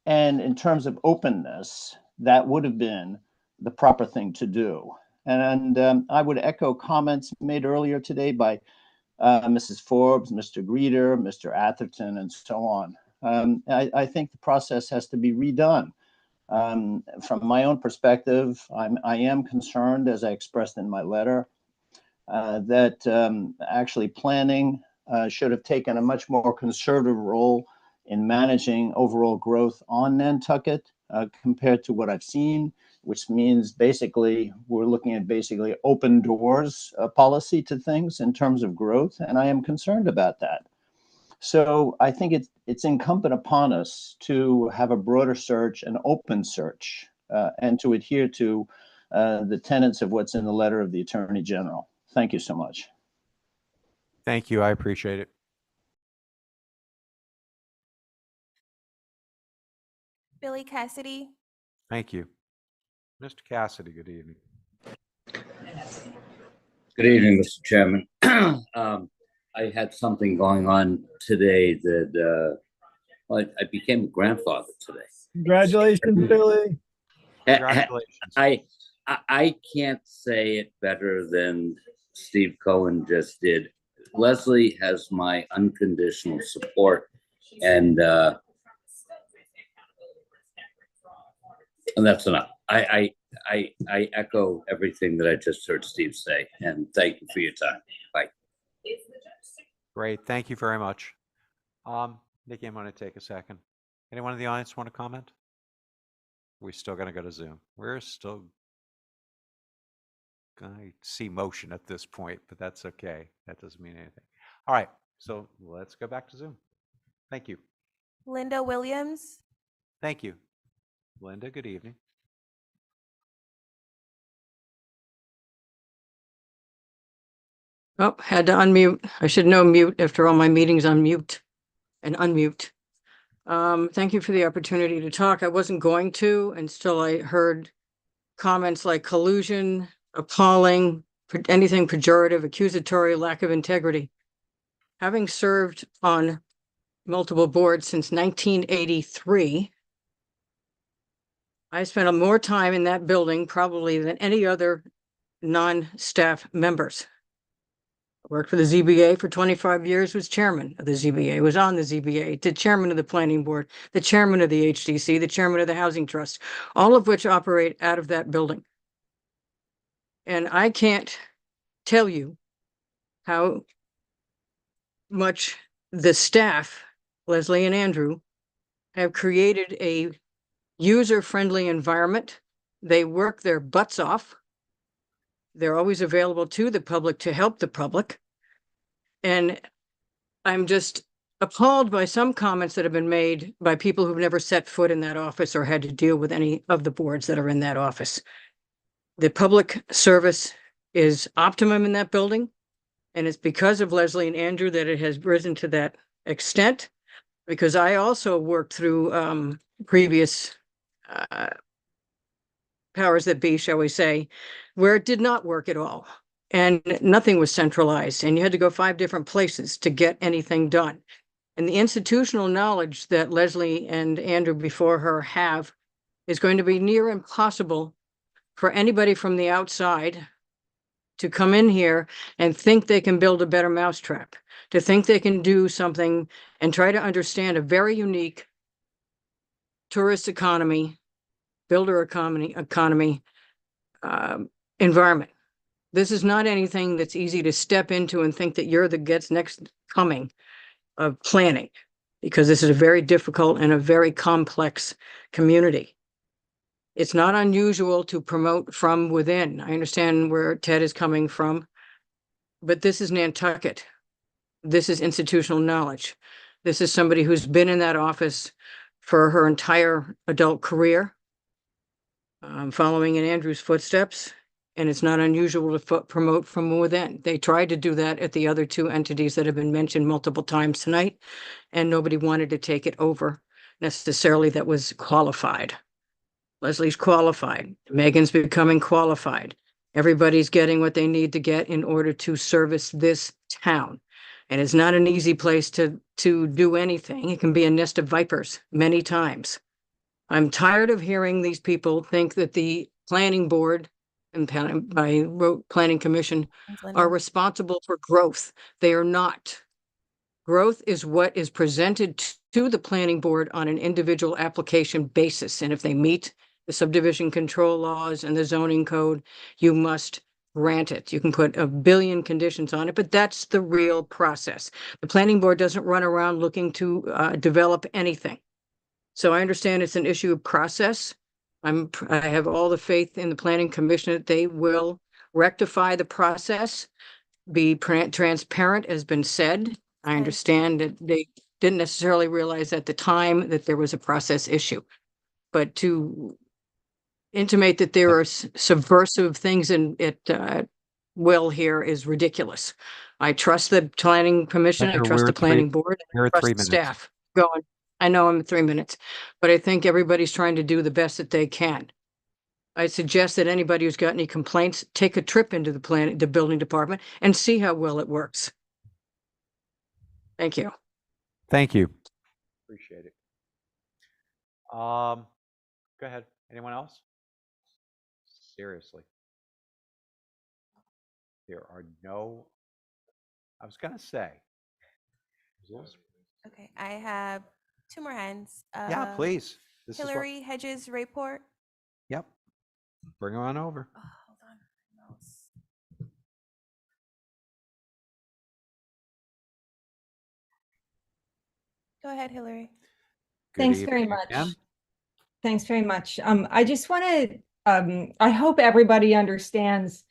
And in terms of openness, that would have been the proper thing to do. And I would echo comments made earlier today by Mrs. Forbes, Mr. Greeter, Mr. Atherton, and so on. I think the process has to be redone. From my own perspective, I am concerned, as I expressed in my letter, that actually planning should have taken a much more conservative role in managing overall growth on Nantucket compared to what I've seen, which means basically we're looking at basically open doors policy to things in terms of growth, and I am concerned about that. So I think it's incumbent upon us to have a broader search, an open search, and to adhere to the tenets of what's in the letter of the Attorney General. Thank you so much. Thank you. I appreciate it. Billy Cassidy. Thank you. Mr. Cassidy, good evening. Good evening, Mr. Chairman. I had something going on today that I became a grandfather today. Congratulations, Billy. Congratulations. I can't say it better than Steve Cohen just did. Leslie has my unconditional support, and that's enough. I echo everything that I just heard Steve say, and thank you for your time. Bye. Great. Thank you very much. Nikki, I'm going to take a second. Anyone in the audience want to comment? We're still going to go to Zoom. We're still going to see motion at this point, but that's okay. That doesn't mean anything. All right. So let's go back to Zoom. Thank you. Linda Williams. Thank you. Linda, good evening. Oh, had to unmute. I should know mute after all my meetings on mute and unmute. Thank you for the opportunity to talk. I wasn't going to until I heard comments like collusion, appalling, anything pejorative, accusatory, lack of integrity. Having served on multiple boards since 1983, I spent more time in that building probably than any other non-staff members. I worked for the ZBA for 25 years, was chairman of the ZBA, was on the ZBA, did chairman of the planning board, the chairman of the HDC, the chairman of the housing trust, all of which operate out of that building. And I can't tell you how much the staff, Leslie and Andrew, have created a user-friendly environment. They work their butts off. They're always available to the public to help the public. And I'm just appalled by some comments that have been made by people who've never set foot in that office or had to deal with any of the boards that are in that office. The public service is optimum in that building. And it's because of Leslie and Andrew that it has risen to that extent, because I also worked through previous powers that be, shall we say, where it did not work at all. And nothing was centralized, and you had to go 5 different places to get anything done. And the institutional knowledge that Leslie and Andrew before her have is going to be near impossible for anybody from the outside to come in here and think they can build a better mousetrap, to think they can do something and try to understand a very unique tourist economy, builder economy, environment. This is not anything that's easy to step into and think that you're the next coming of planning, because this is a very difficult and a very complex community. It's not unusual to promote from within. I understand where Ted is coming from, but this is Nantucket. This is institutional knowledge. This is somebody who's been in that office for her entire adult career, following in Andrew's footsteps. And it's not unusual to promote from within. They tried to do that at the other 2 entities that have been mentioned multiple times tonight, and nobody wanted to take it over necessarily that was qualified. Leslie's qualified. Megan's becoming qualified. Everybody's getting what they need to get in order to service this town. And it's not an easy place to do anything. It can be a nest of vipers many times. I'm tired of hearing these people think that the planning board and by planning commission are responsible for growth. They are not. Growth is what is presented to the planning board on an individual application basis. And if they meet the subdivision control laws and the zoning code, you must grant it. You can put a billion conditions on it, but that's the real process. The planning board doesn't run around looking to develop anything. So I understand it's an issue of process. I have all the faith in the planning commission that they will rectify the process, be transparent, as been said. I understand that they didn't necessarily realize at the time that there was a process issue, but to intimate that there are subversive things in it will here is ridiculous. I trust the planning commission. I trust the planning board. I trust the staff. Going. I know I'm at 3 minutes, but I think everybody's trying to do the best that they can. I suggest that anybody who's got any complaints, take a trip into the building department and see how well it works. Thank you. Thank you. Appreciate it. Go ahead. Anyone else? Seriously. There are no, I was gonna say. Okay, I have two more hands. Yeah, please. This is what, Hillary Hedges Rayport. yep. Bring her on over. Oh, hold on. Mouse. Go ahead, Hillary. Good Thanks very evening much. again. Thanks very much. I just want to, I hope everybody understands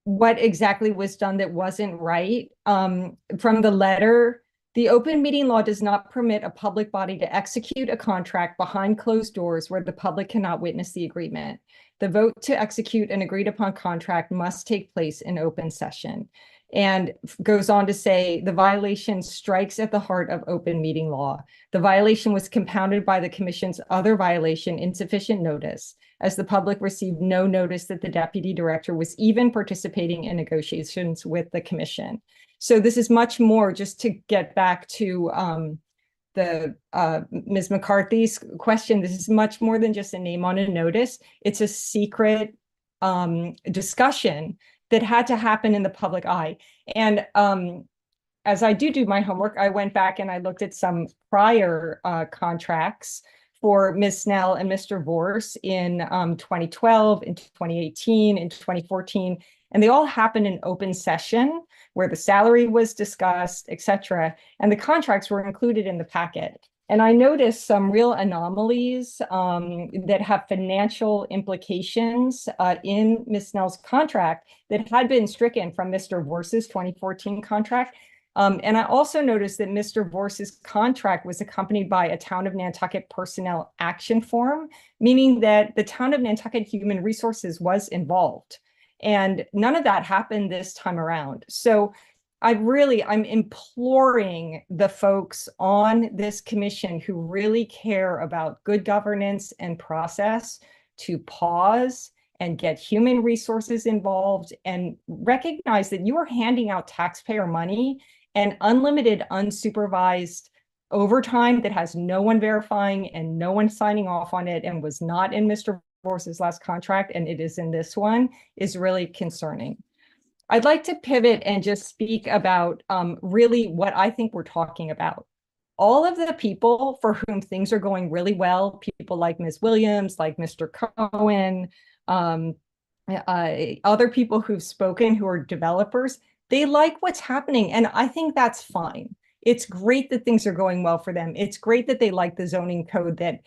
what exactly was done that wasn't right. From the letter, the open meeting law does not permit a public body to execute a contract behind closed doors where the public cannot witness the agreement. The vote to execute an agreed upon contract must take place in open session. And goes on to say the violation strikes at the heart of open meeting law. The violation was compounded by the commission's other violation, insufficient notice, as the public received no notice that the deputy director was even participating in negotiations with the commission. So this is much more, just to get back to Ms. McCarthy's question. This is much more than just a name on a notice. It's a secret discussion that had to happen in the public eye. And as I do my homework, I went back and I looked at some prior contracts for Ms. Snell and Mr. Vorse in 2012, in 2018, in 2014, and they all happened in open session where the salary was discussed, et cetera, and the contracts were included in the packet. And I noticed some real anomalies that have financial implications in Ms. Snell's contract that had been stricken from Mr. Vorse's 2014 contract. And I also noticed that Mr. Vorse's contract was accompanied by a Town of Nantucket personnel action form, meaning that the Town of Nantucket Human Resources was involved. And none of that happened this time around. So I'm imploring the folks on this commission who really care about good governance and process to pause and get human resources involved and recognize that you are handing out taxpayer money and unlimited unsupervised overtime that has no one verifying and no one signing off on it and was not in Mr. Vorse's last contract and it is in this one is really concerning. I'd like to pivot and just speak about really what I think we're talking about. All of the people for whom things are going really well, people like Ms. Williams, like Mr. Cohen, other people who've spoken who are developers, they like what's happening. And I think that's fine. It's great that things are going well for them. It's great that they like the zoning code that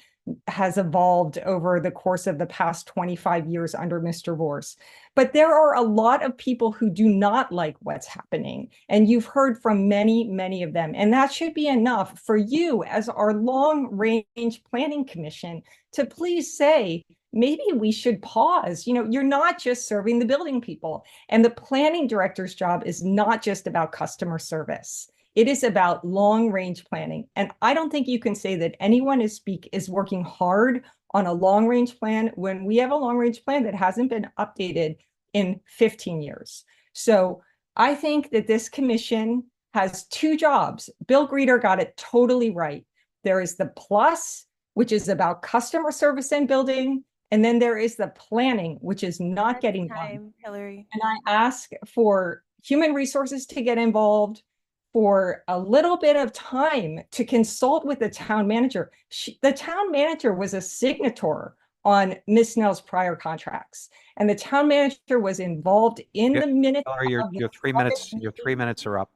has evolved over the course of the past 25 years under Mr. Vorse. But there are a lot of people who do not like what's happening. And you've heard from many, many of them. And that should be enough for you as our long-range planning commission to please say, maybe we should pause. You know, you're not just serving the building people. And the planning director's job is not just about customer service. It is about long-range planning. And I don't think you can say that anyone is working hard on a long-range plan when we have a long-range plan that hasn't been updated in 15 years. So I think that this commission has two jobs. Bill Greeter got it totally right. There is the plus, which is about customer service and building. And then there is the planning, which is not getting done. Hillary. And I ask for human resources to get involved, for a little bit of time to consult with the town manager. The town manager was a signator on Ms. Snell's prior contracts, and the town manager was involved in the minutes. Your 3 minutes. Your 3 minutes are up.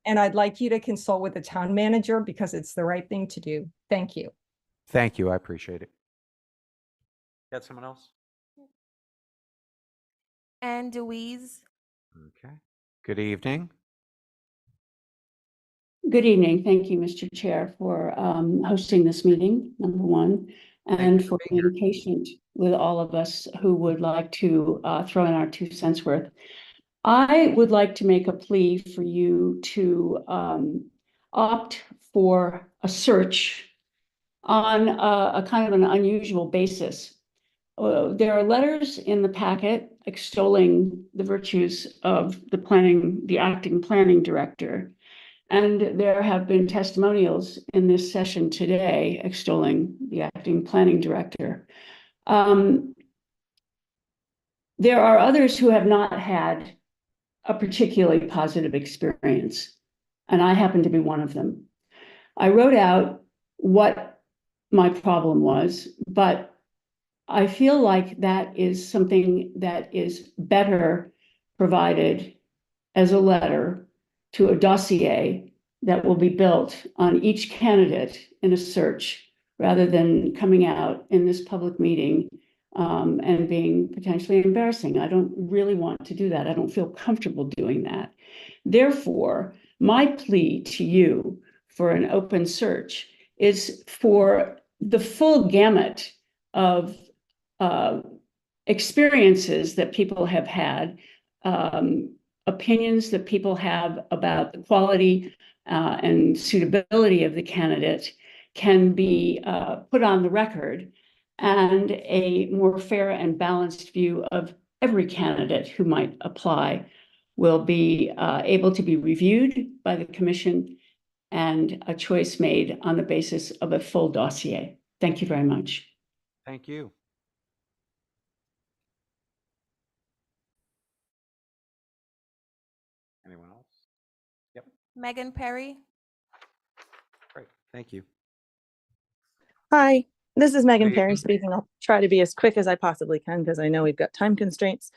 And I'd like you to consult with the town manager because it's the right thing to do. Thank you. Thank you. I appreciate it. Got someone else? And Deweese. Okay. Good evening. Good evening. Thank you, Mr. Chair, for hosting this meeting, number one, and for being patient with all of us who would like to throw in our 2 cents worth. I would like to make a plea for you to opt for a search on a kind of an unusual basis. There are letters in the packet extolling the virtues of the acting planning director. And there have been testimonials in this session today extolling the acting planning director. There are others who have not had a particularly positive experience, and I happen to be one of them. I wrote out what my problem was, but I feel like that is something that is better provided as a letter to a dossier that will be built on each candidate in a search, rather than coming out in this public meeting and being potentially embarrassing. I don't really want to do that. I don't feel comfortable doing that. Therefore, my plea to you for an open search is for the full gamut of experiences that people have had, opinions that people have about the quality and suitability of the candidate can be put on the record, and a more fair and balanced view of every candidate who might apply will be able to be reviewed by the commission and a choice made on the basis of a full dossier. Thank you very much. Thank you. Anyone else? Yep. Megan Perry. Great. Thank you. Hi, this is Megan Good Perry evening. speaking. I'll try to be as quick as I possibly can because I know we've got time constraints.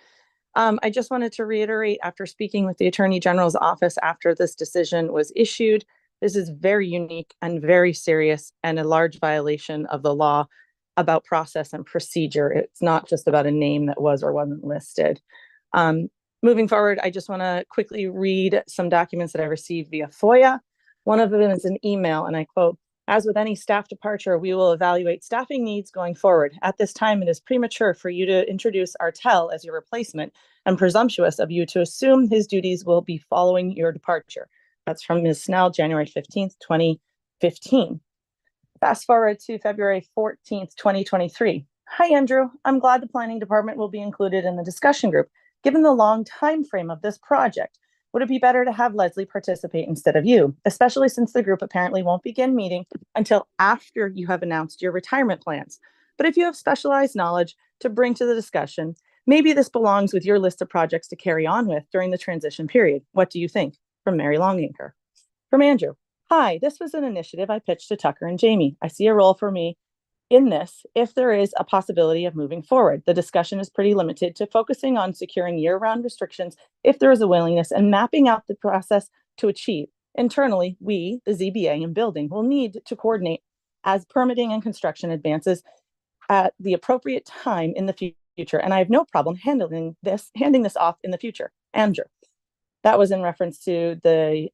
I just wanted to reiterate, after speaking with the Attorney General's office after this decision was issued, this is very unique and very serious and a large violation of the law about process and procedure. It's not just about a name that was or wasn't listed. Moving forward, I just want to quickly read some documents that I received via FOIA. One of them is an email, and I quote, "As with any staff departure, we will evaluate staffing needs going forward. At this time, it is premature for you to introduce Artel as your replacement and presumptuous of you to assume his duties will be following your departure." That's from Ms. Snell, January 15th, 2015. Fast forward to February 14th, 2023. "Hi, Andrew. I'm glad the planning department will be included in the discussion group. Given the long time frame of this project, would it be better to have Leslie participate instead of you, especially since the group apparently won't begin meeting until after you have announced your retirement plans? But if you have specialized knowledge to bring to the discussion, maybe this belongs with your list of projects to carry on with during the transition period. What do you think?" From Mary Longacre. From Andrew. "Hi, this was an initiative I pitched to Tucker and Jamie. I see a role for me in this if there is a possibility of moving forward. The discussion is pretty limited to focusing on securing year-round restrictions if there is a willingness and mapping out the process to achieve. Internally, we, the ZBA and building, will need to coordinate as permitting and construction advances at the appropriate time in the future, and I have no problem handing this off in the future. Andrew." That was in reference to the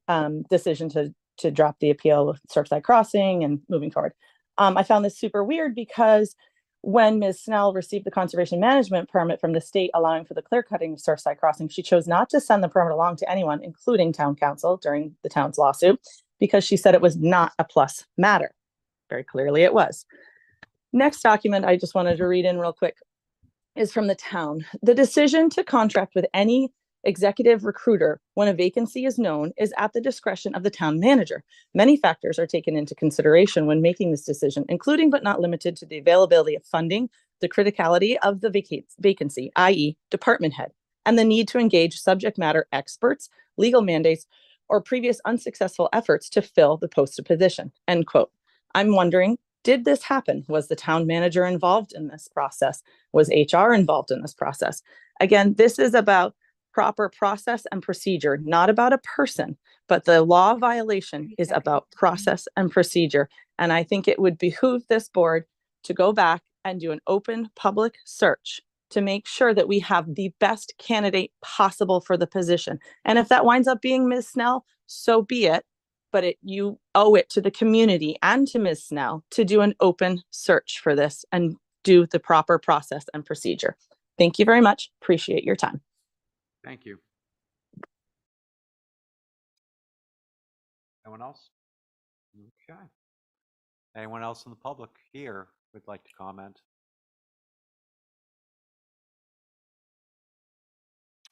decision to drop the appeal with Surfside Crossing and moving forward. I found this super weird because when Ms. Snell received the conservation management permit from the state allowing for the clear cutting of Surfside Crossing, she chose not to send the permit along to anyone, including town council, during the town's lawsuit, because she said it was not a plus matter. Very clearly it was. Next document I just wanted to read in real quick is from the town. "The decision to contract with any executive recruiter when a vacancy is known is at the discretion of the town manager. Many factors are taken into consideration when making this decision, including but not limited to the availability of funding, the criticality of the vacancy, i.e. department head, and the need to engage subject matter experts, legal mandates, or previous unsuccessful efforts to fill the posted position." End quote. I'm wondering, did this happen? Was the town manager involved in this process? Was HR involved in this process? Again, this is about proper process and procedure, not about a person, but the law violation is about process and procedure. And I think it would behoove this board to go back and do an open public search to make sure that we have the best candidate possible for the position. And if that winds up being Ms. Snell, so be it. But you owe it to the community and to Ms. Snell to do an open search for this and do the proper process and procedure. Thank you very much. Appreciate your time. Thank you. Anyone else? Okay. Anyone else in the public here would like to comment?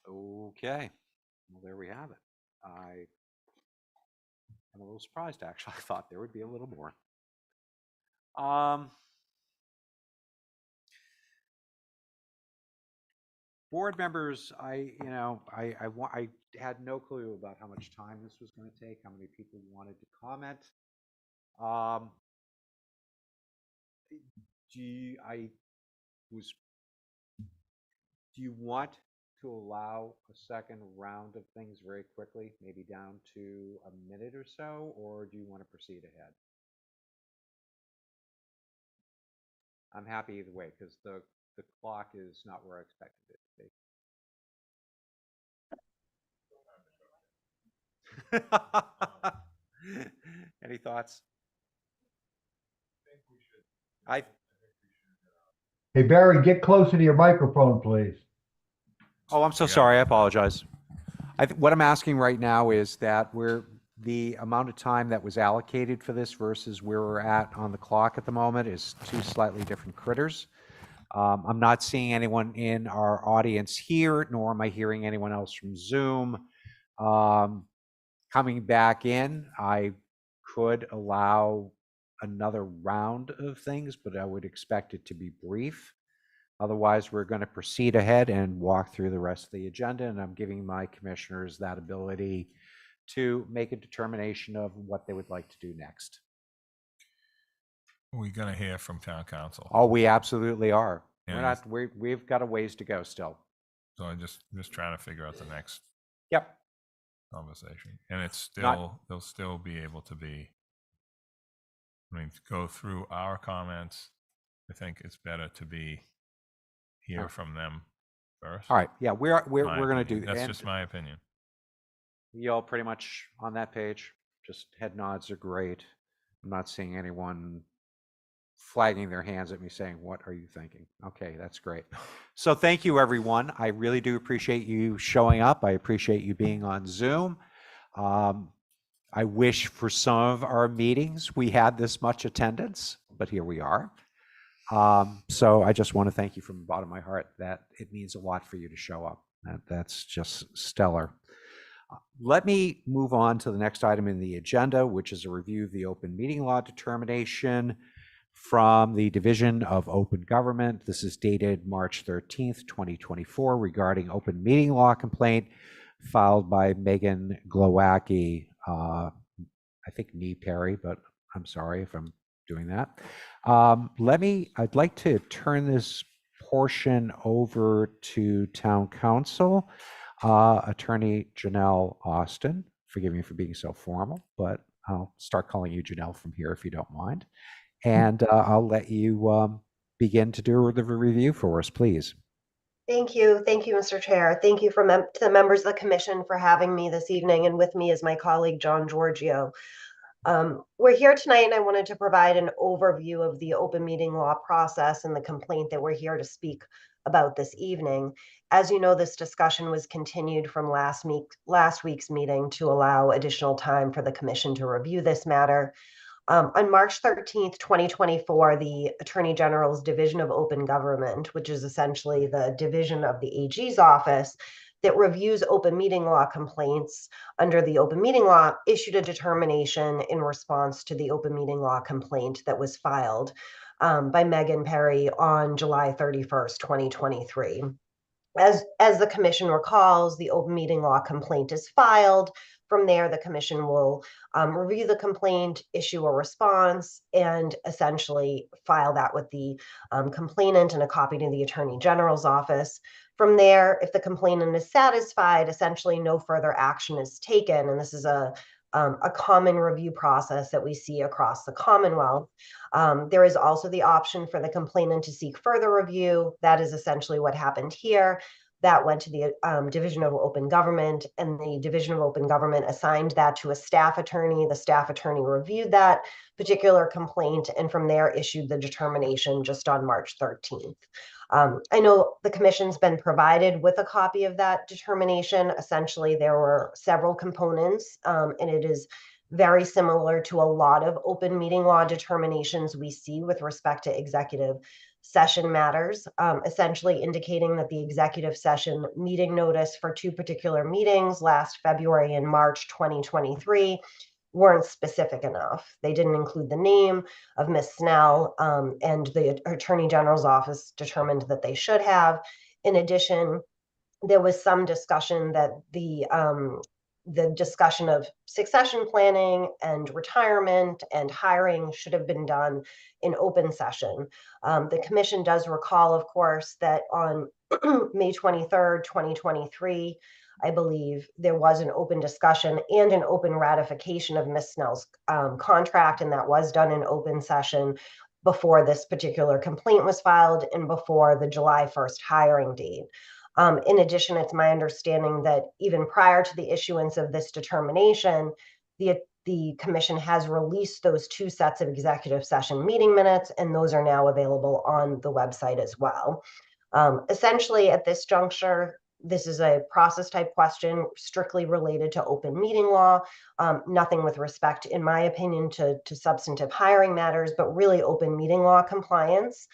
Okay. Well, there we have it. I I'm a little surprised, actually. I thought there would be a little more. Board members, I had no clue about how much time this was going to take, how many people wanted to comment. Do you want to allow a second round of things very quickly, maybe down to a minute or so, or do you want to proceed ahead? I'm happy either way because the clock is not where I expected it to be. Any thoughts? Hey, Barry, get closer to your microphone, please. Oh, I'm so sorry. I apologize. What I'm asking right now is that the amount of time that was allocated for this versus where we're at on the clock at the moment is two slightly different critters. I'm not seeing anyone in our audience here, nor am I hearing anyone else from Zoom. Coming back in, I could allow another round of things, but I would expect it to be brief. Otherwise, we're going to proceed ahead and walk through the rest of the agenda, and I'm giving my commissioners that ability to make a determination of what they would like to do next. We're going to hear from town council. Oh, we absolutely are. Yeah, We've got a ways to go still. So I'm just trying to figure out the next conversation. And it's still, they'll still be able to be, go through our comments. I think it's better to hear from them first. All right. Yeah, we're going to do that. That's just my opinion. You all pretty much on that page. Just head nods are great. I'm not seeing anyone flagging their hands at me saying, what are you thinking? Okay, that's great. So thank you, everyone. I really do appreciate you showing up. I appreciate you being on Zoom. I wish for some of our meetings we had this much attendance, but here we are. So I just want to thank you from the bottom of my heart that it means a lot for you to show up. That's just stellar. Let me move on to the next item in the agenda, which is a review of the open meeting law determination from the Division of Open Government. This is dated March 13th, 2024, regarding open meeting law complaint filed by Meghan Glowacki. I think Nee Perry, but I'm sorry if I'm doing that. I'd like to turn this portion over to Town Council, Attorney Janelle Austin. Forgive me for being so formal, but I'll start calling you Janelle from here if you don't mind. And I'll let you begin to do the review for us, please. Thank you. Thank you, Mr. Chair. Thank you to the members of the commission for having me this evening, and with me is my colleague, John Giorgio. We're here tonight, and I wanted to provide an overview of the open meeting law process and the complaint that we're here to speak about this evening. As you know, this discussion was continued from last week's meeting to allow additional time for the commission to review this matter. On March 13th, 2024, the Attorney General's Division of Open Government, which is essentially the division of the AG's office that reviews open meeting law complaints under the open meeting law, issued a determination in response to the open meeting law complaint that was filed by Megan Perry on July 31st, 2023. As the commission recalls, the open meeting law complaint is filed. From there, the commission will review the complaint, issue a response, and essentially file that with the complainant and a copy to the Attorney General's office. From there, if the complainant is satisfied, essentially no further action is taken. And this is a common review process that we see across the Commonwealth. There is also the option for the complainant to seek further review. That is essentially what happened here. That went to the Division of Open Government, and the Division of Open Government assigned that to a staff attorney. The staff attorney reviewed that particular complaint, and from there issued the determination just on March 13th. I know the commission's been provided with a copy of that determination. Essentially, there were several components, and it is very similar to a lot of open meeting law determinations we see with respect to executive session matters, essentially indicating that the executive session meeting notice for two particular meetings last February and March 2023 weren't specific enough. They didn't include the name of Ms. Snell, and the Attorney General's office determined that they should have. In addition, there was some discussion that the discussion of succession planning and retirement and hiring should have been done in open session. The commission does recall, of course, that on May 23rd, 2023, I believe there was an open discussion and an open ratification of Ms. Snell's contract, and that was done in open session before this particular complaint was filed and before the July 1st hiring date. In addition, it's my understanding that even prior to the issuance of this determination, the commission has released those 2 sets of executive session meeting minutes, and those are now available on the website as well. Essentially, at this juncture, this is a process type question strictly related to open meeting law, nothing with respect, in my opinion, to substantive hiring matters, but really open meeting law compliance.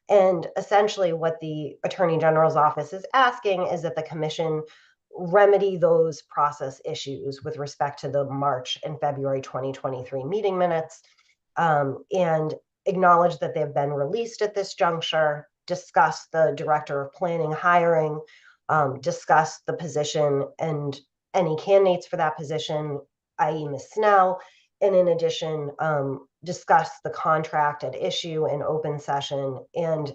And essentially what the Attorney General's office is asking is that the commission remedy those process issues with respect to the March and February 2023 meeting minutes, and acknowledge that they've been released at this juncture, discuss the Director of Planning hiring, discuss the position and any candidates for that position, i.e. Ms. Snell, and in addition, discuss the contract at issue in open session, and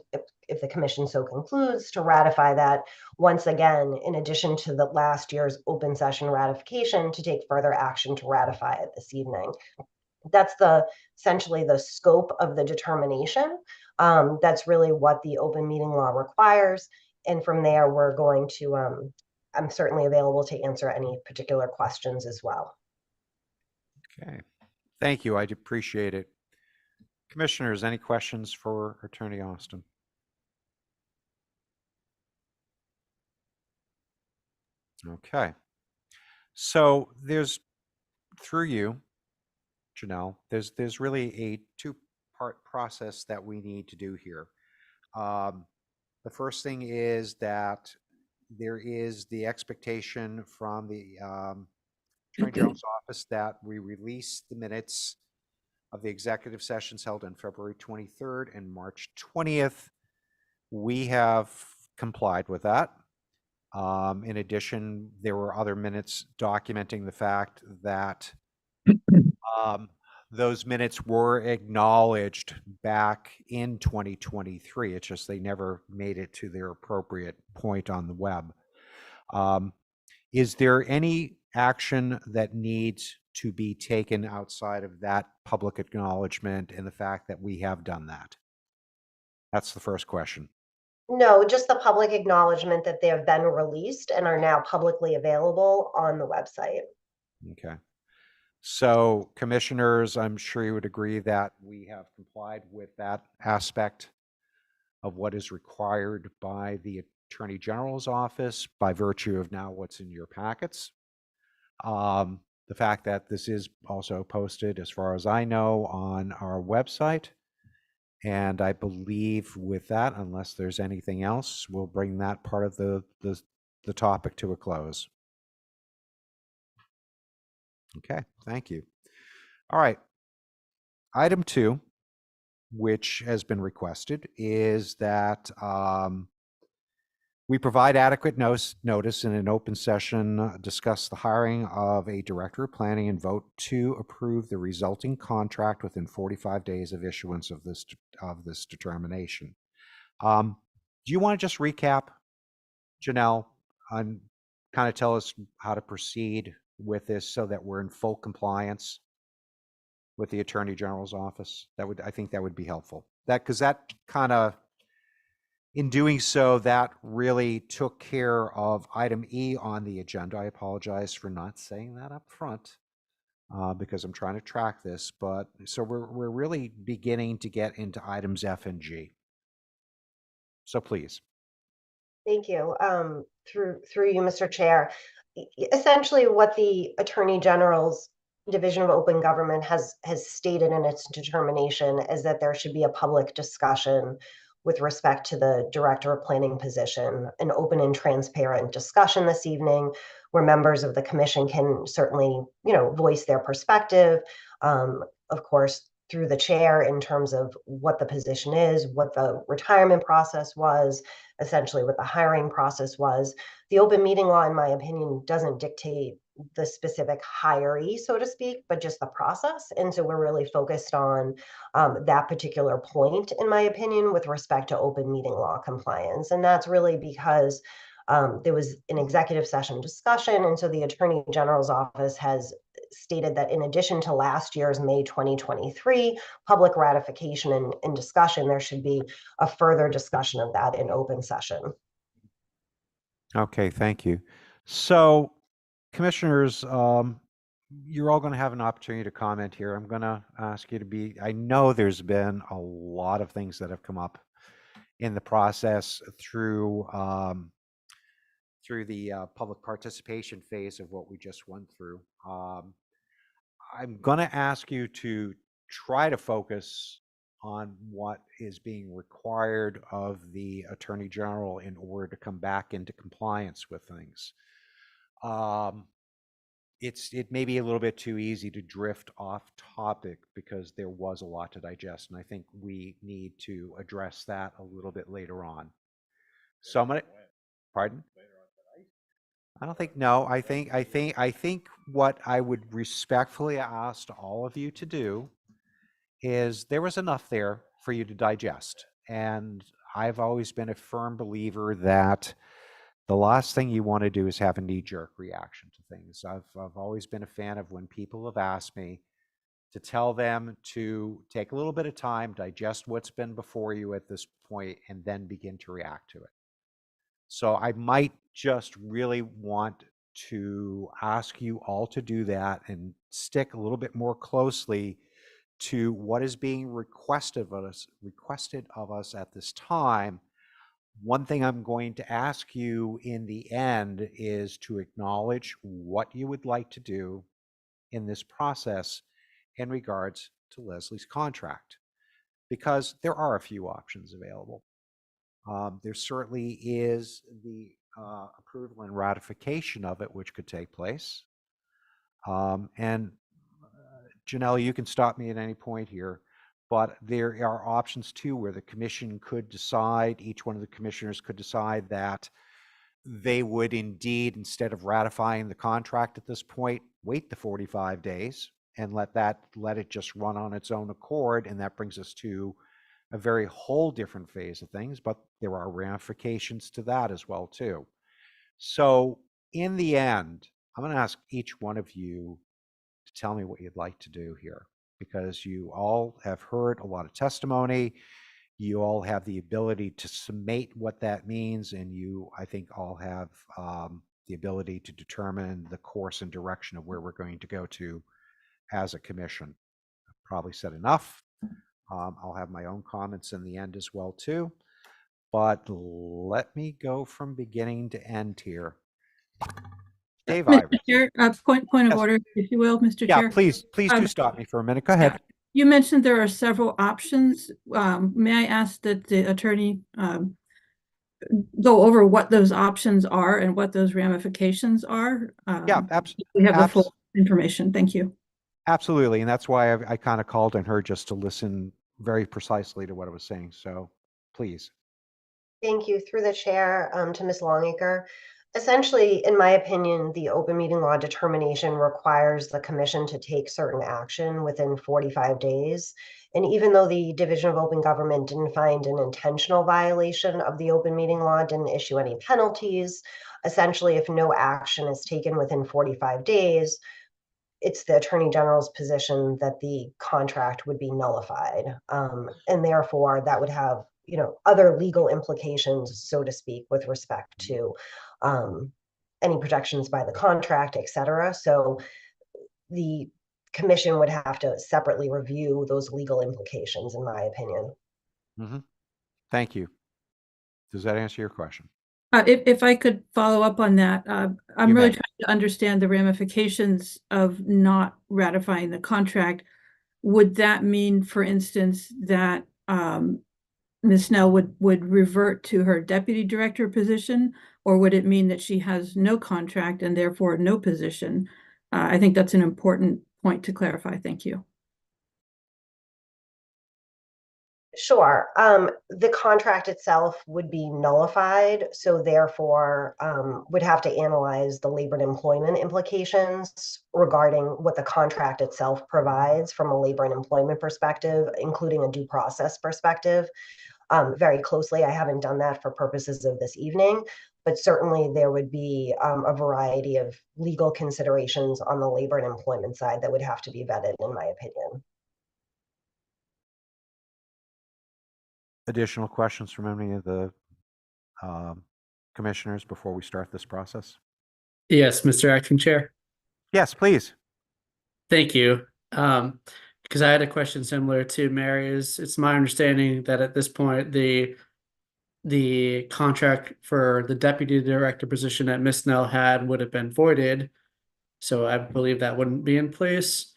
if the commission so concludes, to ratify that once again, in addition to the last year's open session ratification, to take further action to ratify it this evening. That's essentially the scope of the determination. That's really what the open meeting law requires. And from there, we're going to, I'm certainly available to answer any particular questions as well. Okay. Thank you. I appreciate it. Commissioners, any questions for Attorney Austin? Okay. So there's, through you, Janelle, there's really a 2-part process that we need to do here. The first thing is that there is the expectation from the Attorney General's office that we release the minutes of the executive sessions held on February 23rd and March 20th. We have complied with that. In addition, there were other minutes documenting the fact that those minutes were acknowledged back in 2023. It's just they never made it to their appropriate point on the web. Is there any action that needs to be taken outside of that public acknowledgement and the fact that we have done that? That's the first question. No, just the public acknowledgement that they have been released and are now publicly available on the website. Okay. So commissioners, I'm sure you would agree that we have complied with that aspect of what is required by the Attorney General's office by virtue of now what's in your packets. The fact that this is also posted, as far as I know, on our website. And I believe with that, unless there's anything else, we'll bring that part of the topic to a close. Okay, thank you. All right. Item 2, which has been requested, is that we provide adequate notice in an open session, discuss the hiring of a director of planning, and vote to approve the resulting contract within 45 days of issuance of this determination. Do you want to just recap, Janelle, and kind of tell us how to proceed with this so that we're in full compliance with the Attorney General's office? I think that would be helpful. Because that kind of, in doing so, that really took care of item E on the agenda. I apologize for not saying that up front because I'm trying to track this. But so we're really beginning to get into items F and G. So please. Thank you. Through you, Mr. Chair. Essentially, what the Attorney General's Division of Open Government has stated in its determination is that there should be a public discussion with respect to the Director of Planning position, an open and transparent discussion this evening where members of the commission can certainly, voice their perspective, of course, through the chair in terms of what the position is, what the retirement process was, essentially what the hiring process was. The open meeting law, in my opinion, doesn't dictate the specific hiree, so to speak, but just the process. And so we're really focused on that particular point, in my opinion, with respect to open meeting law compliance. And that's really because there was an executive session discussion. And so the Attorney General's office has stated that in addition to last year's May 2023 public ratification and discussion, there should be a further discussion of that in open session. Okay, thank you. So, commissioners, you're all going to have an opportunity to comment here. I'm going to ask you to be, I know there's been a lot of things that have come up in the process through the public participation phase of what we just went through. I'm going to ask you to try to focus on what is being required of the Attorney General in order to come back into compliance with things. It may be a little bit too easy to drift off topic because there was a lot to digest, and I think we need to address that a little bit later on. So I'm gonna, pardon? I don't think, no, I think what I would respectfully ask all of you to do is there was enough there for you to digest. And I've always been a firm believer that the last thing you want to do is have a knee-jerk reaction to things. I've always been a fan of when people have asked me to tell them to take a little bit of time, digest what's been before you at this point, and then begin to react to it. So I might just really want to ask you all to do that and stick a little bit more closely to what is being requested of us at this time. One thing I'm going to ask you in the end is to acknowledge what you would like to do in this process in regards to Leslie's contract, because there are a few options available. There certainly is the approval and ratification of it, which could take place. And Janelle, you can stop me at any point here, but there are options too where the commission could decide, each one of the commissioners could decide that they would indeed, instead of ratifying the contract at this point, wait the 45 days and let it just run on its own accord. And that brings us to a very whole different phase of things, but there are ramifications to that as well too. So in the end, I'm going to ask each one of you to tell me what you'd like to do here, because you all have heard a lot of testimony. You all have the ability to summate what that means, and you, I think, all have the ability to determine the course and direction of where we're going to go to as a commission. I've probably said enough. I'll have my own comments in the end as well too, but let me go from beginning to end here. Dave Mr. Ivers. Chair, point of Yes. order, if you will, Mr. Yeah, Chair. please do stop me for a minute. Go ahead. You mentioned there are several options. May I ask that the attorney go over what those options are and what those ramifications are? Yeah, absolutely. We have the full information. Thank you. Absolutely, and that's why I kind of called on her just to listen very precisely to what I was saying. So, please. Thank you. Through the chair to Ms. Longacre. Essentially, in my opinion, the open meeting law determination requires the commission to take certain action within 45 days. And even though the Division of Open Government didn't find an intentional violation of the open meeting law, didn't issue any penalties, essentially, if no action is taken within 45 days, it's the Attorney General's position that the contract would be nullified. And therefore, that would have other legal implications, so to speak, with respect to any protections by the contract, et cetera. So the commission would have to separately review those legal implications, in my opinion. Mm-hmm. Thank you. Does that answer your question? If I could follow up on that, I'm really trying to understand the ramifications of not ratifying the contract. Would that mean, for instance, that Ms. Snell would revert to her deputy director position, or would it mean that she has no contract and therefore no position? I think that's an important point to clarify. Thank you. Sure. The contract itself would be nullified, so therefore would have to analyze the labor and employment implications regarding what the contract itself provides from a labor and employment perspective, including a due process perspective. Very closely. I haven't done that for purposes of this evening, but certainly there would be a variety of legal considerations on the labor and employment side that would have to be vetted, in my opinion. Additional questions from any of the commissioners before we start this process? Yes, Mr. Acting Chair. Yes, please. Thank you. Because I had a question similar to Mary's. It's my understanding that at this point, the contract for the deputy director position that Ms. Snell had would have been voided. So I believe that wouldn't be in place.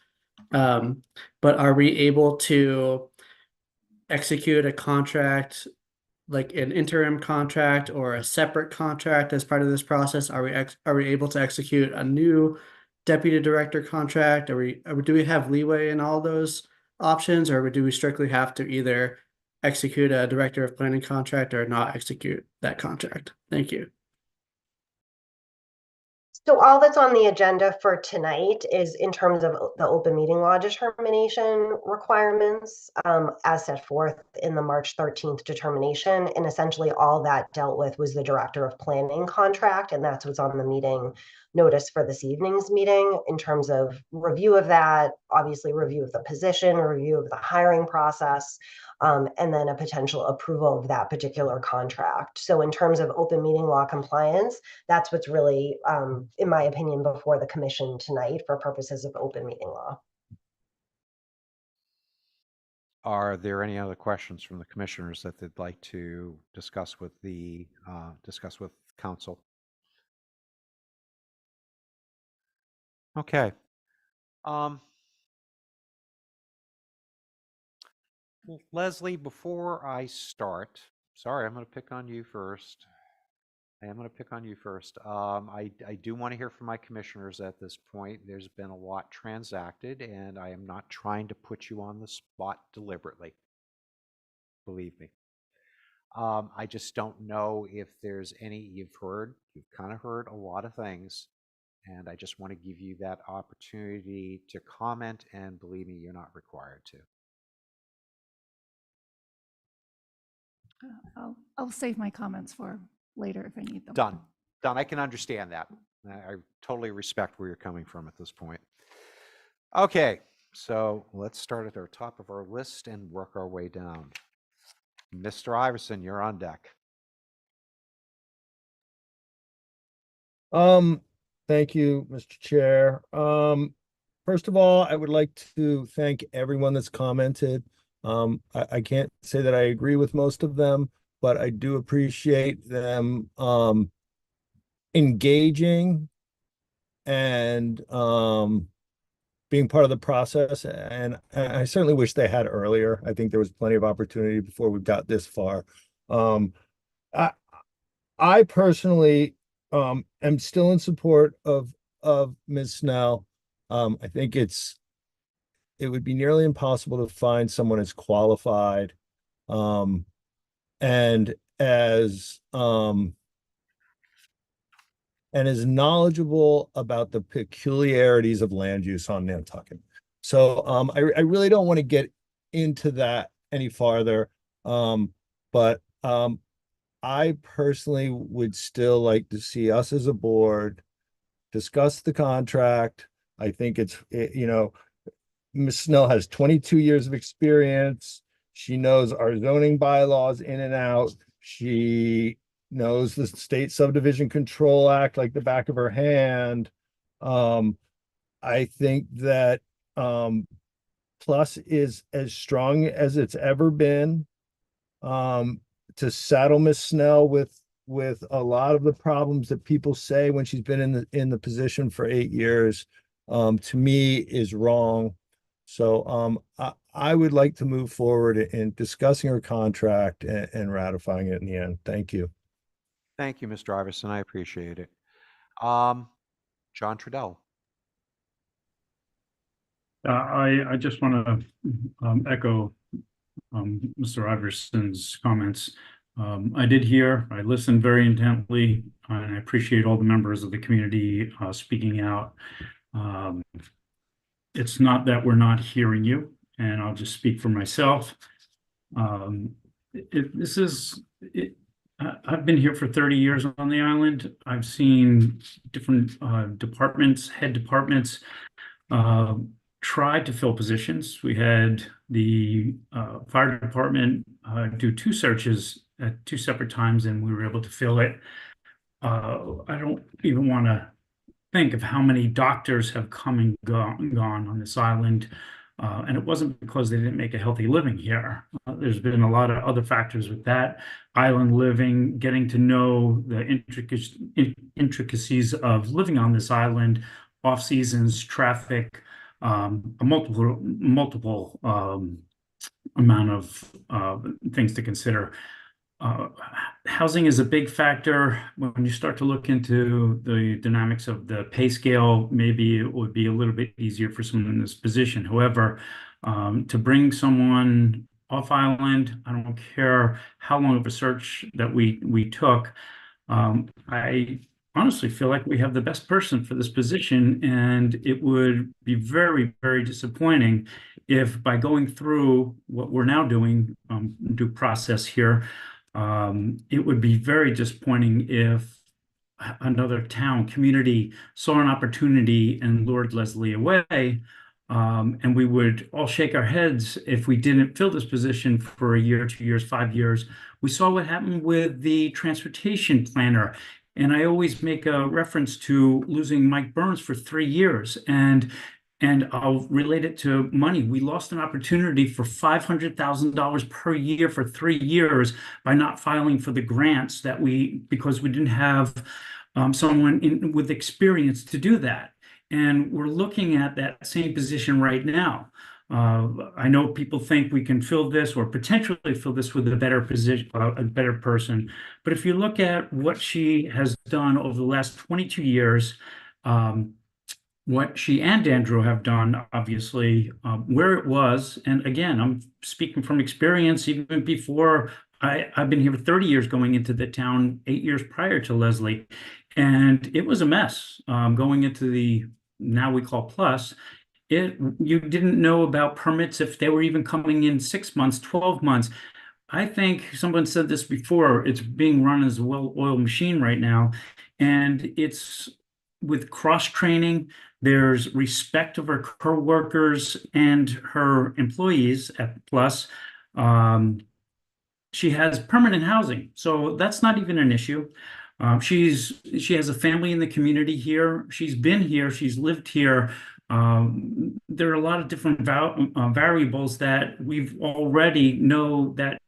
But are we able to execute a contract, like an interim contract or a separate contract as part of this process? Are we able to execute a new deputy director contract? Do we have leeway in all those options, or do we strictly have to either execute a director of planning contract or not execute that contract? Thank you. So all that's on the agenda for tonight is in terms of the open meeting law determination requirements as set forth in the March 13th determination. And essentially all that dealt with was the director of planning contract. And that's what's on the meeting notice for this evening's meeting in terms of review of that, obviously review of the position, review of the hiring process, and then a potential approval of that particular contract. So in terms of open meeting law compliance, that's what's really, in my opinion, before the commission tonight for purposes of open meeting law. Are there any other questions from the commissioners that they'd like to discuss with council? Okay. Leslie, before I start, sorry, I'm going to pick on you first. I do want to hear from my commissioners at this point. There's been a lot transacted, and I am not trying to put you on the spot deliberately. Believe me. I just don't know if there's any you've kind of heard a lot of things, and I just want to give you that opportunity to comment, and believe me, you're not required to. I'll save my comments for later if I need them. Done. I can understand that. I totally respect where you're coming from at this point. Okay, so let's start at the top of our list and work our way down. Mr. Iverson, you're on deck. Thank you, Mr. Chair. First of all, I would like to thank everyone that's commented. I can't say that I agree with most of them, but I do appreciate them engaging and being part of the process. And I certainly wish they had earlier. I think there was plenty of opportunity before we got this far. I personally am still in support of Ms. Snell. I think it would be nearly impossible to find someone as qualified and as knowledgeable about the peculiarities of land use on Nantucket. So I really don't want to get into that any farther. But I personally would still like to see us as a board discuss the contract. I think Ms. Snell has 22 years of experience. She knows our zoning bylaws in and out. She knows the State Subdivision Control Act like the back of her hand. I think that Plus is as strong as it's ever been to saddle Ms. Snell with a lot of the problems that people say when she's been in the position for 8 years, to me is wrong. So I would like to move forward in discussing our contract and ratifying it in the end. Thank you. Thank you, Mr. Iverson. I appreciate it. John Trudell. I just want to echo Mr. Iverson's comments. I did hear, I listened very intently, and I appreciate all the members of the community speaking out. It's not that we're not hearing you, and I'll just speak for myself. I've been here for 30 years on the island. I've seen different departments, head departments, tried to fill positions. We had the fire department do 2 searches at 2 separate times, and we were able to fill it. I don't even want to think of how many doctors have come and gone on this island. And it wasn't because they didn't make a healthy living here. There's been a lot of other factors with that. Island living, getting to know the intricacies of living on this island, off seasons, traffic, a multiple amount of things to consider. Housing is a big factor. When you start to look into the dynamics of the pay scale, maybe it would be a little bit easier for someone in this position. However, to bring someone off island, I don't care how long of a search that we took. I honestly feel like we have the best person for this position, and it would be very, very disappointing if by going through what we're now doing, due process here, it would be very disappointing if another town community saw an opportunity and lured Leslie away. And we would all shake our heads if we didn't fill this position for a year, 2 years, 5 years. We saw what happened with the transportation planner. And I always make a reference to losing Mike Burns for 3 years. And I'll relate it to money. We lost an opportunity for $500,000 per year for 3 years by not filing for the grants because we didn't have someone with experience to do that. And we're looking at that same position right now. I know people think we can fill this or potentially fill this with a better position, a better person. But if you look at what she has done over the last 22 years, what she and Andrew have done, obviously, where it was, and again, I'm speaking from experience, even before I've been here for 30 years going into the town, 8 years prior to Leslie, and it was a mess going into the, now we call plus. You didn't know about permits if they were even coming in 6 months, 12 months. I think someone said this before, it's being run as a well-oiled machine right now, and it's with cross-training. There's respect of her co-workers and her employees at Plus. She has permanent housing, so that's not even an issue. She has a family in the community here. She's been here. She's lived here. There are a lot of different variables that we've already know that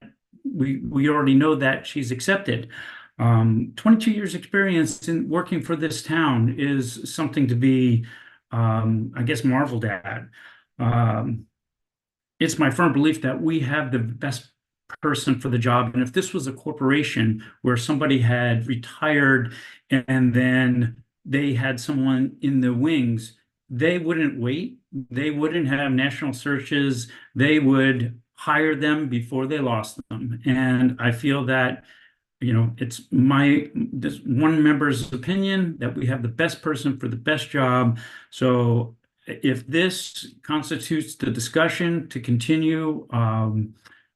we already know that she's accepted. 22 years experience in working for this town is something to be, I guess, marveled at. It's my firm belief that we have the best person for the job. And if this was a corporation where somebody had retired and then they had someone in the wings, they wouldn't wait. They wouldn't have national searches. They would hire them before they lost them. And I feel that, you know, it's this one member's opinion that we have the best person for the best job. So if this constitutes the discussion to continue,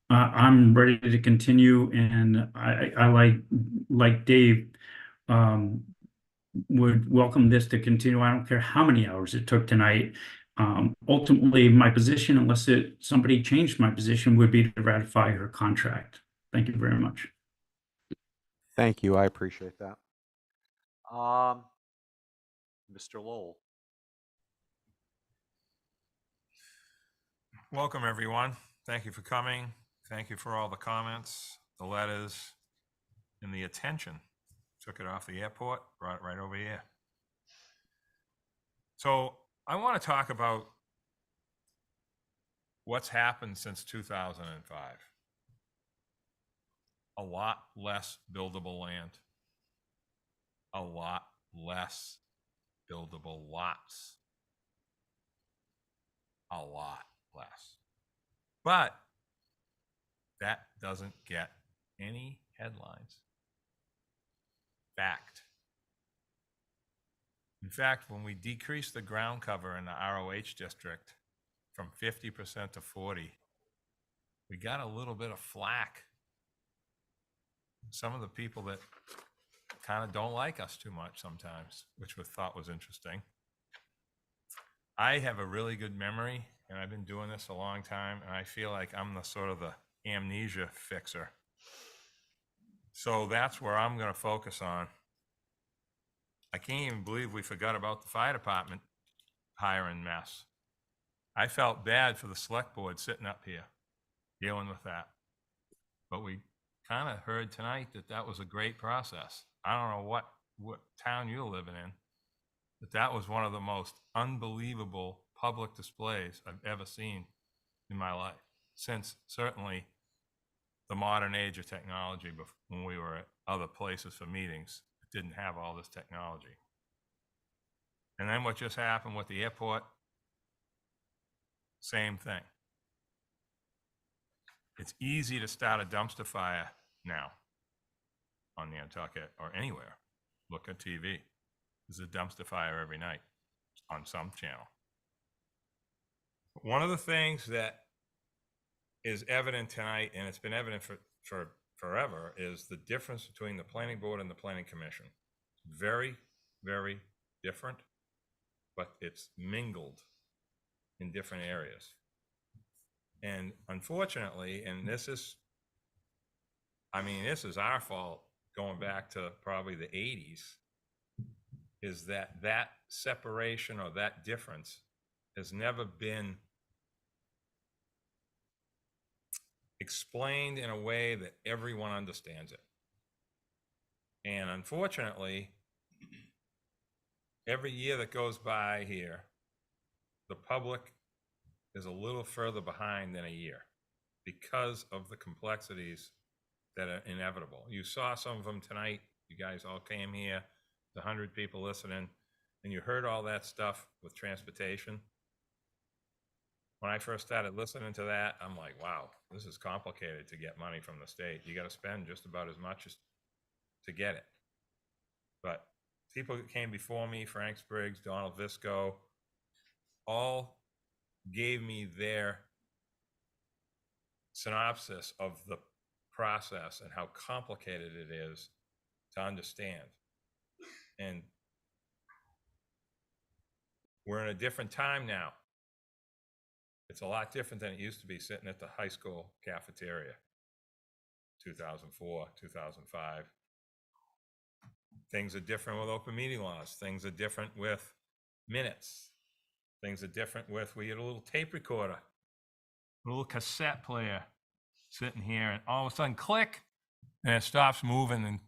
I'm ready to continue. And I like Dave, would welcome this to continue. I don't care how many hours it took tonight. Ultimately, my position, unless somebody changed my position, would be to ratify her contract. Thank you very much. Thank you. I appreciate that. Mr. Lowell. Welcome, everyone. Thank you for coming. Thank you for all the comments, the letters, and the attention. Took it off the airport, brought it right over here. So I want to talk about What's happened since 2005? A lot less buildable land. A lot less buildable lots. A lot less. But that doesn't get any headlines. Fact. In fact, when we decreased the ground cover in the ROH district from 50% to 40%, we got a little bit of flack. Some of the people that kind of don't like us too much sometimes, which we thought was interesting. I have a really good memory, and I've been doing this a long time, and I feel like I'm the sort of the amnesia fixer. So that's where I'm going to focus on. I can't even believe we forgot about the fire department hiring mess. I felt bad for the select board sitting up here dealing with that. But we kind of heard tonight that that was a great process. I don't know what town you're living in, but that was one of the most unbelievable public displays I've ever seen in my life, since certainly the modern age of technology, when we were at other places for meetings, it didn't have all this technology. And then what just happened with the airport, same thing. It's easy to start a dumpster fire now on Nantucket or anywhere. Look at TV. There's a dumpster fire every night on some channel. One of the things that is evident tonight, and it's been evident for forever, is the difference between the planning board and the planning commission. Very, very different, but it's mingled in different areas. And unfortunately, and this is our fault going back to probably the 80s, is that separation or that difference has never been explained in a way that everyone understands it. And unfortunately, every year that goes by here, the public is a little further behind than a year because of the complexities that are inevitable. You saw some of them tonight. You guys all came here, the 100 people listening, and you heard all that stuff with transportation. When I first started listening to that, I'm like, wow, this is complicated to get money from the state. You got to spend just about as much as to get it. But people that came before me, Frank Spriggs, Donald Visco, all gave me their synopsis of the process and how complicated it is to understand. And we're in a different time now. It's a lot different than it used to be sitting at the high school cafeteria, 2004, 2005. Things are different with open meeting laws. Things are different with minutes. Things are different with, we had a little tape recorder, a little cassette player sitting here, and all of a sudden, click, and it stops moving, and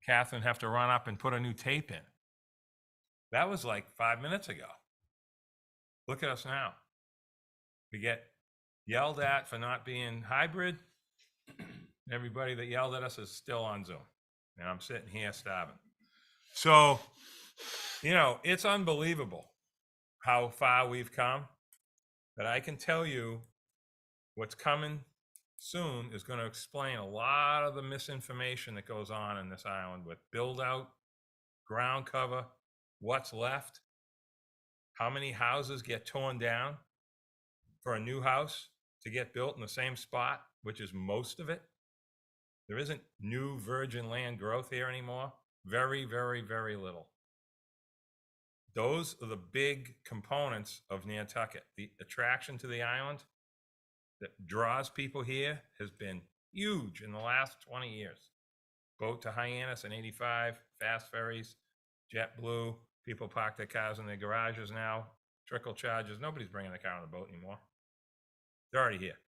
Catherine have to run up and put a new tape in. That was like 5 minutes ago. Look at us now. We get yelled at for not being hybrid. Everybody that yelled at us is still on Zoom, and I'm sitting here starving. So, it's unbelievable how far we've come, but I can tell you what's coming soon is going to explain a lot of the misinformation that goes on in this island with build out, ground cover, what's left, how many houses get torn down for a new house to get built in the same spot, which is most of it. There isn't new virgin land growth here anymore. Very, very, very little. Those are the big components of Nantucket. The attraction to the island that draws people here has been huge in the last 20 years. Boat to Hyannis in 85, fast ferries, JetBlue, people park their cars in their garages now, trickle charges. Nobody's bringing a car on the boat anymore. They're already here.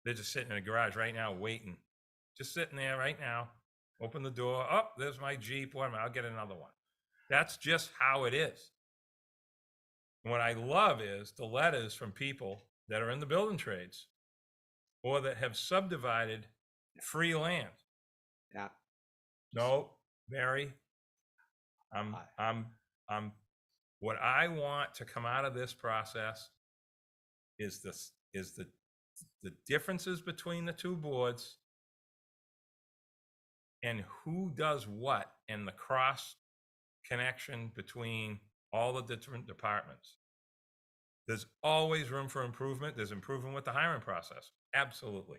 They're just sitting in a garage right now waiting. Just sitting there right now. Open the door. Oh, there's my Jeep. I'll get another one. That's just how it is. And what I love is the letters from people that are in the building trades or that have subdivided free land. Yeah. No, Mary, what I want to come out of this process is the differences between the two boards and who does what and the cross connection between all the different departments. There's always room for improvement. There's improvement with the hiring process. Absolutely.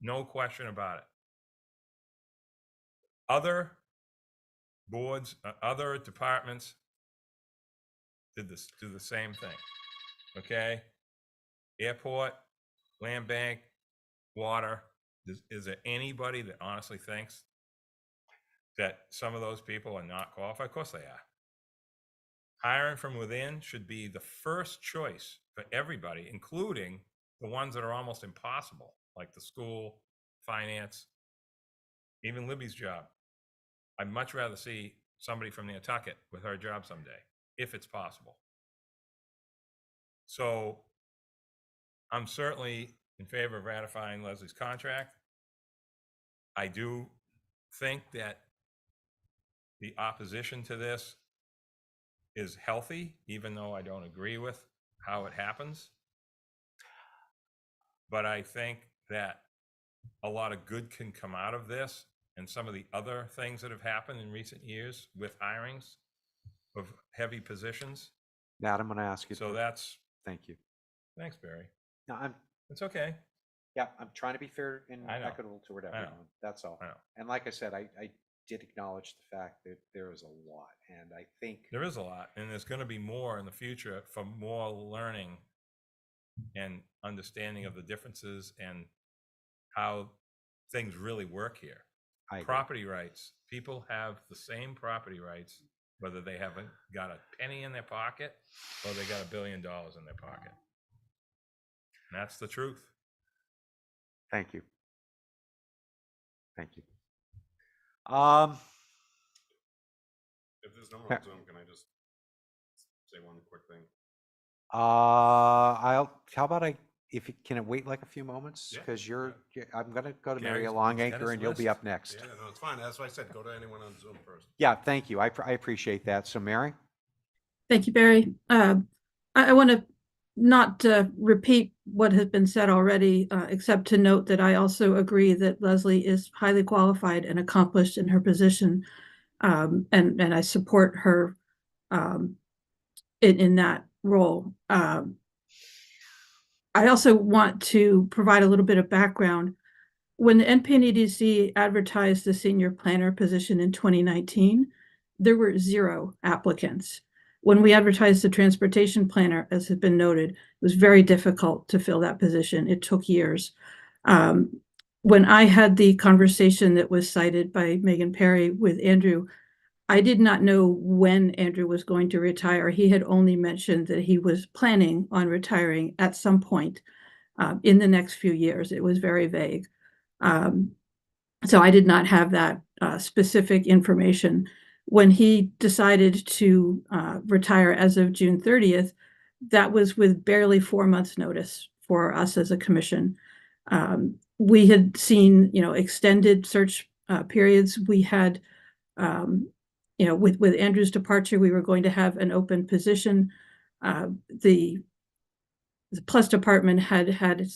No question about it. Other boards, other departments do the same thing. Okay? Airport, land bank, water. Is there anybody that honestly thinks that some of those people are not qualified? Of course they are. Hiring from within should be the first choice for everybody, including the ones that are almost impossible, like the school, finance, even Libby's job. I'd much rather see somebody from Nantucket with her job someday, if it's possible. So I'm certainly in favor of ratifying Leslie's contract. I do think that the opposition to this is healthy, even though I don't agree with how it happens. But I think that a lot of good can come out of this, and some of the other things that have happened in recent years with hirings of heavy positions. Matt, I'm going to ask you. So that's. Thank you. Thanks, Barry. No, It's okay. Yeah, I'm trying to be fair and I know. equitable toward I know. everyone. That's all. I know. And like I said, I did acknowledge the fact that there is a lot, and I think There is a lot, and there's going to be more in the future for more learning and understanding of the differences and how things really work here. Property rights. People have the same property rights, whether they haven't got a penny in their pocket or they got $1 billion in their pocket. And that's the truth. Thank you. Thank you. If there's no more on Zoom, can I just say one quick thing? How about can it wait like a few moments? Yeah, Because I'm going to go to Mary Gary's Longacre got his and you'll be list. up next. Yeah, no, it's fine. That's why I said go to anyone on Zoom first. Yeah, thank you. I appreciate that. So Mary? Thank you, Barry. I want to not repeat what has been said already, except to note that I also agree that Leslie is highly qualified and accomplished in her position, and I support her in that role. I also want to provide a little bit of background. When the NPNEDC advertised the senior planner position in 2019, there were 0 applicants. When we advertised the transportation planner, as has been noted, it was very difficult to fill that position. It took years. When I had the conversation that was cited by Megan Perry with Andrew, I did not know when Andrew was going to retire. He had only mentioned that he was planning on retiring at some point in the next few years. It was very vague. So I did not have that specific information. When he decided to retire as of June 30th, that was with barely 4 months' notice for us as a commission. We had seen, extended search periods. We had, with Andrew's departure, we were going to have an open position. The Plus department had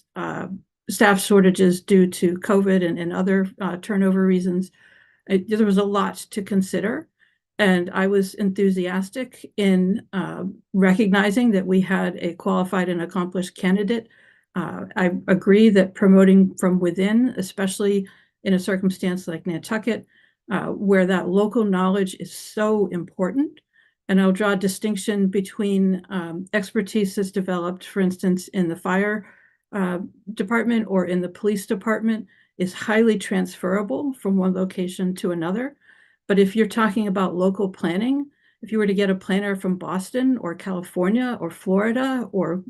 staff shortages due to COVID and other turnover reasons. There was a lot to consider, and I was enthusiastic in recognizing that we had a qualified and accomplished candidate. I agree that promoting from within, especially in a circumstance like Nantucket, where that local knowledge is so important. And I'll draw a distinction between expertise that's developed, for instance, in the fire department or in the police department is highly transferable from one location to another. But if you're talking about local planning, if you were to get a planner from Boston or California or Florida or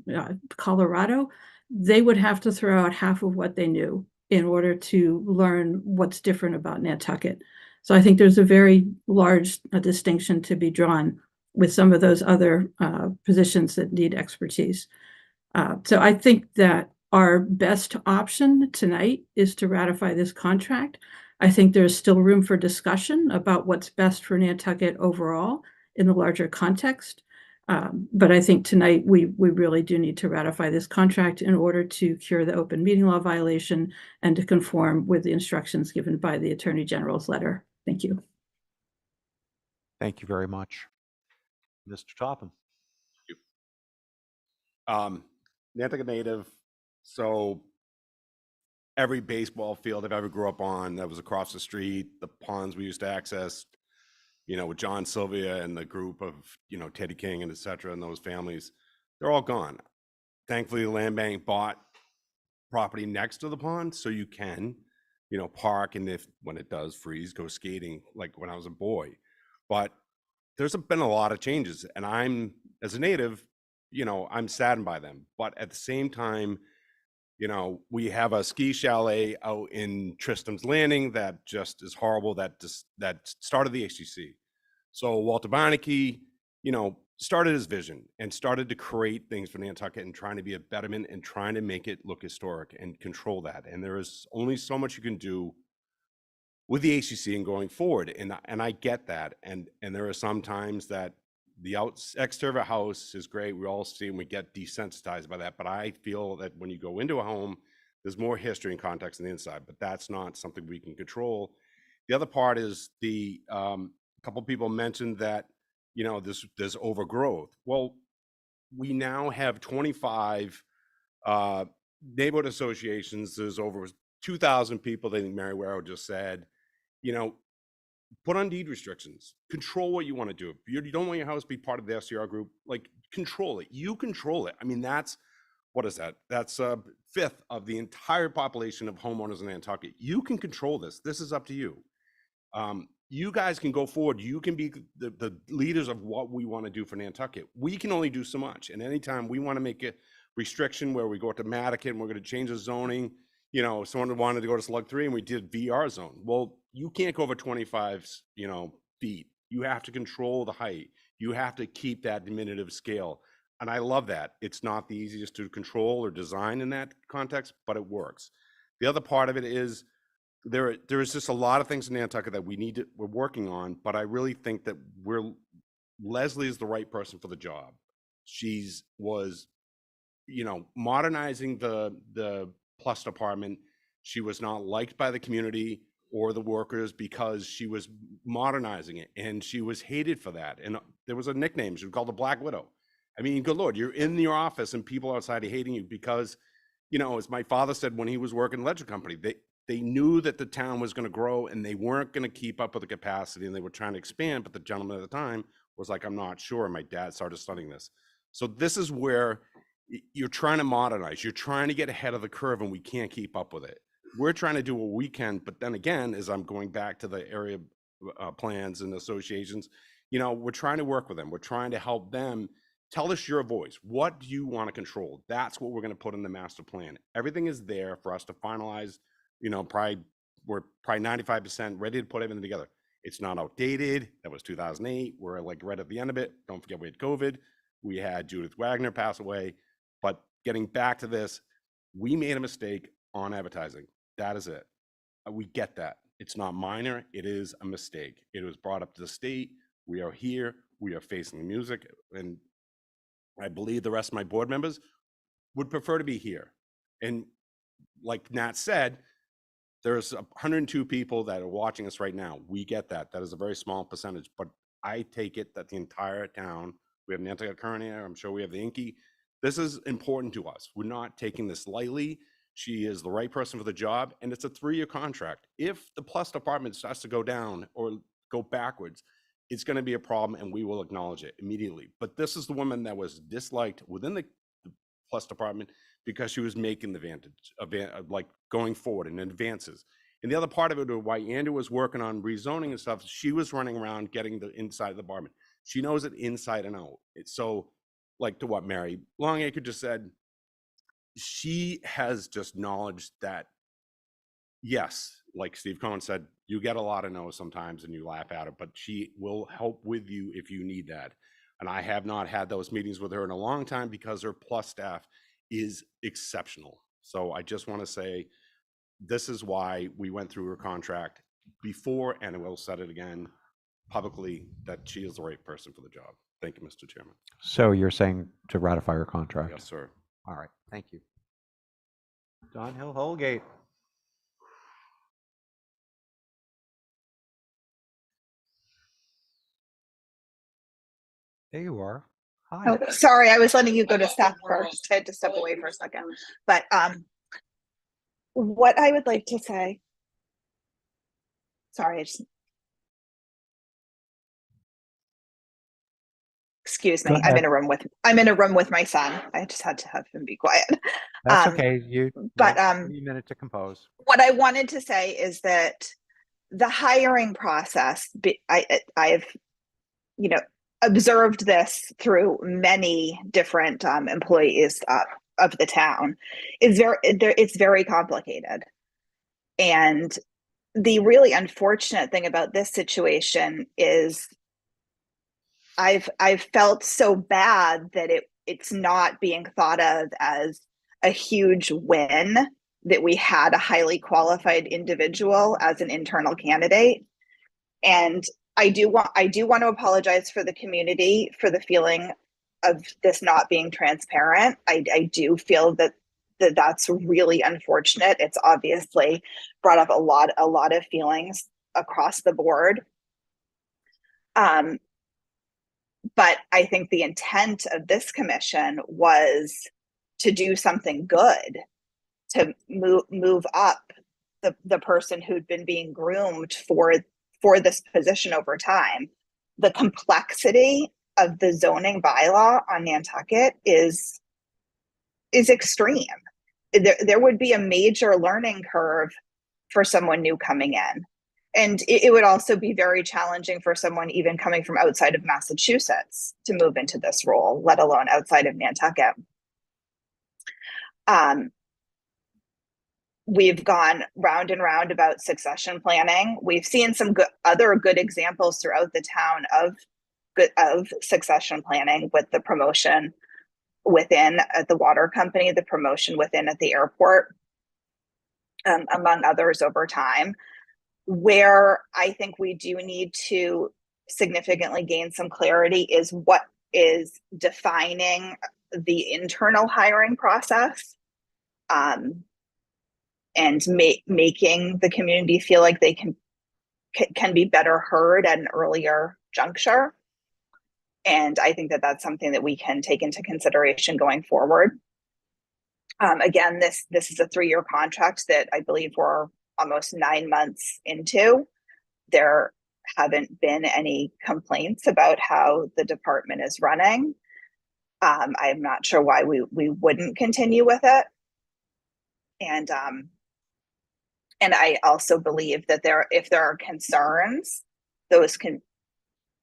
Colorado, they would have to throw out half of what they knew in order to learn what's different about Nantucket. So I think there's a very large distinction to be drawn with some of those other positions that need expertise. So I think that our best option tonight is to ratify this contract. I think there's still room for discussion about what's best for Nantucket overall in the larger context. But I think tonight we really do need to ratify this contract in order to cure the open meeting law violation and to conform with the instructions given by the Attorney General's letter. Thank you. Thank you very much. Mr. Topham. Nantucket native, so every baseball field I've ever grew up on that was across the street, the ponds we used to access, you know, with John Sylvia and the group of, you know, Teddy King and et cetera, and those families, they're all gone. Thankfully, the land bank bought property next to the pond, so you can, you know, park, and if, when it does freeze, go skating like when I was a boy. But there's been a lot of changes, and I'm, as a native, you know, I'm saddened by them. But at the same time, you know, we have a ski chalet out in Tristram's Landing that just is horrible, that started the HCC. So Walter Barnaky, you know, started his vision and started to create things for Nantucket and trying to be a betterment and trying to make it look historic and control that. And there is only so much you can do with the HCC and going forward. And I get that. And there are some times that the exterior house is great. We all see and we get desensitized by that. But I feel that when you go into a home, there's more history and context on the inside, but that's not something we can control. The other part is a couple of people mentioned that, you know, there's overgrowth. Well, we now have 25 neighborhood associations. There's over 2,000 people. I think Mary Warrow just said, you know, put on deed restrictions, control what you want to do. If you don't want your house to be part of the SCR group, like, control it. You control it. I mean, that's, what is that? That's a fifth of the entire population of homeowners in Nantucket. You can control this. This is up to you. You guys can go forward. You can be the leaders of what we want to do for Nantucket. We can only do so much. And anytime we want to make a restriction where we go to Nantucket and we're going to change the zoning, you know, someone wanted to go to Slug 3 and we did VR zone. Well, you can't go over 25, you know, feet. You have to control the height. You have to keep that diminutive scale. And I love that. It's not the easiest to control or design in that context, but it works. The other part of it is there is just a lot of things in Nantucket that we're working on, but I really think that Leslie is the right person for the job. She's was, you know, modernizing the Plus department. She was not liked by the community or the workers because she was modernizing it, and she was hated for that. And there was a nickname, she was called the Black Widow. I mean, good Lord, you're in your office and people outside are hating you because, you know, as my father said when he was working in the electric company, they knew that the town was going to grow and they weren't going to keep up with the capacity and they were trying to expand. But the gentleman at the time was like, I'm not sure. My dad started studying this. So this is where you're trying to modernize. You're trying to get ahead of the curve and we can't keep up with it. We're trying to do what we can. But then again, as I'm going back to the area plans and associations, you know, we're trying to work with them. We're trying to help them. Tell us your voice. What do you want to control? That's what we're going to put in the master plan. Everything is there for us to finalize. You know, we're probably 95% ready to put everything together. It's not outdated. That was 2008. We're like right at the end of it. Don't forget we had COVID. We had Judith Wagner pass away. But getting back to this, we made a mistake on advertising. That is it. We get that. It's not minor. It is a mistake. It was brought up to the state. We are here. We are facing the music. And I believe the rest of my board members would prefer to be here. And like Nat said, there's 102 people that are watching us right now. We get that. That is a very small percentage, but I take it that the entire town, we have Nantucket Current here, I'm sure we have the Inky. This is important to us. We're not taking this lightly. She is the right person for the job, and it's a 3-year contract. If the Plus department starts to go down or go backwards, it's going to be a problem, and we will acknowledge it immediately. But this is the woman that was disliked within the Plus department because she was making the advantage of like going forward and advances. And the other part of it, why Andrew was working on rezoning and stuff, she was running around getting the inside of the department. She knows it inside and out. It's so, like to what Mary Longacre just said, she has just knowledge that, yes, like Steve Cohen said, you get a lot of no's sometimes and you laugh at it, but she will help with you if you need that. And I have not had those meetings with her in a long time because her Plus staff is exceptional. So I just want to say, this is why we went through her contract before, and I will say it again publicly, that she is the right person for the job. Thank you, Mr. Chairman. So you're saying to ratify her contract? Yes, sir. All right, thank you. Don Hill Holgate. There you are. Hi. Oh, sorry, I was letting you go to staff first. I had to step away for a second. But what I would like to say, sorry, excuse me. I'm in a room with my son. I just had to have him be quiet. That's okay. But a minute to compose. what I wanted to say is that the hiring process, I've observed this through many different employees of the town, it's very complicated. And the really unfortunate thing about this situation is I've felt so bad that it's not being thought of as a huge win that we had a highly qualified individual as an internal candidate. And I do want to apologize for the community for the feeling of this not being transparent. I do feel that's really unfortunate. It's obviously brought up a lot of feelings across the board. But I think the intent of this commission was to do something good, to move up the person who'd been being groomed for this position over time. The complexity of the zoning bylaw on Nantucket is extreme. There would be a major learning curve for someone new coming in. And it would also be very challenging for someone even coming from outside of Massachusetts to move into this role, let alone outside of Nantucket. We've gone round and round about succession planning. We've seen some other good examples throughout the town of succession planning, with the promotion within at the water company, the promotion within at the airport, among others over time. Where I think we do need to significantly gain some clarity is what is defining the internal hiring process, and making the community feel like they can be better heard at an earlier juncture. And I think that's something that we can take into consideration going forward. Again, this is a 3-year contract that I believe we're almost 9 months into. There haven't been any complaints about how the department is running. I'm not sure why we wouldn't continue with it. And I also believe that if there are concerns, those can,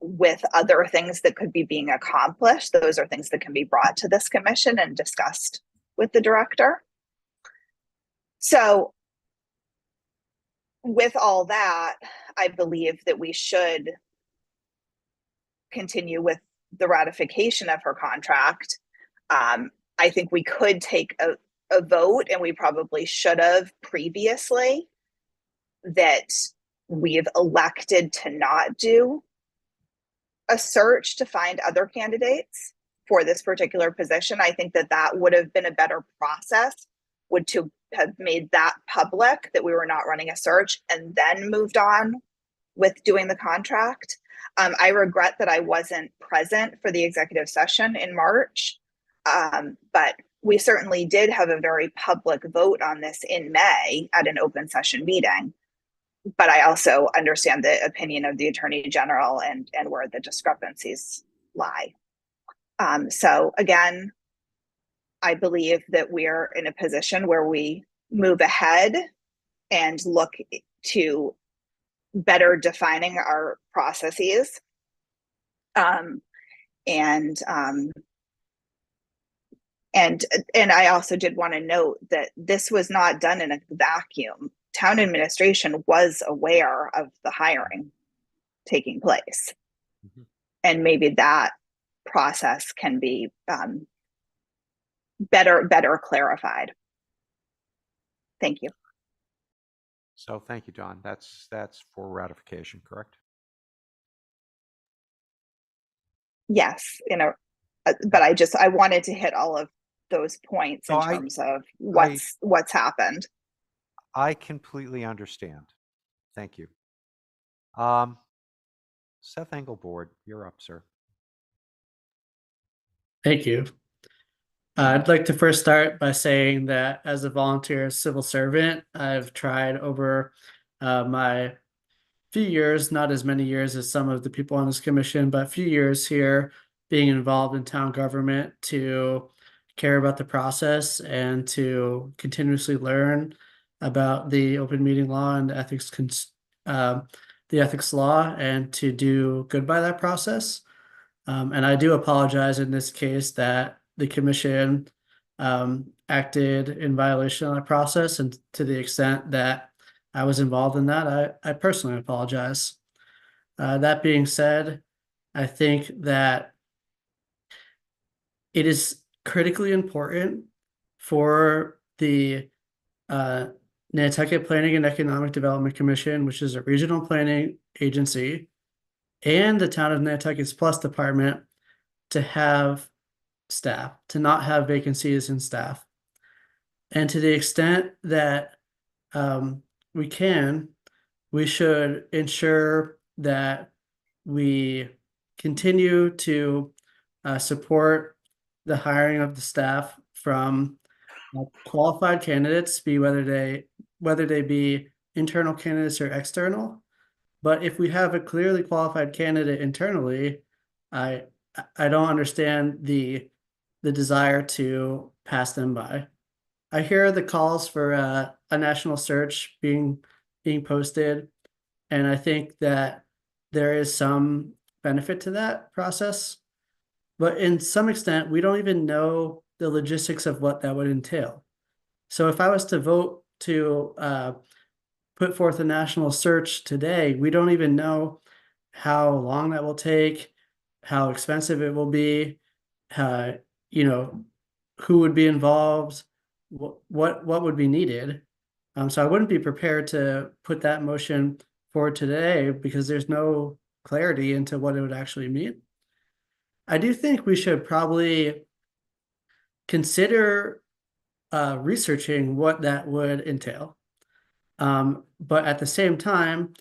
with other things that could be being accomplished, those are things that can be brought to this commission and discussed with the director. So with all that, I believe that we should continue with the ratification of her contract. I think we could take a vote, and we probably should have previously, that we've elected to not do a search to find other candidates for this particular position. I think that would have been a better process, would to have made that public, that we were not running a search, and then moved on with doing the contract. I regret that I wasn't present for the executive session in March, but we certainly did have a very public vote on this in May at an open session meeting. But I also understand the opinion of the Attorney General and where the discrepancies lie. So again, I believe that we're in a position where we move ahead and look to better defining our processes. And I also did want to note that this was not done in a vacuum. Town administration was aware of the hiring taking place. Mm-hmm. And maybe that process can be better clarified. Thank you. So thank you, Don. That's for ratification, correct? Yes, but I wanted to hit all of those points in terms of what's happened. I completely understand. Thank you. Seth Engelboard, you're up, sir. Thank you. I'd like to first start by saying that as a volunteer civil servant, I've tried over my few years, not as many years as some of the people on this commission, but a few years here being involved in town government to care about the process and to continuously learn about the open meeting law and the ethics law and to do good by that process. And I do apologize in this case that the commission acted in violation of that process, and to the extent that I was involved in that, I personally apologize. That being said, I think that it is critically important for the Nantucket Planning and Economic Development Commission, which is a regional planning agency, and the town of Nantucket's Plus Department to have staff, to not have vacancies in staff. And to the extent that we should ensure that we continue to support the hiring of the staff from qualified candidates, whether they be internal candidates or external. But if we have a clearly qualified candidate internally, I don't understand the desire to pass them by. I hear the calls for a national search being posted, and I think that there is some benefit to that process. But in some extent, we don't even know the logistics of what that would entail. So if I was to vote to put forth a national search today, we don't even know how long that will take, how expensive it will be, who would be involved, what would be needed. So I wouldn't be prepared to put that motion forward today because there's no clarity into what it would actually mean. I do think we should probably consider researching what that would entail. But at the same time,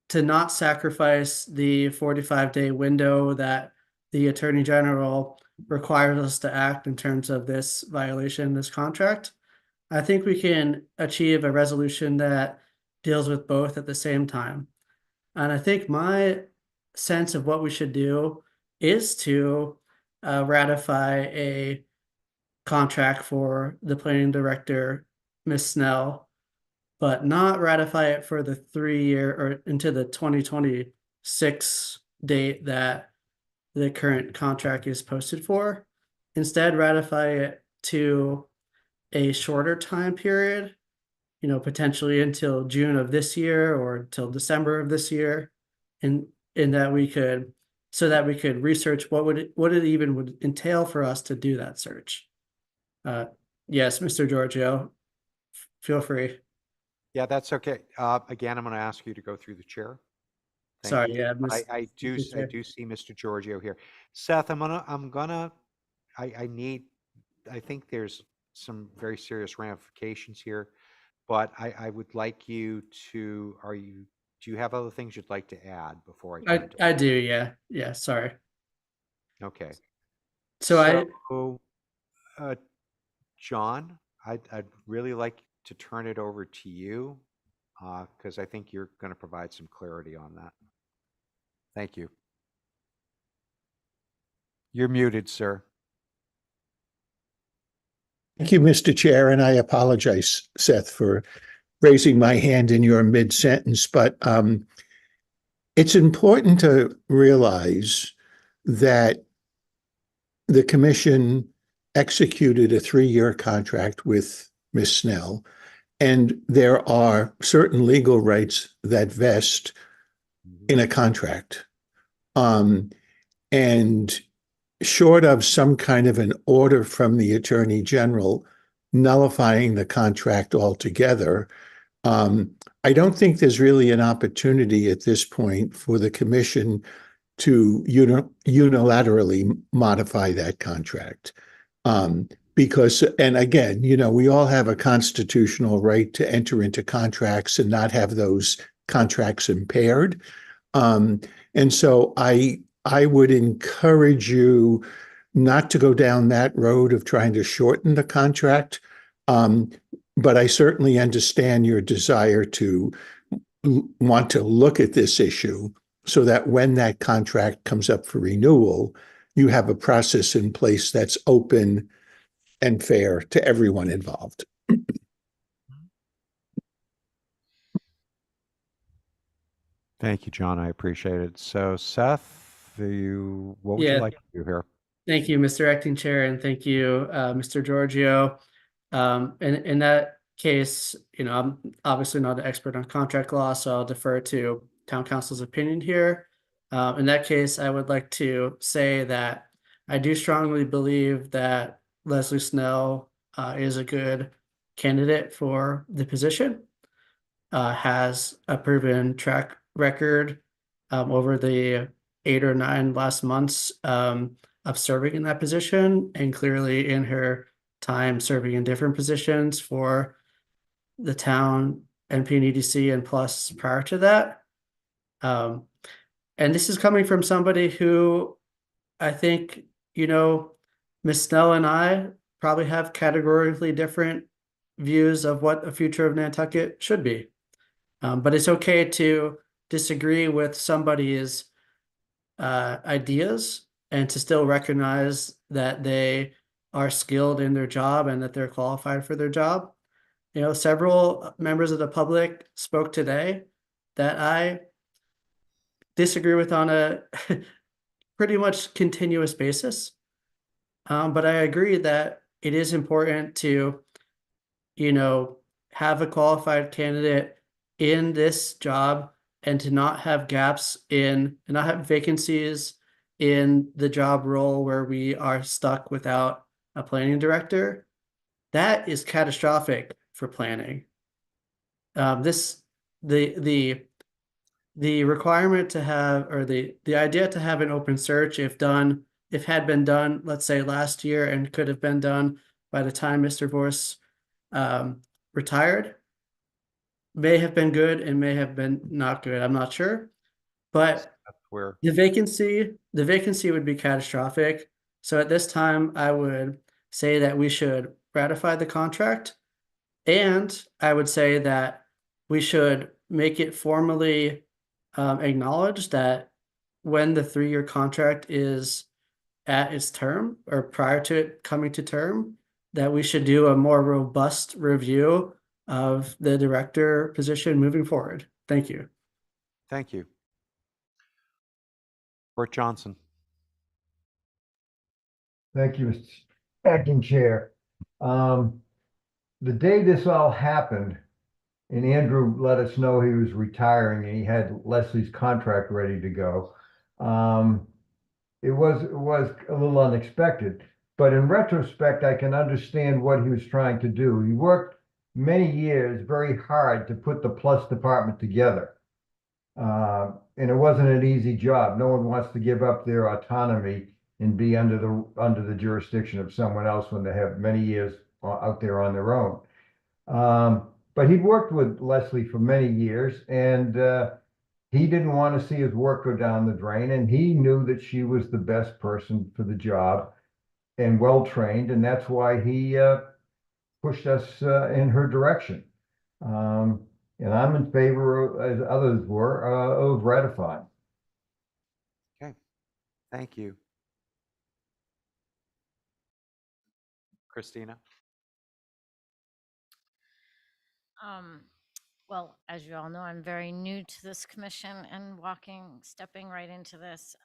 to not sacrifice the 45-day window that the Attorney General requires us to act in terms of this violation, this contract, I think we can achieve a resolution that deals with both at the same time. And I think my sense of what we should do is to ratify a contract for the planning director, Ms. Snell, but not ratify it for the 3-year or into the 2026 date that the current contract is posted for. Instead, ratify it to a shorter time period, potentially until June of this year or until December of this year, in that we could research what it even would entail for us to do that search. Yes, Mr. Giorgio, feel free. Yeah, that's okay. Again, I'm going to ask you to go through the chair. Thank Sorry, you. yeah, I do see Mr. Giorgio here. Seth, I think there's some very serious ramifications here, but I would like you to, do you have other things you'd like to add before I turn to I do, yeah, sorry. Okay. So John, I'd really like to turn it over to you because I think you're going to provide some clarity on that. Thank you. You're muted, sir. Thank you, Mr. Chair, and I apologize, Seth, for raising my hand in your mid-sentence, but it's important to realize that the commission executed a 3-year contract with Ms. Snell, and there are certain legal rights that vest in a contract. And short of some kind of an order from the Attorney General nullifying the contract altogether, I don't think there's really an opportunity at this point for the commission to unilaterally modify that contract. Because, and again, you know, we all have a constitutional right to enter into contracts and not have those contracts impaired. And so I would encourage you not to go down that road of trying to shorten the contract. But I certainly understand your desire to want to look at this issue so that when that contract comes up for renewal, you have a process in place that's open and fair to everyone involved. Thank you, John. I appreciate it. So, Seth, what would you Yeah. like to do here? Thank you, Mr. Acting Chair, and thank you, Mr. Giorgio. In that case, you know, I'm obviously not an expert on contract law, so I'll defer to Town Council's opinion here. In that case, I would like to say that I do strongly believe that Leslie Snell is a good candidate for the position, has a proven track record over the 8 or 9 last months of serving in that position, and clearly in her time serving in different positions for the town, NP and EDC, and plus prior to that. And this is coming from somebody who I think, you know, Ms. Snell and I probably have categorically different views of what the future of Nantucket should be. But it's okay to disagree with somebody's ideas and to still recognize that they are skilled in their job and that they're qualified for their job. You know, several members of the public spoke today that I disagree with on a pretty much continuous basis. But I agree that it is important to, you know, have a qualified candidate in this job and to not have gaps in, and not have vacancies in the job role where we are stuck without a planning director. That is catastrophic for planning. The requirement to have, or the idea to have an open search, if had been done, let's say last year, and could have been done by the time Mr. Vorse retired, may have been good and may have been not good. I'm not sure, but the vacancy would be catastrophic. So at this time, I would say that we should ratify the contract, and I would say that we should make it formally acknowledged that when the 3-year contract is at its term or prior to it coming to term, that we should do a more robust review of the director position moving forward. Thank you. Thank you. Bert Johnson. Thank you, Mr. Acting Chair. The day this all happened, and Andrew let us know he was retiring and he had Leslie's contract ready to go, it was a little unexpected. But in retrospect, I can understand what he was trying to do. He worked many years very hard to put the Plus department together. And it wasn't an easy job. No one wants to give up their autonomy and be under the jurisdiction of someone else when they have many years out there on their own. But he'd worked with Leslie for many years, and he didn't want to see his work go down the drain, and he knew that she was the best person for the job and well-trained, and that's why he pushed us in her direction. And I'm in favor, as others were, of ratifying. Okay, thank you. Christina? Well, as you all know, I'm very new to this commission and stepping right into this.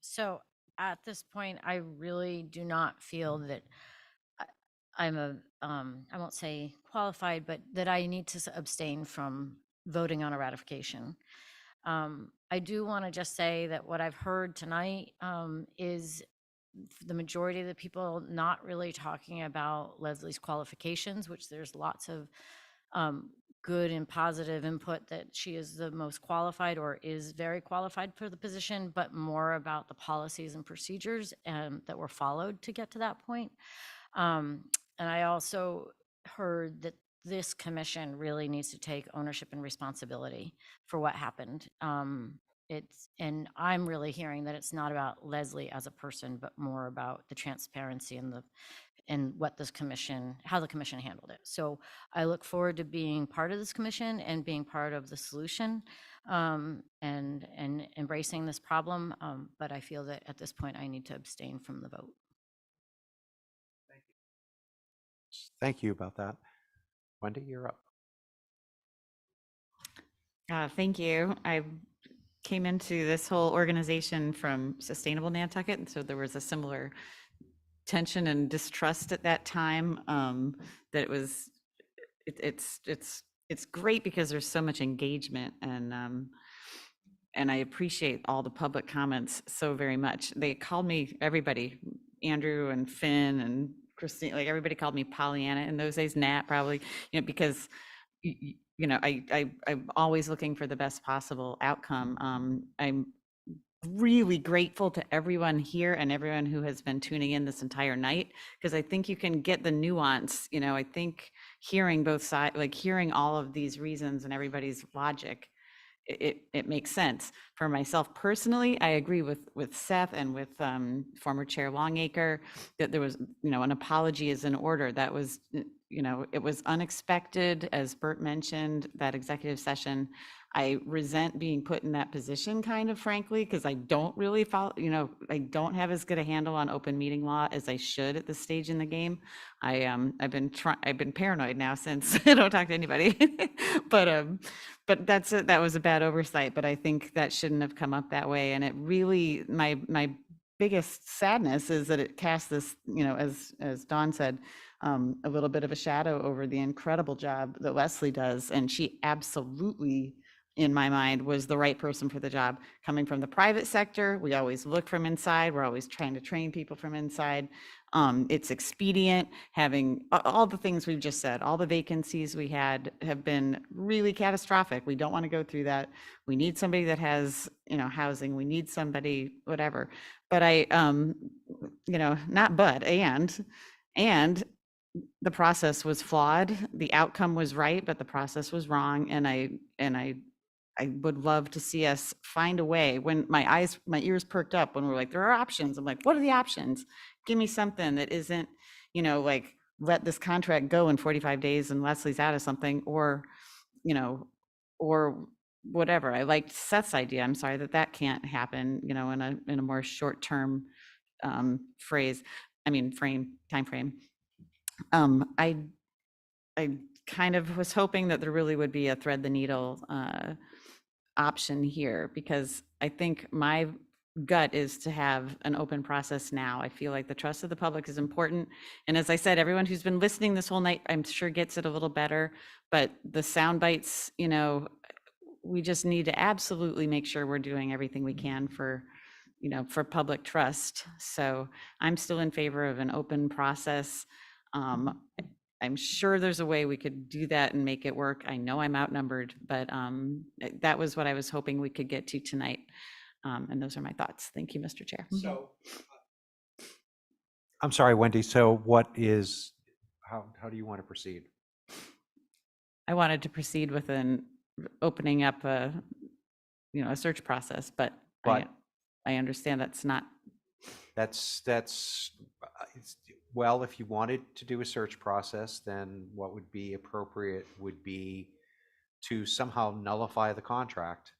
So at this point, I really do not feel that I'm I won't say qualified, but that I need to abstain from voting on a ratification. I do want to just say that what I've heard tonight is the majority of the people not really talking about Leslie's qualifications, which there's lots of good and positive input that she is the most qualified or is very qualified for the position, but more about the policies and procedures that were followed to get to that point. And I also heard that this commission really needs to take ownership and responsibility for what happened. And I'm really hearing that it's not about Leslie as a person, but more about the transparency and what this commission, how the commission handled it. So I look forward to being part of this commission and being part of the solution and embracing this problem. But I feel that at this point I need to abstain from the vote. Thank you about that. Wendy, you're up. Thank you. I came into this whole organization from Sustainable Nantucket, and so there was a similar tension and distrust at that time. That it was, it's great because there's so much engagement, and I appreciate all the public comments so very much. They called me, everybody, Andrew and Finn and Christine, like everybody called me Pollyanna in those days, Nat probably, because I'm always looking for the best possible outcome. I'm really grateful to everyone here and everyone who has been tuning in this entire night, because I think you can get the nuance. I think hearing both sides, like hearing all of these reasons and everybody's logic, it makes sense. For myself personally, I agree with Seth and with former Chair Longacre that there was, an apology is in order. That was, it was unexpected, as Bert mentioned, that executive session. I resent being put in that position, kind of frankly, because I don't really follow, I don't have as good a handle on open meeting law as I should at this stage in the game. I've been paranoid now since I don't talk to anybody, but that was a bad oversight. But I think that shouldn't have come up that way. And it really, my biggest sadness is that it casts this, as Dawn said, a little bit of a shadow over the incredible job that Leslie does. And she absolutely, in my mind, was the right person for the job. Coming from the private sector, we always look from inside. We're always trying to train people from inside. It's expedient. Having all the things we've just said, all the vacancies we had have been really catastrophic. We don't want to go through that. We need somebody that has, housing. We need somebody, whatever. But and the process was flawed. The outcome was right, but the process was wrong. And I would love to see us find a way. When my ears perked up when we're like, there are options. I'm like, what are the options? Give me something that isn't, like let this contract go in 45 days and Leslie's out of something, or whatever. I liked Seth's idea. I'm sorry that can't happen, in a more short-term time frame. I kind of was hoping that there really would be a thread the needle option here, because I think my gut is to have an open process now. I feel like the trust of the public is important. And as I said, everyone who's been listening this whole night, I'm sure gets it a little better, but the sound bites, we just need to absolutely make sure we're doing everything we can for public trust. So I'm still in favor of an open process. I'm sure there's a way we could do that and make it work. I know I'm outnumbered, but that was what I was hoping we could get to tonight. And those are my thoughts. Thank you, Mr. Chair. So, I'm sorry, Wendy. So how do you want to proceed? I wanted to proceed with opening up a search process, but I understand that's not. Well, if you wanted to do a search process, then what would be appropriate would be to somehow nullify the contract.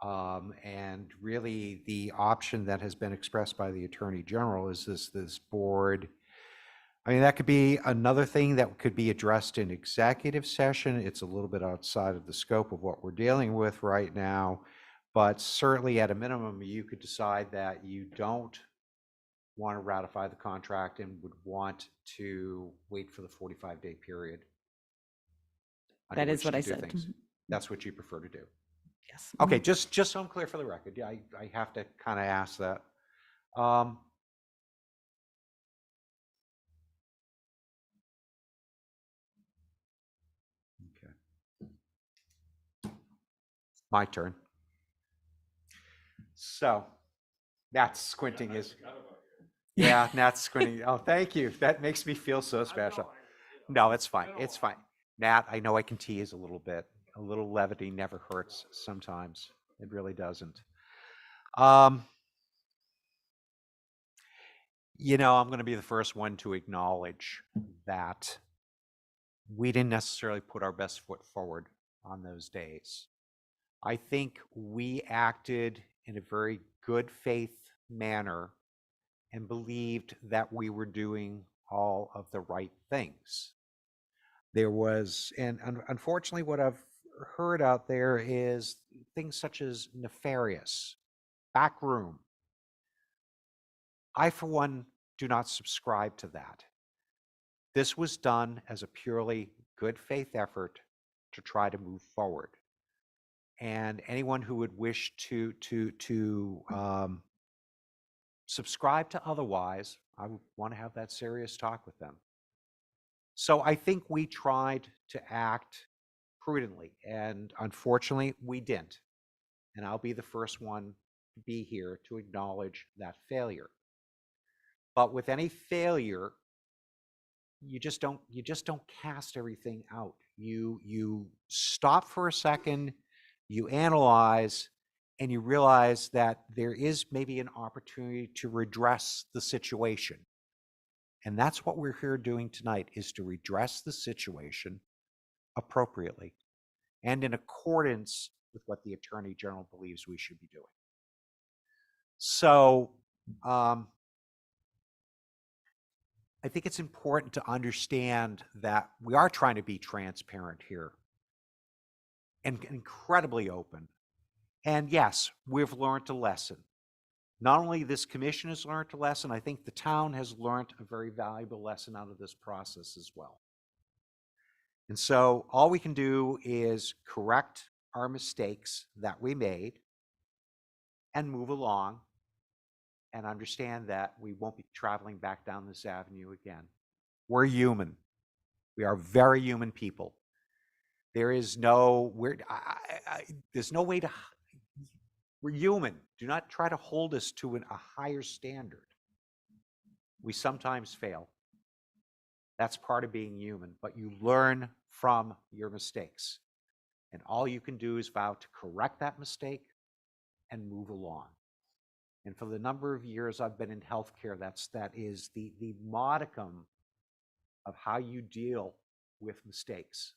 And really the option that has been expressed by the Attorney General is this board. I mean, that could be another thing that could be addressed in executive session. It's a little bit outside of the scope of what we're dealing with right now, but certainly at a minimum, you could decide that you don't want to ratify the contract and would want to wait for the 45-day period. That is what I said. That's what you prefer to do. Yes. Okay, just so I'm clear for the record, I have to kind of ask that. My turn. So Nat's squinting his. Yeah, Nat's squinting. Oh, thank you. That makes me feel so special. No, it's fine. It's fine. Nat, I know I can tease a little bit. A little levity never hurts sometimes. It really doesn't. You know, I'm going to be the first one to acknowledge that we didn't necessarily put our best foot forward on those days. I think we acted in a very good faith manner and believed that we were doing all of the right things. There was, and unfortunately, what I've heard out there is things such as nefarious, backroom. I, for one, do not subscribe to that. This was done as a purely good faith effort to try to move forward. And anyone who would wish to subscribe to otherwise, I would want to have that serious talk with them. So I think we tried to act prudently, and unfortunately, we didn't. And I'll be the first one to be here to acknowledge that failure. But with any failure, you just don't cast everything out. You stop for a second, you analyze, and you realize that there is maybe an opportunity to redress the situation. And that's what we're here doing tonight, is to redress the situation appropriately and in accordance with what the Attorney General believes we should be doing. So I think it's important to understand that we are trying to be transparent here and incredibly open. And yes, we've learned a lesson. Not only this commission has learned a lesson, I think the town has learned a very valuable lesson out of this process as well. And so all we can do is correct our mistakes that we made and move along and understand that we won't be traveling back down this avenue again. We're human. We are very human people. There is no, there's no way to, we're human. Do not try to hold us to a higher standard. We sometimes fail. That's part of being human, but you learn from your mistakes. And all you can do is vow to correct that mistake and move along. And for the number of years I've been in healthcare, that is the modicum of how you deal with mistakes.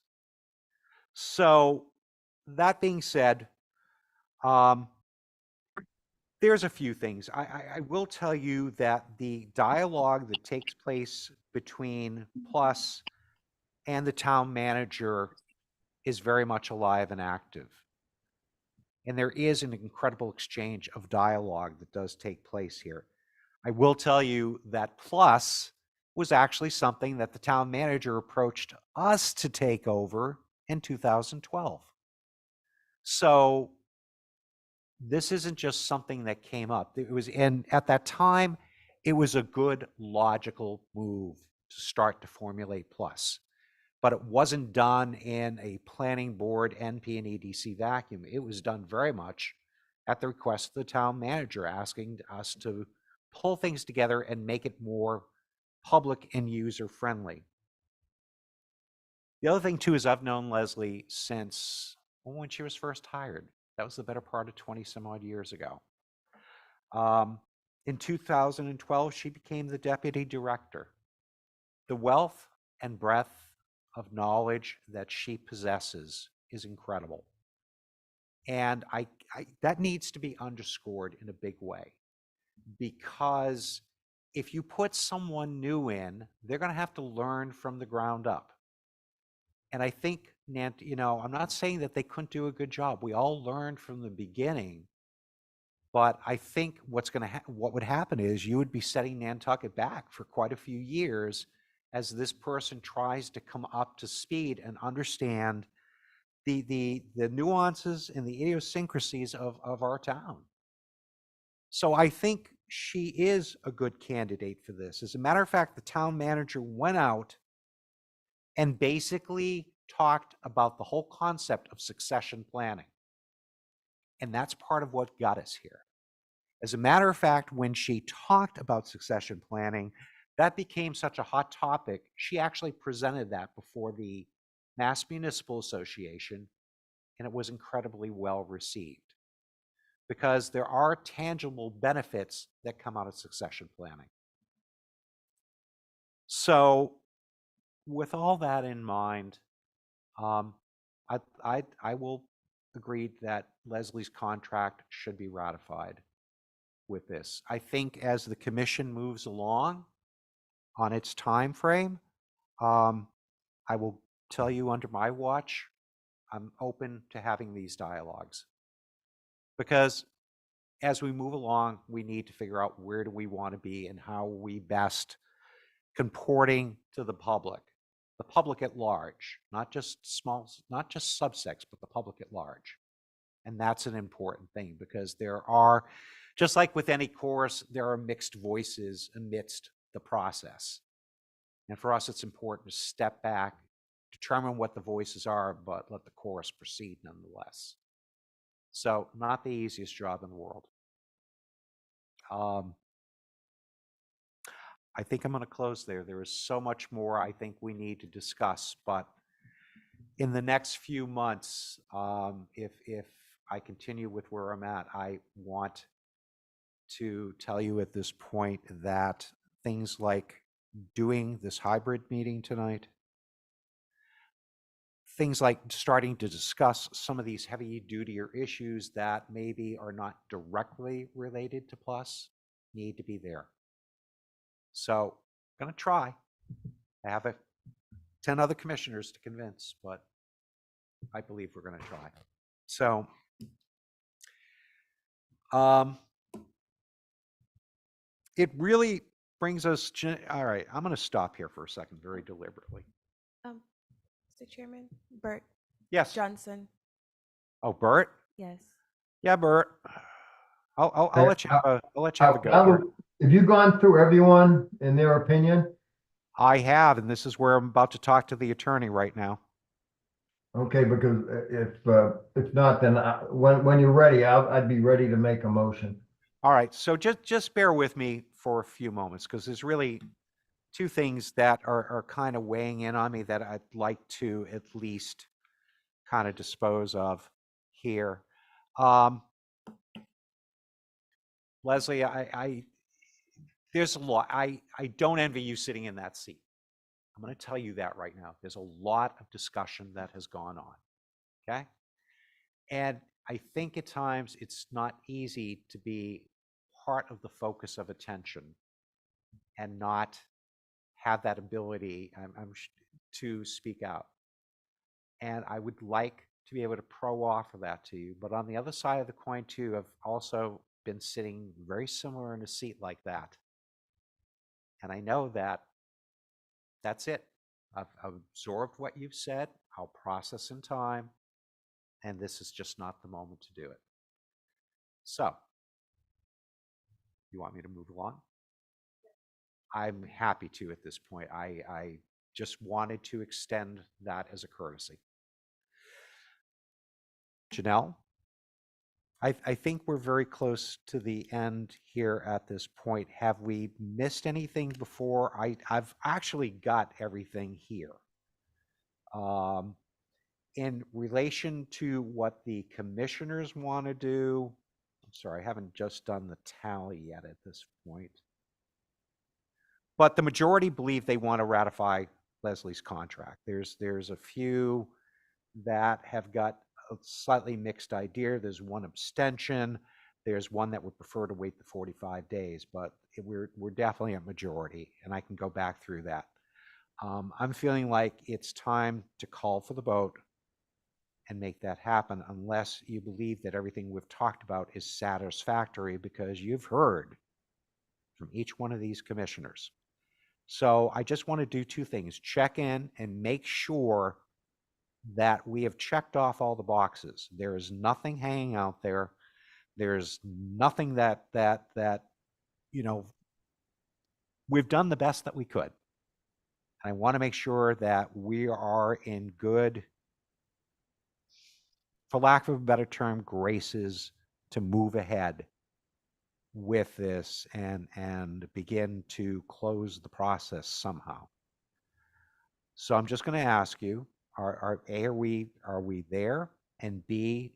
So that being said, there's a few things. I will tell you that the dialogue that takes place between Plus and the town manager is very much alive and active. And there is an incredible exchange of dialogue that does take place here. I will tell you that Plus was actually something that the town manager approached us to take over in 2012. So this isn't just something that came up. It was, and at that time, it was a good logical move to start to formulate Plus. But it wasn't done in a planning board, NP and EDC vacuum. It was done very much at the request of the town manager, asking us to pull things together and make it more public and user friendly. The other thing too is I've known Leslie since when she was first hired. That was the better part of 20 some odd years ago. In 2012, she became the deputy director. The wealth and breadth of knowledge that she possesses is incredible. And that needs to be underscored in a big way, because if you put someone new in, they're going to have to learn from the ground up. And I think, you know, I'm not saying that they couldn't do a good job. We all learned from the beginning, but I think what would happen is you would be setting Nantucket back for quite a few years as this person tries to come up to speed and understand the nuances and the idiosyncrasies of our town. So I think she is a good candidate for this. As a matter of fact, the town manager went out and basically talked about the whole concept of succession planning. And that's part of what got us here. As a matter of fact, when she talked about succession planning, that became such a hot topic. She actually presented that before the Mass Municipal Association, and it was incredibly well received because there are tangible benefits that come out of succession planning. So with all that in mind, I will agree that Leslie's contract should be ratified with this. I think as the commission moves along on its time frame, I will tell you under my watch, I'm open to having these dialogues. Because as we move along, we need to figure out where do we want to be and how we best comporting to the public at large, not just subsects, but the public at large. And that's an important thing because there are, just like with any course, there are mixed voices amidst the process. And for us, it's important to step back, determine what the voices are, but let the course proceed nonetheless. So not the easiest job in the world. I think I'm going to close there. There is so much more I think we need to discuss, but in the next few months, if I continue with where I'm at, I want to tell you at this point that things like doing this hybrid meeting tonight, things like starting to discuss some of these heavy duty issues that maybe are not directly related to PLUS need to be there. So I'm going to try. I have 10 other commissioners to convince, but I believe we're going to try. So it really brings us, all right, I'm going to stop here for a second very deliberately. Mr. Chairman, Bert. Yes. Johnson. Oh, Bert? Yes. Yeah, Bert. I'll let you have a go. Bert. Have you gone through everyone in their opinion? I have, and this is where I'm about to talk to the attorney right now. Okay, because if not, then when you're ready, I'd be ready to make a motion. All right, so just bear with me for a few moments because there's really two things that are kind of weighing in on me that I'd like to at least kind of dispose of here. Leslie, there's a lot. I don't envy you sitting in that seat. I'm going to tell you that right now. There's a lot of discussion that has gone on, okay? And I think at times it's not easy to be part of the focus of attention and not have that ability to speak out. And I would like to be able to offer that to you. But on the other side of the coin too, I've also been sitting very similar in a seat like that. And I know that that's it. I've absorbed what you've said. I'll process in time. And this is just not the moment to do it. So, you want me to move along? I'm happy to at this point. I just wanted to extend that as a courtesy. Janelle, I think we're very close to the end here at this point. Have we missed anything before? I've actually got everything here. In relation to what the commissioners want to do, I'm sorry, I haven't just done the tally yet at this point. But the majority believe they want to ratify Leslie's contract. There's a few that have got a slightly mixed idea. There's one abstention. There's one that would prefer to wait the 45 days, but we're definitely a majority, and I can go back through that. I'm feeling like it's time to call for the vote and make that happen, unless you believe that everything we've talked about is satisfactory, because you've heard from each one of these commissioners. So I just want to do two things: check in and make sure that we have checked off all the boxes. There is nothing hanging out there. There's nothing that you know, we've done the best that we could. I want to make sure that we are in good for lack of a better term, graces to move ahead with this and begin to close the process somehow. So I'm just going to ask you, are we there? And B,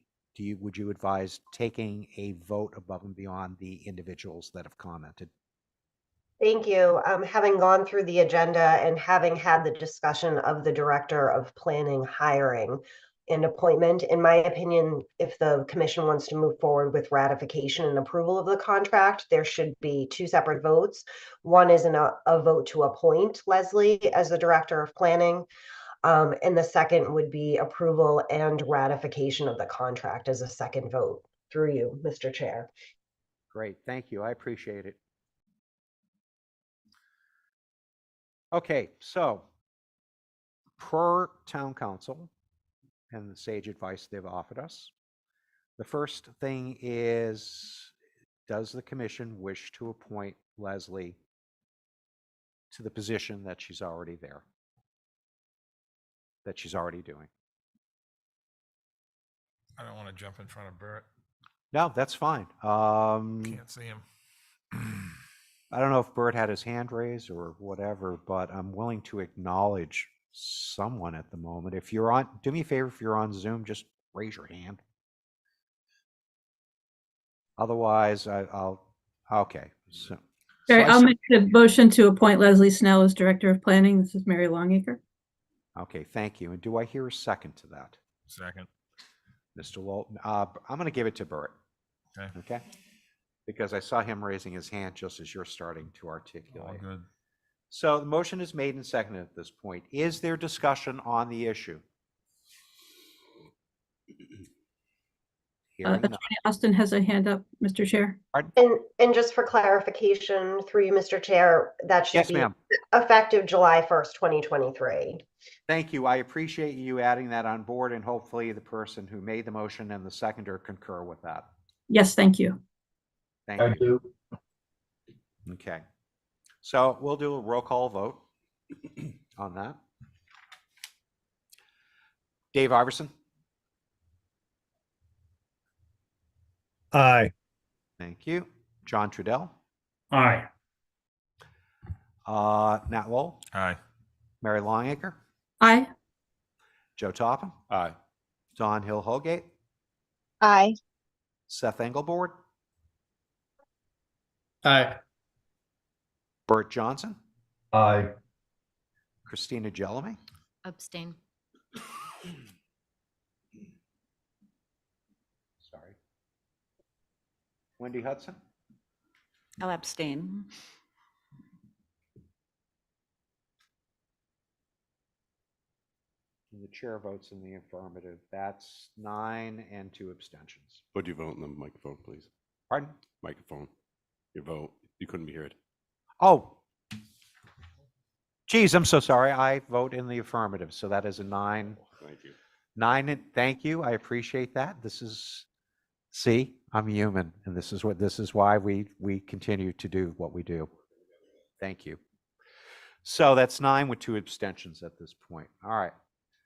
would you advise taking a vote above and beyond the individuals that have commented? Thank you. Having gone through the agenda and having had the discussion of the Director of Planning hiring and appointment, in my opinion, if the commission wants to move forward with ratification and approval of the contract, there should be two separate votes. One is a vote to appoint Leslie as the Director of Planning. And the second would be approval and ratification of the contract as a second vote through you, Mr. Chair. Great, thank you. I appreciate it. Okay, so per town council and the sage advice they've offered us, the first thing is, does the commission wish to appoint Leslie to the position that she's already there, that she's already doing? I don't want to jump in front of Bert. No, that's fine. Can't see him. I don't know if Bert had his hand raised or whatever, but I'm willing to acknowledge someone at the moment. If you're on, do me a favor, if you're on Zoom, just raise your hand. Otherwise, I'll, okay. So, Sorry, I'll make the motion to appoint Leslie Snell as Director of Planning. This is Mary Longacre. Okay, thank you. And do I hear a second to that? Second. Mr. Walton, I'm going to give it to Bert. Okay. Okay. Because I saw him raising his hand just as you're starting to articulate. All good. So the motion is made and seconded at this point. Is there discussion on the issue? Attorney Austin has a hand up, Mr. Chair. And just for clarification, through you, Mr. Chair, that should be effective July 1st, 2023. Thank you. I appreciate you adding that on board, and hopefully the person who made the motion and the seconder concur with that. Yes, thank you. Thank you. Okay. So we'll do a roll call vote on that. Dave Iverson? Aye. Thank you. John Trudell? Aye. Nat Lowell? Aye. Mary Longacre? Aye. Joe Topham? Aye. Don Hill Holgate? Aye. Seth Engelboard? Aye. Bert Johnson? Aye. Christina Jellamy? Abstain. Sorry. Wendy Hudson? I'll abstain. And the chair votes in the affirmative. That's 9 and 2 abstentions. Would you vote in the microphone, please? Pardon? Microphone. Your vote. You couldn't be heard. Oh. Geez, I'm so sorry. I vote in the affirmative. So that is a 9. Thank you. 9 and thank you. I appreciate that. This is, see, I'm human, and this is why we continue to do what we do. Thank you. So that's 9 with 2 abstentions at this point. All right.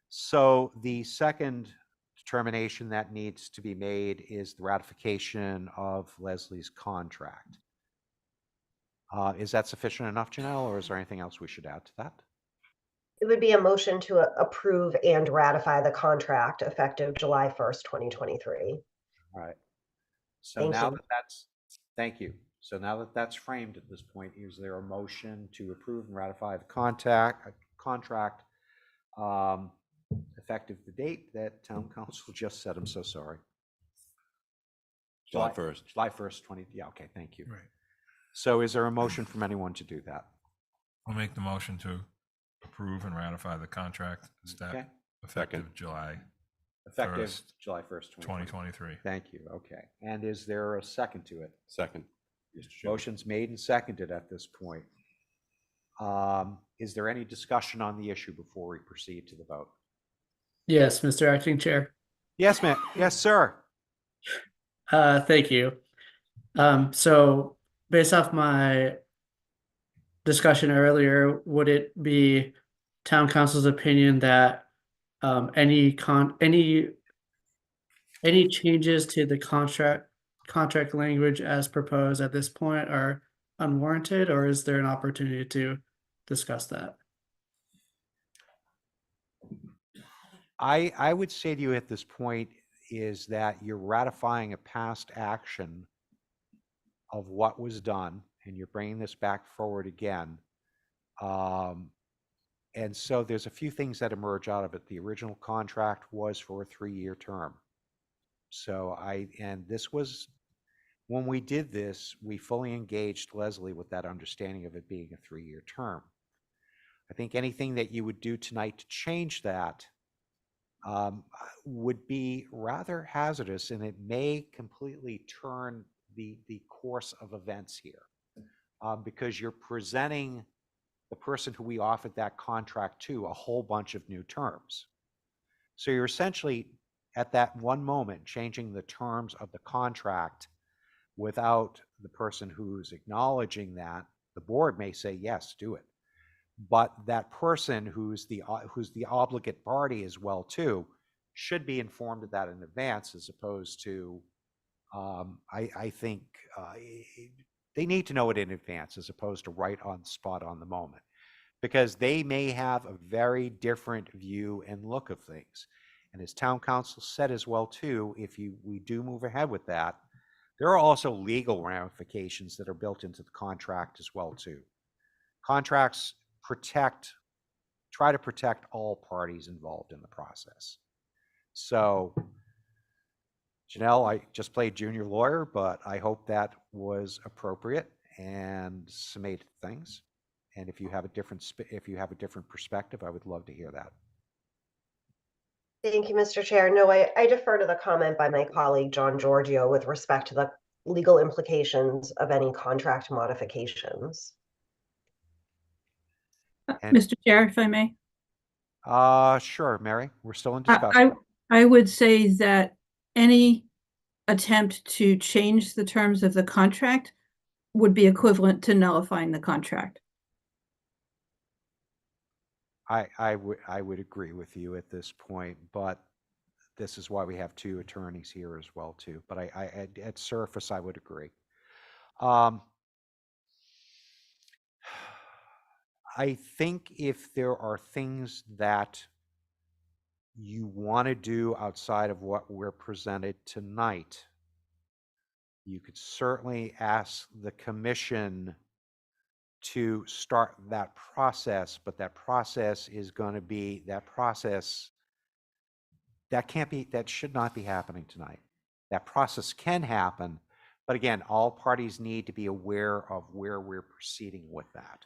So the second determination that needs to be made is the ratification of Leslie's contract. Is that sufficient enough, Janelle, or is there anything else we should add to that? It would be a motion to approve and ratify the contract effective July 1st, 2023. All right. So Thank now you. that that's, thank you. So now that that's framed at this point, is there a motion to approve and ratify the contract effective the date that town council just said? I'm so sorry. July 1st. July 1st, 20, yeah, okay, thank you. Right. So is there a motion from anyone to do that? I'll make the motion to approve and ratify the contract Okay. effective July Effective 1st, July 1st, 2023. Thank you, okay. And is there a second to it? Second. Mr. Chairman. Motion's made and seconded at this point. Is there any discussion on the issue before we proceed to the vote? Yes, Mr. Acting Chair. Yes, ma'am. Yes, sir. Thank you. So based off my discussion earlier, would it be town council's opinion that any any changes to the contract language as proposed at this point are unwarranted, or is there an opportunity to discuss that? I would say to you at this point is that you're ratifying a past action of what was done, and you're bringing this back forward again. And so there's a few things that emerge out of it. The original contract was for a 3-year term. So this was, when we did this, we fully engaged Leslie with that understanding of it being a 3-year term. I think anything that you would do tonight to change that would be rather hazardous, and it may completely turn the course of events here, because you're presenting the person who we offered that contract to a whole bunch of new terms. So you're essentially at that one moment changing the terms of the contract without the person who's acknowledging that. The board may say, yes, do it. But that person who's the obligate party as well too should be informed of that in advance, as opposed to, I think they need to know it in advance as opposed to right on the spot on the moment, because they may have a very different view and look of things. And as town council said as well too, if we do move ahead with that, there are also legal ramifications that are built into the contract as well too. Contracts try to protect all parties involved in the process. So, Janelle, I just played junior lawyer, but I hope that was appropriate and summated things. And if you have a different perspective, I would love to hear that. Thank you, Mr. Chair. No, I defer to the comment by my colleague, John Giorgio, with respect to the legal implications of any contract modifications. Mr. Chair, if I may. Sure, Mary, we're still in discussion. I would say that any attempt to change the terms of the contract would be equivalent to nullifying the contract. I would agree with you at this point, but this is why we have two attorneys here as well too. But I at surface, I would agree. I think if there are things that you want to do outside of what we're presented tonight, you could certainly ask the commission to start that process, but that process is going to be that should not be happening tonight. That process can happen, but again, all parties need to be aware of where we're proceeding with that.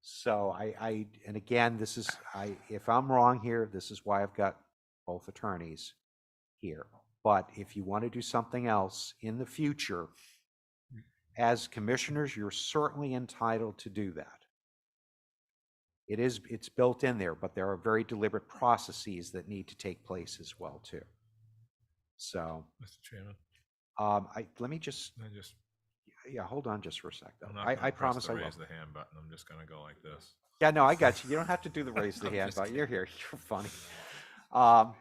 So and again, if I'm wrong here, this is why I've got both attorneys here. But if you want to do something else in the future, as commissioners, you're certainly entitled to do that. It's built in there, but there are very deliberate processes that need to take place as well too. So, Mr. Chairman, hold on just for a sec though. I promise I will. raise the hand button. I'm just going to go like this. Yeah, no, I got you. You don't have to do the raise the hand button. You're here. You're funny. I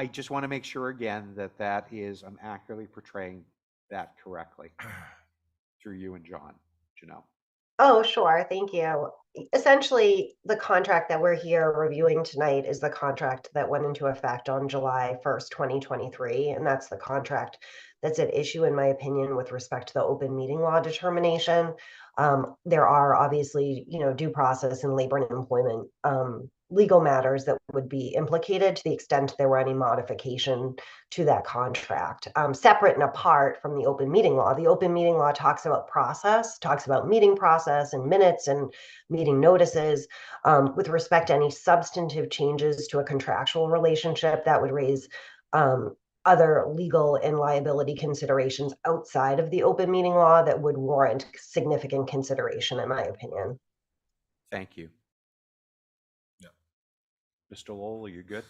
just want to make sure again that I'm accurately portraying that correctly through you and John, Janelle. Oh, sure. Thank you. Essentially, the contract that we're here reviewing tonight is the contract that went into effect on July 1st, 2023. And that's the contract that's at issue, in my opinion, with respect to the open meeting law determination. There are obviously, due process and labor and employment legal matters that would be implicated to the extent there were any modification to that contract. Separate and apart from the open meeting law. The open meeting law talks about process, talks about meeting process and minutes and meeting notices. With respect to any substantive changes to a contractual relationship, that would raise other legal and liability considerations outside of the open meeting law that would warrant significant consideration, in my opinion. Thank you. Mr. Lowell, are you good?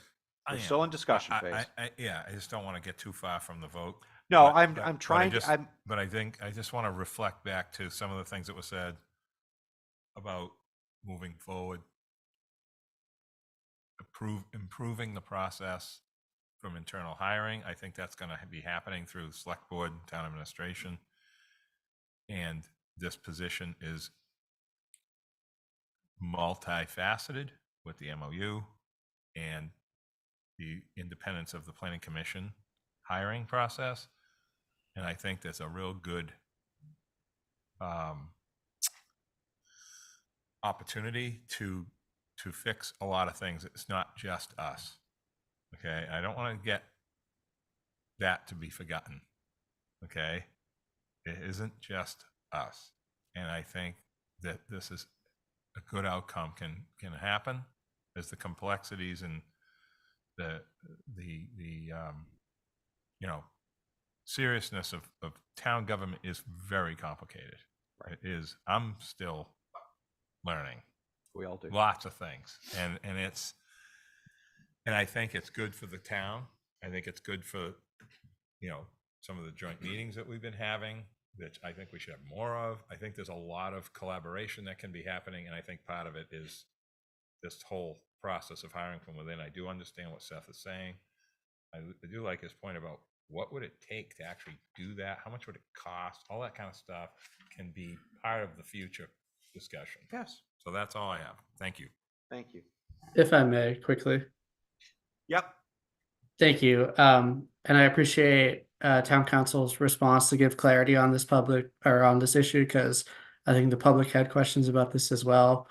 We're still in discussion phase. I just don't want to get too far from the vote. No, but, I'm trying to. But I think I just want to reflect back to some of the things that were said about moving forward, improving the process, from internal hiring. I think that's going to be happening through the select board, town administration. And this position is multifaceted with the MOU and the independence of the planning commission hiring process. And I think that's a real good opportunity to fix a lot of things. It's not just us. Okay, I don't want to get that to be forgotten. Okay, it isn't just us, and I think that this is a good outcome can happen as the complexities and the you know, seriousness of town government is very complicated. Right. It is. I'm still learning. We all do. Lots of things, and I think it's good for the town. I think it's good for, you know, some of the joint meetings that we've been having, that I think we should have more of. I think there's a lot of collaboration that can be happening, and I think part of it is this whole process of hiring from within. I do understand what Seth is saying. I do like his point about what would it take to actually do that? How much would it cost? All that kind of stuff can be part of the future discussion. Yes. So that's all I have. Thank you. Thank you. If I may, quickly. Yep. Thank you. And I appreciate town council's response to give clarity on this on this issue, because I think the public had questions about this as well.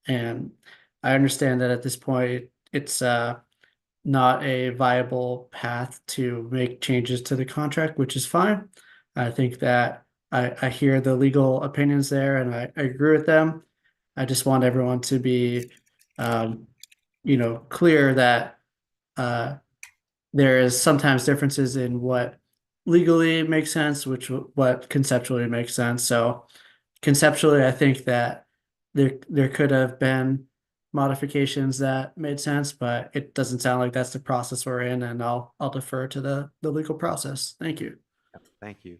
And I understand that at this point, it's not a viable path to make changes to the contract, which is fine. I think that I hear the legal opinions there, and I agree with them. I just want everyone to be, you know, clear that there is sometimes differences in what legally makes sense, what conceptually makes sense. So conceptually, I think that there could have been modifications that made sense, but it doesn't sound like that's the process we're in, and I'll defer to the legal process. Thank you. Thank you.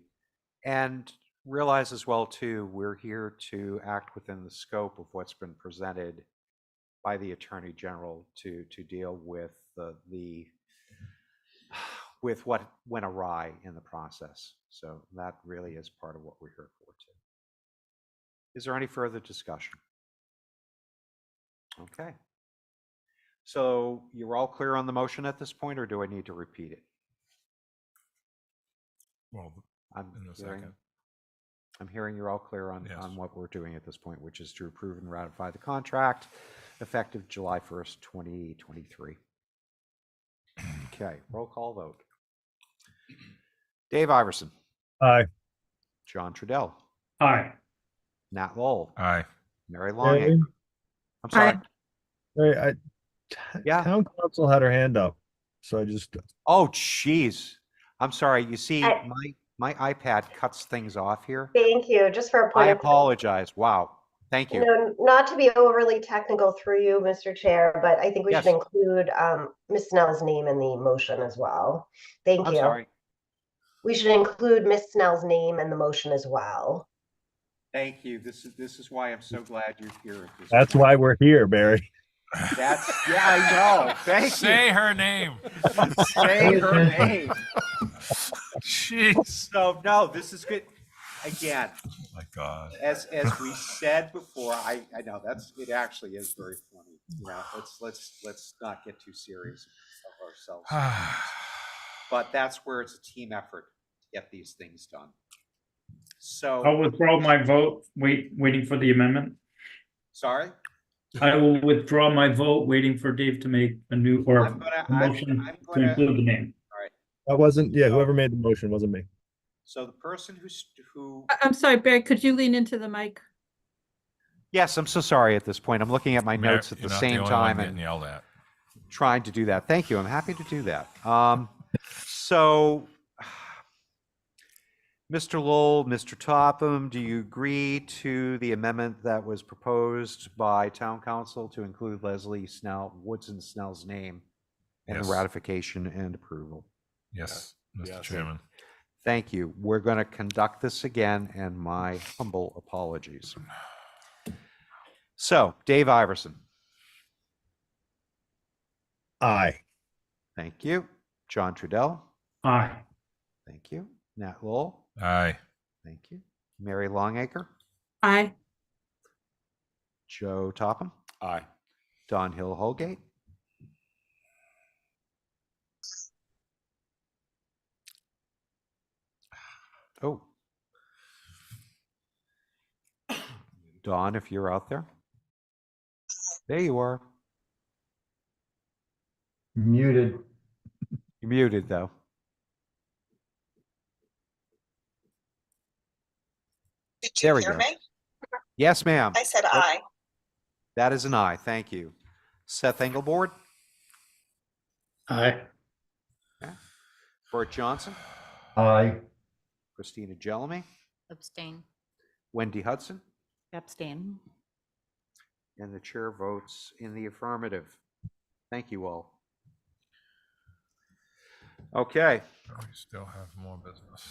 And realize as well too, we're here to act within the scope of what's been presented by the Attorney General to deal with with what went awry in the process. So that really is part of what we're here for too. Is there any further discussion? Okay. So you're all clear on the motion at this point, or do I need to repeat it? Well, I'm in a hearing, second. I'm hearing you're all clear on, Yes. on what we're doing at this point, which is to approve and ratify the contract effective July 1st, 2023. Okay, roll call vote. Dave Iverson. Aye. John Trudell. Aye. Nat Lowell. Aye. Mary Longacre. I'm sorry. Hey, Yeah. Town council had her hand up, so I just. Oh, geez. I'm sorry. You see, my iPad cuts things off here. Thank you. Just for a point I of apologize. Wow. Thank you. No, not to be overly technical through you, Mr. Chair, but I think we Yes. should include Ms. Snell's name in the motion as well. Thank I'm you. sorry. We should include Ms. Snell's name in the motion as well. Thank you. This is why I'm so glad you're here. At this That's point. why we're here, Barry. That's yeah, I know. Thank you. Say her name. Say her name. Jeez. So no, this is good. Again, Oh my God. as we said before, I know it actually is very funny. You know, let's not get too serious of ourselves. But that's where it's a team effort to get these things done. So I'll withdraw my vote, waiting for the amendment. sorry. I will withdraw my vote, waiting for Dave to make a new a motion to include the name. All right. That wasn't, yeah, whoever made the motion wasn't me. So the person who I'm sorry, Barry, could you lean into the mic? Yes, I'm so sorry at this point. I'm looking at my notes at the same time and yelled at. trying to do that. Thank you. I'm happy to do that. So Mr. Lowell, Mr. Topham, do you agree to the amendment that was proposed by Town Council to include Leslie Snell, Woodson Snell's name in Yes. the ratification and approval? Yes, Mr. Yes. Chairman. Thank you. We're going to conduct this again, and my humble apologies. So, Dave Iverson. Aye. Thank you. John Trudell. Aye. Thank you. Nat Lowell. Aye. Thank you. Mary Longacre. Aye. Joe Topham. Aye. Don Hill Holgate. Oh. Don, if you're out there. There you are. Muted. You're muted, though. Did There you we hear go. me? Yes, ma'am. I said aye. That is an aye. Thank you. Seth Engelboard. Aye. Okay. Bert Johnson. Aye. Christina Jelemy. Abstain. Wendy Hudson. Abstain. And the chair votes in the affirmative. Thank you all. Okay. We still have more business.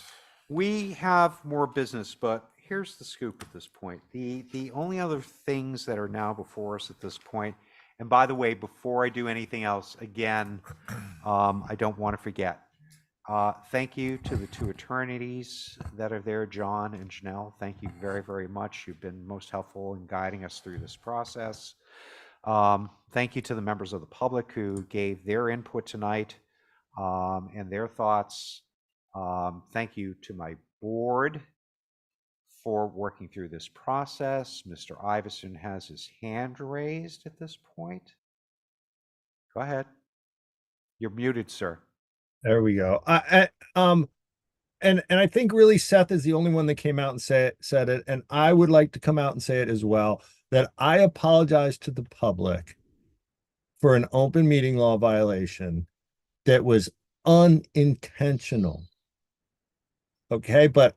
We have more business, but here's the scoop at this point. The only other things that are now before us at this point, and by the way, before I do anything else, again, I don't want to forget. Thank you to the two attorneys that are there, John and Snell. Thank you very, very much. You've been most helpful in guiding us through this process. Thank you to the members of the public who gave their input tonight and their thoughts. Thank you to my board for working through this process. Mr. Iverson has his hand raised at this point. Go ahead. You're muted, sir. There we go. And I think really Seth is the only one that came out and said it, and I would like to come out and say it as well, that I apologize to the public for an open meeting law violation that was unintentional. Okay, but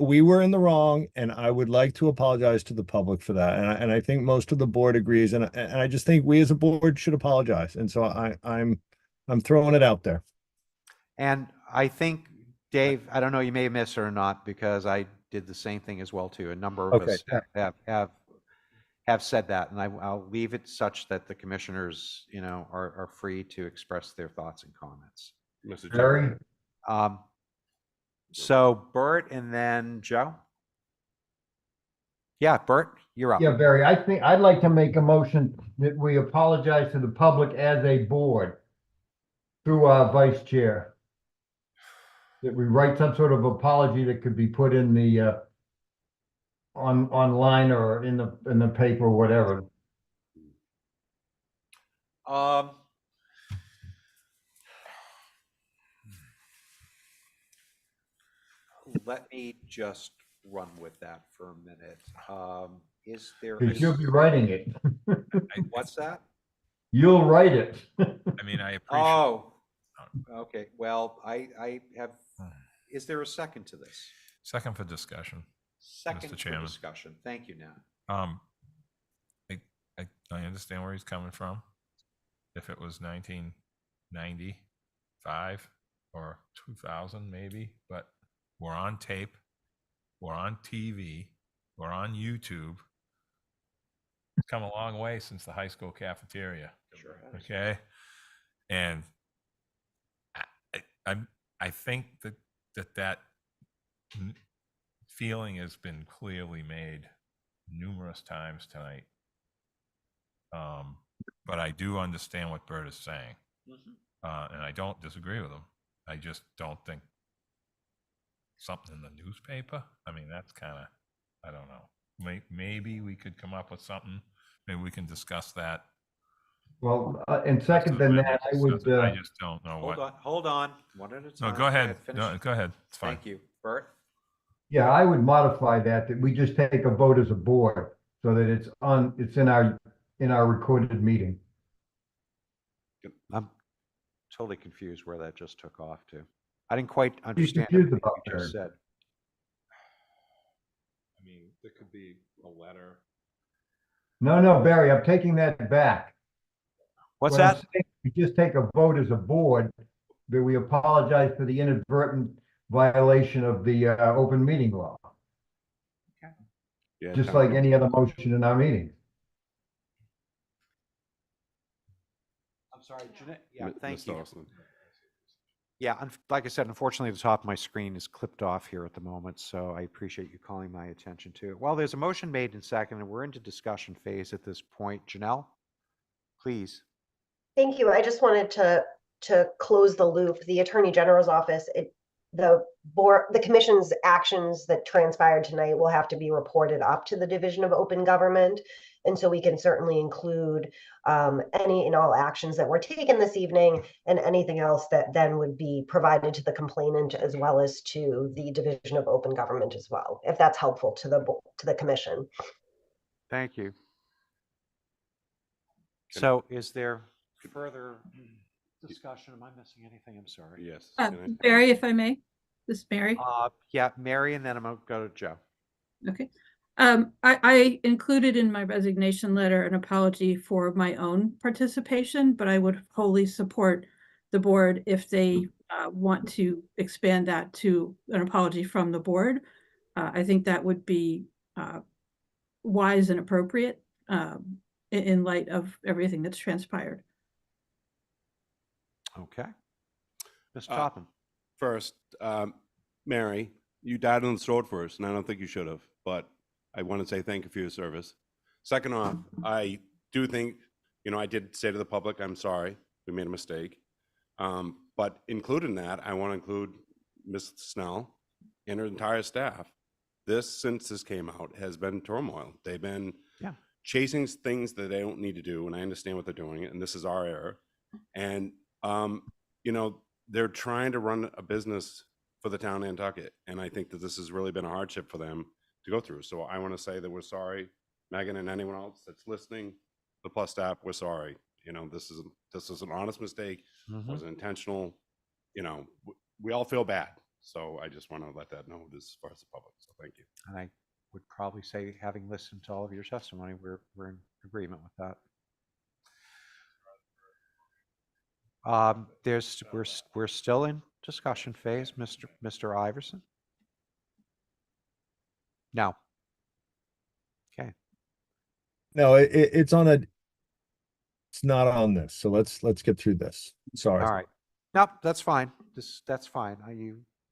we were in the wrong, and I would like to apologize to the public for that. And I think most of the board agrees, and I just think we as a board should apologize. And so I'm throwing it out there. And I think, Dave, I don't know, you may have missed it or not, because I did the same thing as well too. A number of us have said that, and I'll leave it such that the commissioners, are free to express their thoughts and comments. Mr. Barry? So Bert and then Joe. Yeah, Bert, you're up. Yeah, Barry, I think I'd like to make a motion that we apologize to the public as a board through our vice chair. That we write some sort of apology that could be put in the online or in the paper or whatever. Let me just run with that for a minute. Is there? Because you'll be writing it. What's that? You'll write it. I mean, I appreciate. Oh, okay. Well, I have. Is there a second to this? Second for discussion. Second Mr. Chairman. for discussion. Thank you, Nat. I understand where he's coming from. If it was 1995 or 2000, maybe, but we're on tape, we're on TV, we're on YouTube. It's come a long way since the high school cafeteria. Sure has. Okay, and I think that feeling has been clearly made numerous times tonight. But I do understand what Bert is saying, and I don't disagree with him. I just don't think something in the newspaper. I mean, that's kind of, I don't know. Maybe we could come up with something. Maybe we can discuss that. Well, and second than that, I would. I just don't know Hold on. One at a time. No, go ahead. Finish. No, go ahead. It's fine. Thank you, Bert. Yeah, I would modify that we just take a vote as a board so that it's in our recorded meeting. I'm totally confused where that just took off to. I didn't quite understand confused what about you just that. said. I mean, there could be a letter. No, Barry, I'm taking that back. What's What I'm that? saying, we just take a vote as a board that we apologize for the inadvertent violation of the open meeting law. Okay. Yeah, Just like any other motion in our meeting. I'm sorry, Jeanette. Yeah, thank Mr. you. Austin. Yeah, like I said, unfortunately, the top of my screen is clipped off here at the moment, so I appreciate you calling my attention to it. Well, there's a motion made and seconded, and we're into discussion phase at this point. Janelle, please. Thank you. I just wanted to close the loop. The Attorney General's office, the commission's actions that transpired tonight will have to be reported up to the Division of Open Government. And so we can certainly include any and all actions that were taken this evening and anything else that then would be provided to the complainant as well as to the Division of Open Government as well, if that's helpful to the commission. Thank you. So is there further discussion? Am I missing anything? I'm sorry. Yes. Barry, if I may, this is Mary. Yeah, Mary, and then I'm going to go to Joe. Okay. I included in my resignation letter an apology for my own participation, but I would wholly support the board if they want to expand that to an apology from the board. I think that would be wise and appropriate in light of everything that's transpired. Okay. Mr. Topham. First, Mary, you died on the road for us, and I don't think you should have, but I want to say thank you for your service. Second off, I do think, I did say to the public, I'm sorry, we made a mistake. But included in that, I want to include Ms. Snell and her entire staff. Since this came out, has been turmoil. They've been chasing things that they don't need to do, and I understand what they're doing, and this is our error. And, they're trying to run a business for the town of Nantucket, and I think that this has really been a hardship for them to go through. So I want to say that we're sorry, Megan, and anyone else that's listening, the Plus staff, we're sorry. This is an honest mistake. It was intentional. We all feel bad. So I just want to let that know as far as the public. So thank you. And I would probably say, having listened to all of your testimony, we're in agreement with that. We're still in discussion phase, Mr. Iverson. No. Okay. No, it's not on this. So let's get through this. Sorry. All right. Nope, that's fine. That's fine.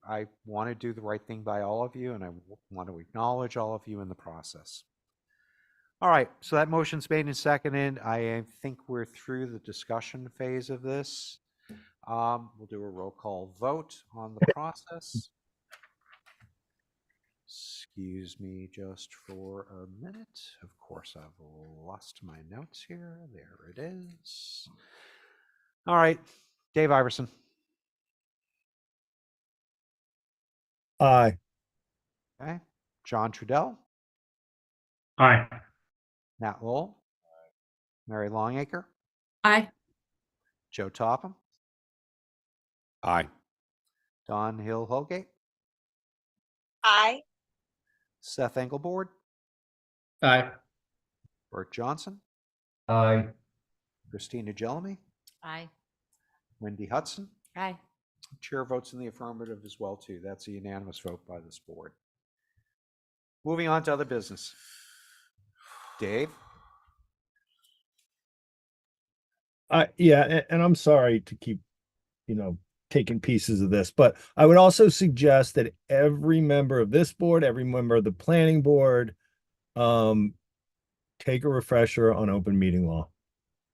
I want to do the right thing by all of you, and I want to acknowledge all of you in the process. All right, so that motion's made and seconded. I think we're through the discussion phase of this. We'll do a roll call vote on the process. Excuse me just for a minute. Of course, I've lost my notes here. There it is. All right, Dave Iverson. Aye. Okay. John Trudell. Aye. Nat Lowell. Mary Longacre. Aye. Joe Topham. Aye. Don Hill-Holgate. Aye. Seth Engelboard. Aye. Bert Johnson. Aye. Christina Jelemy. Aye. Wendy Hudson. Aye. Chair votes in the affirmative as well, too. That's a unanimous vote by this board. Moving on to other business. Dave? Yeah, and I'm sorry to keep, taking pieces of this, but I would also suggest that every member of this board, every member of the planning board, take a refresher on open meeting law.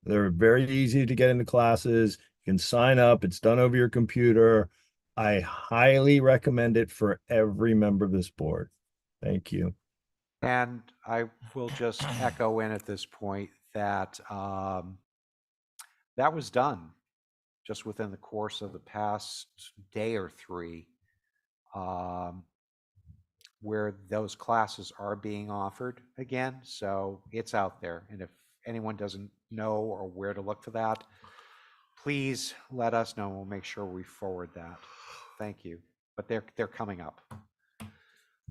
They're very easy to get into classes. You can sign up. It's done over your computer. I highly recommend it for every member of this board. Thank you. And I will just echo in at this point that that was done just within the course of the past day or three, where those classes are being offered again. So it's out there. And if anyone doesn't know or where to look for that, please let us know. We'll make sure we forward that. Thank you. But they're coming up.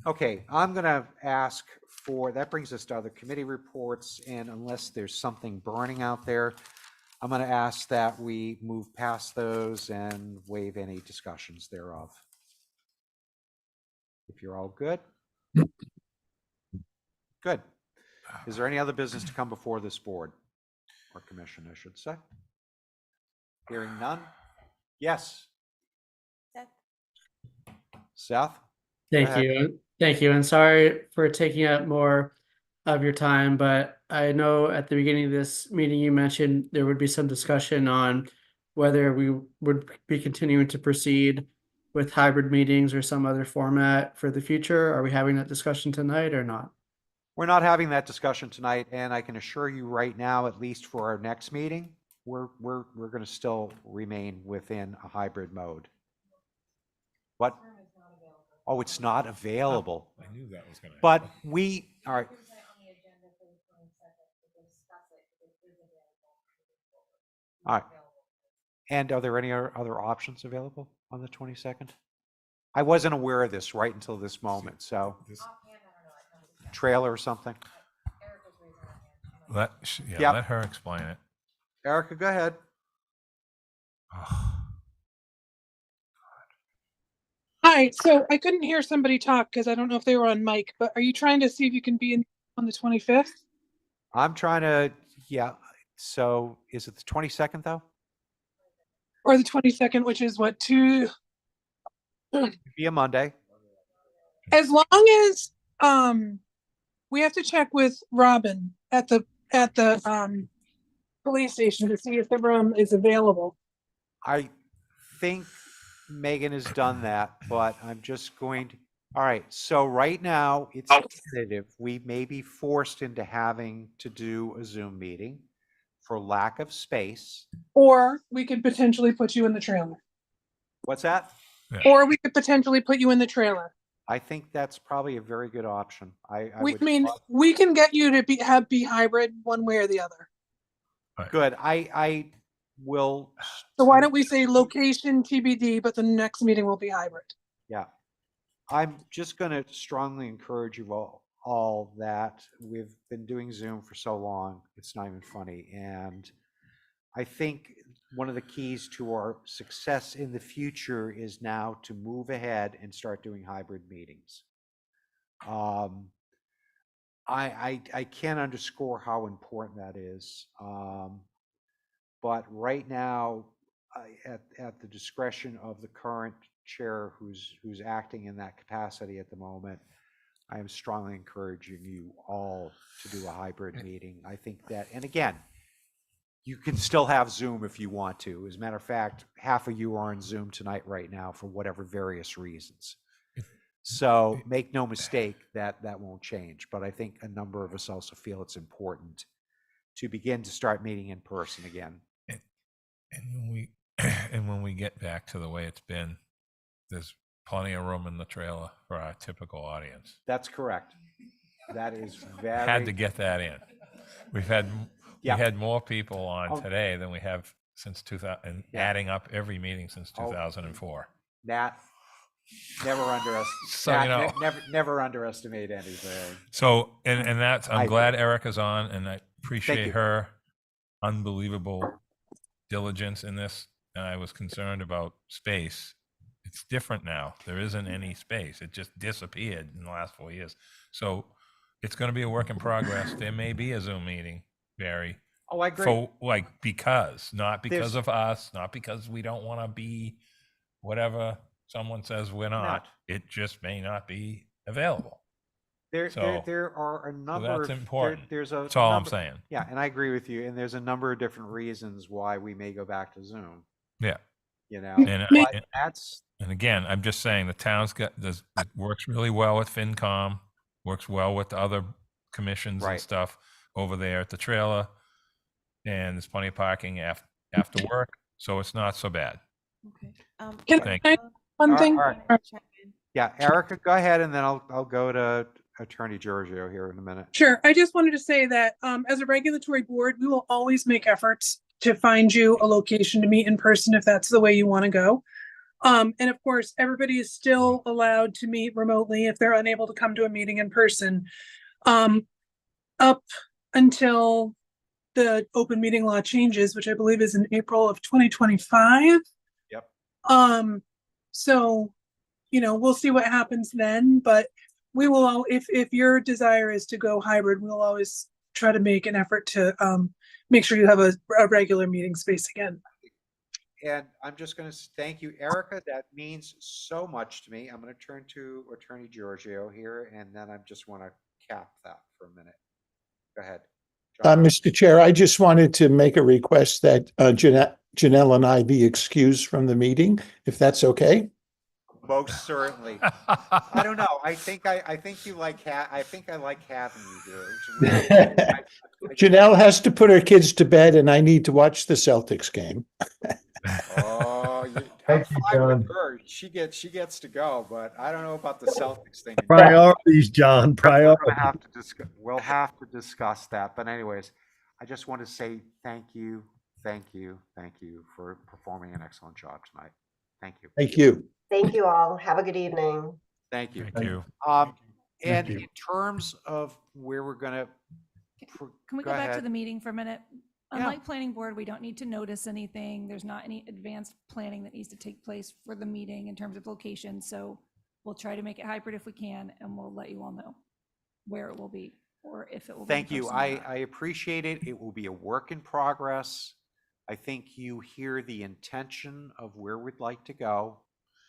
Okay, I'm going to ask for, that brings us to other committee reports, and unless there's something burning out there, I'm going to ask that we move past those and waive any discussions thereof. If you're all good. Good. Is there any other business to come before this board or commission, I should say? Hearing none? Yes. Seth? Thank ahead. you. Thank you. And sorry for taking up more of your time, but I know at the beginning of this meeting, you mentioned there would be some discussion on whether we would be continuing to proceed with hybrid meetings or some other format for the future. Are we having that discussion tonight or not? We're not having that discussion tonight, and I can assure you right now, at least for our next meeting, we're going to still remain within a hybrid mode. What? Oh, it's not available. I knew that was going to But we, all right. All right. And are there any other options available on the 22nd? I wasn't aware of this right until this moment, so trailer or something. Let her explain it. Erica, go ahead. Hi, so I couldn't hear somebody talk because I don't know if they were on mic, but are you trying to see if you can be in on the 25th? I'm trying to, yeah. So is it the 22nd though? Or the 22nd, which is what, It'd be a Monday. as long as we have to check with Robin at the police station to see if the room is available. I think Megan has done that, but I'm just going to, all right. So right now it's tentative. We may be forced into having to do a Zoom meeting for lack of space. Or we could potentially put you in the trailer. What's that? Or we could potentially put you in the trailer. I think that's probably a very good option. We can get you to be hybrid one way or the other. Good. I will. So why don't we say location TBD, but the next meeting will be hybrid. Yeah. I'm just going to strongly encourage you all that we've been doing Zoom for so long. It's not even funny. And I think one of the keys to our success in the future is now to move ahead and start doing hybrid meetings. I can't underscore how important that is. But right now, at the discretion of the current chair who's acting in that capacity at the moment, I am strongly encouraging you all to do a hybrid meeting. I think that, and again, you can still have Zoom if you want to. As a matter of fact, half of you are on Zoom tonight right now for whatever various reasons. So make no mistake that won't change. But I think a number of us also feel it's important to begin to start meeting in person again. And when we get back to the way it's been, there's plenty of room in the trailer for our typical audience. That's correct. That is very. Had to get that in. We had more people on today than we have since 2000, and adding up every meeting since 2004. Nat, never underestimate. So, never underestimate anything. So, and that's, I'm glad Erica's on, and I appreciate her unbelievable diligence in this. And I was concerned about space. It's different now. There isn't any space. It just disappeared in the last 4 years. So it's going to be a work in progress. There may be a Zoom meeting, Barry. Oh, I agree. So, not because of us, not because we don't want to be whatever someone says we're not. It just may not be available. There are a number. So that's important. That's all I'm saying. Yeah, and I agree with you. And there's a number of different reasons why we may go back to Zoom. Yeah. And again, I'm just saying the town's got this. It works really well with FinCom, works well with the other commissions and stuff over there at the trailer, and there's plenty of parking after work, so it's not so bad. Okay. One thing. All right. Yeah, Erica, go ahead, and then I'll go to Attorney Giorgio here in a minute. Sure. I just wanted to say that as a regulatory board, we will always make efforts to find you a location to meet in person if that's the way you want to go. And of course, everybody is still allowed to meet remotely if they're unable to come to a meeting in person, up until the open meeting law changes, which I believe is in April of 2025. Yep. So, we'll see what happens then, but we will all, if your desire is to go hybrid, we'll always try to make an effort to make sure you have a regular meeting space again. And I'm just going to thank you, Erica. That means so much to me. I'm going to turn to Attorney Giorgio here, and then I just want to cap that for a minute. Go ahead. Mr. Chair, I just wanted to make a request that Janelle and I be excused from the meeting, if that's okay. Most certainly. I don't know. I think you like I think I like having you do. Janelle has to put her kids to bed, and I need to watch the Celtics game. Oh, I'm Thank you, fine with John. her. She gets to go, but I don't know about the Celtics thing. Priorities, John, priorities. We'll have to discuss that. But anyways, I just want to say thank you for performing an excellent job tonight. Thank you. Thank you. Thank you all. Have a good evening. Thank you. Thank you. And in terms of where we're going to. Can we go back to the meeting for a minute? Unlike planning board, we don't need to notice anything. There's not any advanced planning that needs to take place for the meeting in terms of location. So we'll try to make it hybrid if we can, and we'll let you all know where it will be or if it will be. Thank you. I appreciate it. It will be a work in progress. I think you hear the intention of where we'd like to go,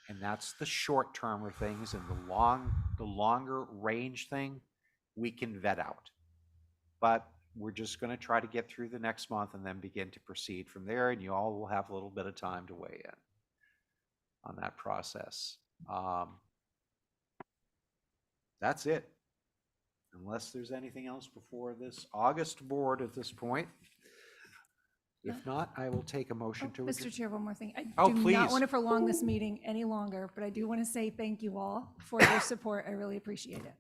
and that's the short term of things, and the longer range thing we can vet out. But we're just going to try to get through the next month and then begin to proceed from there. And you all will have a little bit of time to weigh in on that process. That's it. Unless there's anything else before this August board at this point. If not, I will take a motion to Mr. Chair, one more thing. I do please. not want to prolong this meeting any longer, but I do want to say thank you all for your support. I really appreciate it.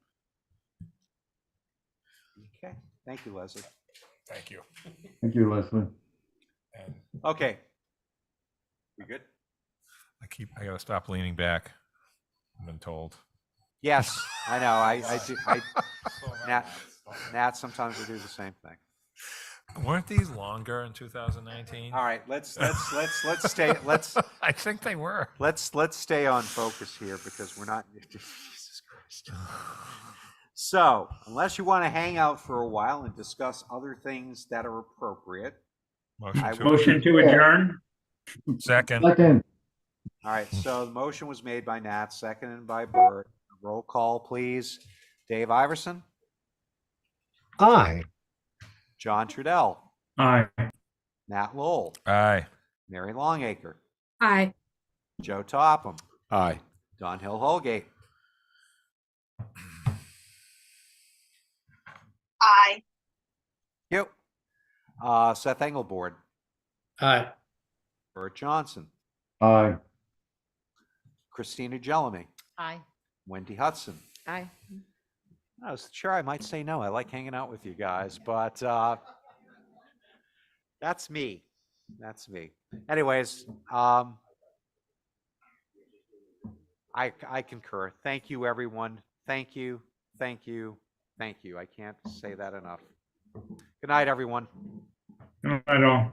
Okay. Thank you, Leslie. Thank you. Thank you, Leslie. And Okay. We good? I gotta stop leaning back. I've been told. Yes, I know. I do. Nat, sometimes I do the same thing. Weren't these longer in 2019? All right, let's stay. I think they were. Let's stay on focus here because we're not. Jesus Christ. So, unless you want to hang out for a while and discuss other things that are appropriate. Motion to adjourn. Second. Second. All right, so the motion was made by Nat, seconded by Bert. Roll call, please. Dave Iverson? Aye. John Trudell? Aye. Nat Lowell? Aye. Mary Longacre? Aye. Joe Topham? Aye. Don Hill Holgate? Aye. Yep. Seth Engelboard? Aye. Bert Johnson? Aye. Christina Jellamy? Aye. Wendy Hudson? Aye. I was sure I might say no. I like hanging out with you guys, but that's me. That's me. Anyways, I concur. Thank you, everyone. Thank you. Thank you. Thank you. I can't say that enough. Good night, everyone. No, I don't.